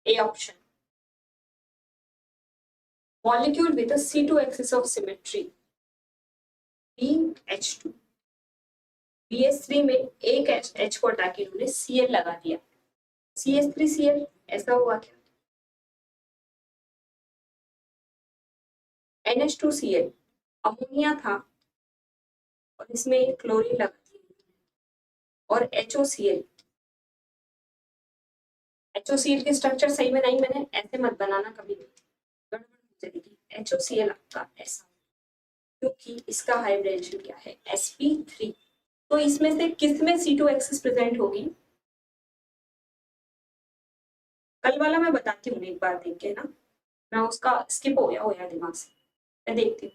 A option, molecule with a C2 axis of symmetry, BH2। BH3 में एक H को हटा के उन्होंने Cl लगा दिया, CH3Cl, ऐसा हुआ क्या? NH2Cl अमोनिया था और इसमें क्लोरीन लगा दिया, और HOCl, HOCl की स्ट्रक्चर सही में नहीं, मैंने ऐसे मत बनाना कभी भी, गड़बड़ हो जाएगी। HOCl आपका ऐसा, क्योंकि इसका हाइब्रिडेशन क्या है sp3। तो इसमें से किस में C2 एक्सिस प्रेजेंट होगी? कल वाला मैं बताती हूँ एक बार देख के ना, मैं उसका स्किप हो गया दिमाग से, मैं देखती हूँ।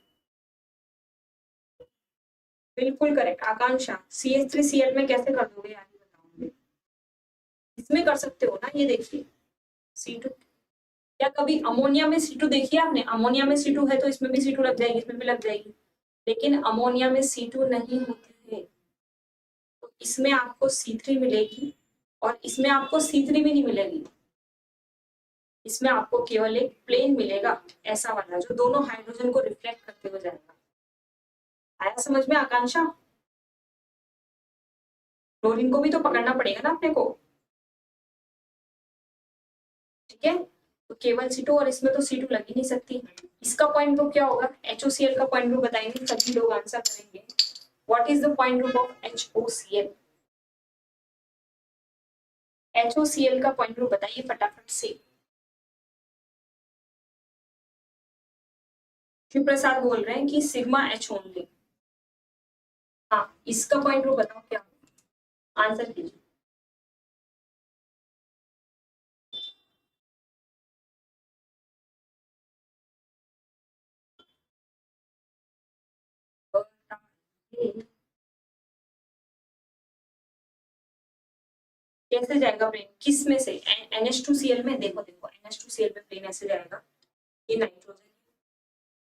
बिल्कुल करेक्ट आकांक्षा, CH3Cl में कैसे कर दोगे यार बताऊंगी। इसमें कर सकते हो ना, ये देखिए C2। या कभी अमोनिया में C2 देखिए आपने? अमोनिया में C2 है तो इसमें भी C2 लग जाएगी, इसमें भी लग जाएगी, लेकिन अमोनिया में C2 नहीं होती है। तो इसमें आपको C3 मिलेगी और इसमें आपको C3 भी नहीं मिलेगी। इसमें आपको केवल एक प्लेन मिलेगा ऐसा वाला, जो दोनों हाइड्रोजन को रिफ्लेक्ट करते हुए जाएगा। आया समझ में आकांक्षा? क्लोरीन को भी तो पकड़ना पड़ेगा ना अपने को, ठीक है? तो केवल C2 और इसमें तो C2 लग ही नहीं सकती। इसका पॉइंट ग्रुप क्या होगा? HOCl का पॉइंट ग्रुप बताएंगे, सभी लोग आंसर करेंगे। What is the point group of HOCl? HOCl का पॉइंट ग्रुप बताइए फटाफट से। शिव प्रसाद बोल रहे हैं कि सिग्मा H ओनली। हाँ, इसका पॉइंट ग्रुप बताओ क्या, आंसर कीजिए। कैसे जाएगा प्लेन, किस में से? NH2Cl में। देखो देखो NH2Cl में प्लेन ऐसे जाएगा, ये नाइट्रोजन है,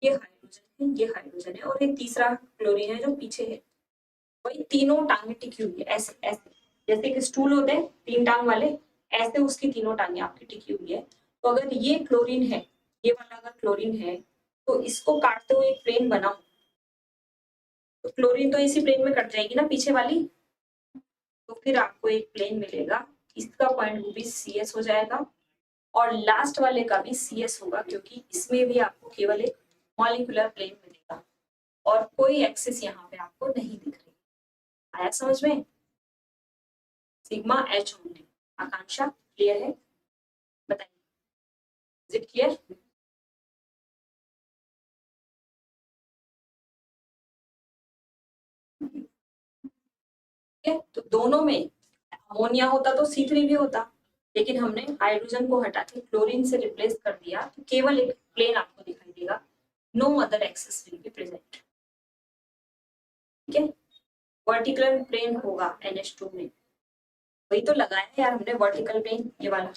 ये हाइड्रोजन है, ये हाइड्रोजन है, और एक तीसरा क्लोरीन है जो पीछे है। वही तीनों टांगे टिकी हुई है ऐसे ऐसे, जैसे कि स्टूल होते हैं 3 टांग वाले, ऐसे उसकी तीनों टांगे आपकी टिकी हुई है। तो अगर ये क्लोरीन है, ये वाला अगर क्लोरीन है, तो इसको काटते हुए एक प्लेन बनाओ, तो क्लोरीन तो इसी प्लेन में कट जाएगी ना पीछे वाली, तो फिर आपको एक प्लेन मिलेगा। इसका पॉइंट वो भी CS हो जाएगा और लास्ट वाले का भी CS होगा, क्योंकि इसमें भी आपको केवल एक मॉलिक्यूलर प्लेन मिलेगा और कोई एक्सिस यहाँ पे आपको नहीं दिख रही। आया समझ में? Sigma H only. Akanksha clear है? बताइए, इज इट क्लियर? ठीक है, तो दोनों में अमोनिया होता तो C3 भी होता, लेकिन हमने हाइड्रोजन को हटा के क्लोरीन से रिप्लेस कर दिया, तो केवल एक प्लेन आपको दिखाई देगा, no other axis will be present. ठीक है, वर्टिकल प्लेन होगा NH2 में, वही तो लगाया है यार हमने वर्टिकल प्लेन, ये वाला।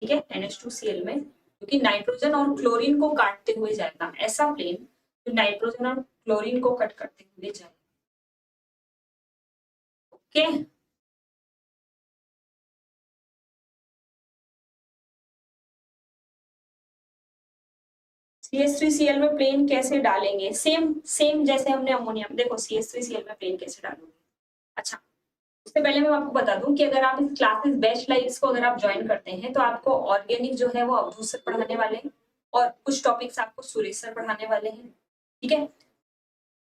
ठीक है, NH2Cl में, क्योंकि नाइट्रोजन और क्लोरीन को काटते हुए जाएगा ऐसा प्लेन, जो नाइट्रोजन और क्लोरीन को कट करते हुए जाएगा। ओके, CH3Cl में प्लेन कैसे डालेंगे? सेम सेम जैसे हमने अमोनिया में। देखो CH3Cl में प्लेन कैसे डालोगे? अच्छा, उससे पहले मैं आपको बता दूं कि अगर आप इस क्लासेस बैच लाइव्स को अगर आप ज्वाइन करते हैं, तो आपको ऑर्गेनिक जो है वो अवधूत सर पढ़ाने वाले हैं और कुछ टॉपिक्स आपको सुरेश सर पढ़ाने वाले हैं। ठीक है,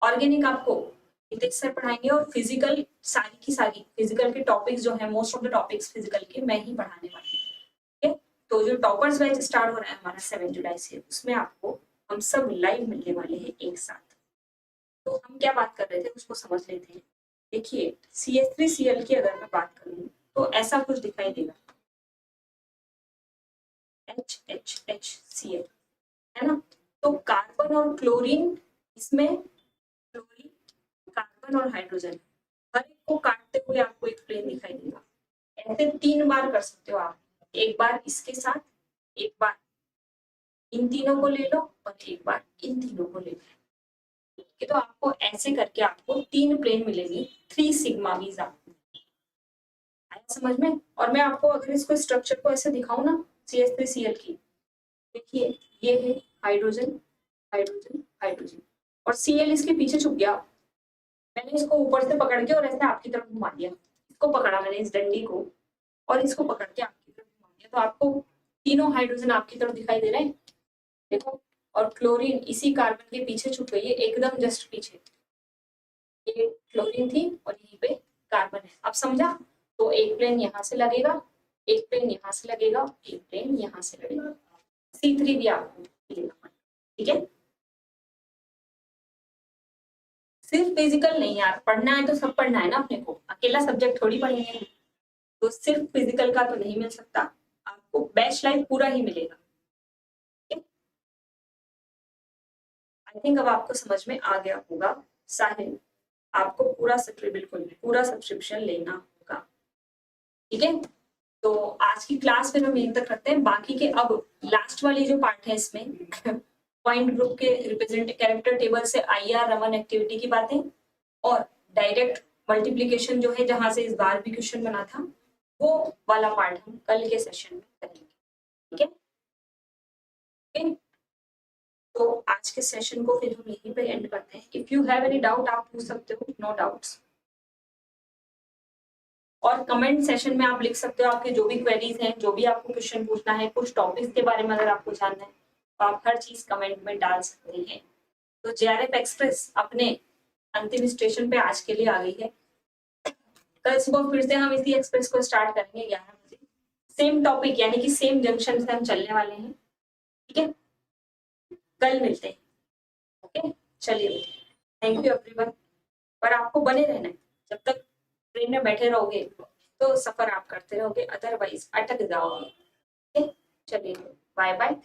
ऑर्गेनिक आपको नितेश सर पढ़ाएंगे और फिजिकल सारी की सारी फिजिकल के टॉपिक्स जो है, most of the topics physical के मैं ही पढ़ाने वाली हूँ। ठीक है, तो जो टॉपर्स बैच स्टार्ट हो रहा है हमारा 7 जुलाई से, उसमें आपको हम सब लाइव मिलने वाले हैं एक साथ। तो हम क्या बात कर रहे थे उसको समझ लेते हैं। देखिए CH3Cl की अगर मैं बात करूं तो ऐसा कुछ दिखाई देगा, HHHCl, है ना? तो कार्बन और क्लोरीन, इसमें क्लोरीन, कार्बन और हाइड्रोजन, हर एक को काटते हुए आपको एक प्लेन दिखाई देगा। ऐसे 3 बार कर सकते हो आप, एक बार इसके साथ, एक बार इन तीनों को ले लो और एक बार इन तीनों को ले लो। तो आपको ऐसे करके आपको 3 प्लेन मिलेंगे, 3 सिग्मा वीज आपको। आया समझ में? और मैं आपको अगर इसको स्ट्रक्चर को ऐसे दिखाऊं ना, CH3Cl की, देखिए ये है हाइड्रोजन हाइड्रोजन हाइड्रोजन, और Cl इसके पीछे छुप गया। मैंने इसको ऊपर से पकड़ के और ऐसे आपकी तरफ घुमा दिया, इसको पकड़ा मैंने इस डंडी को और इसको पकड़ के आपकी तरफ घुमा दिया, तो आपको तीनों हाइड्रोजन आपकी तरफ दिखाई दे रहे हैं। देखो, और क्लोरीन इसी कार्बन के पीछे छुप गई है, एकदम जस्ट पीछे। ये क्लोरीन थी और यहीं पे कार्बन है। अब समझा? तो एक प्लेन यहाँ से लगेगा, एक प्लेन यहाँ से लगेगा, एक प्लेन यहाँ से लगेगा, C3 भी आपको मिलेगा। ठीक है, सिर्फ फिजिकल नहीं यार, पढ़ना है तो सब पढ़ना है ना अपने को, अकेला सब्जेक्ट थोड़ी पढ़ेंगे, तो सिर्फ फिजिकल का तो नहीं मिल सकता, आपको बैच लाइफ पूरा ही मिलेगा। आई थिंक अब आपको समझ में आ गया होगा। साहिल, आपको बिल्कुल पूरा सब्सक्रिप्शन लेना होगा, ठीक है। तो आज की क्लास फिर हम यहीं तक रखते हैं, बाकी के अब लास्ट वाली जो पार्ट है इसमें पॉइंट ग्रुप के रिप्रेजेंट कैरेक्टर टेबल से आईआर रमन एक्टिविटी की बातें और डायरेक्ट मल्टीप्लिकेशन जो है जहां से इस बार भी क्वेश्चन बना था, वो वाला पार्ट हम कल के सेशन में करेंगे, ठीक है। okay? तो आज के सेशन को फिर हम यहीं पे एंड करते हैं। If you have any doubt आप पूछ सकते हो, नो डाउट्स, और कमेंट सेशन में आप लिख सकते हो आपके जो भी क्वेरीज हैं, जो भी आपको क्वेश्चन पूछना है, कुछ टॉपिक्स के बारे में अगर आपको जानना है तो आप हर चीज कमेंट में डाल सकते हैं। तो जेआरएफ एक्सप्रेस अपने अंतिम स्टेशन पे आज के लिए आ गई है। कल सुबह फिर से हम इसी एक्सप्रेस को स्टार्ट करेंगे 11 बजे, सेम टॉपिक यानी कि सेम जंक्शन से हम चलने वाले हैं, ठीक है। कल मिलते हैं, ओके, चलिए, थैंक यू एवरीवन। पर आपको बने रहना है, जब तक ट्रेन में बैठे रहोगे तो सफर आप करते रहोगे, अदरवाइज अटक जाओगे, ठीक है। चलिए, बाय बाय।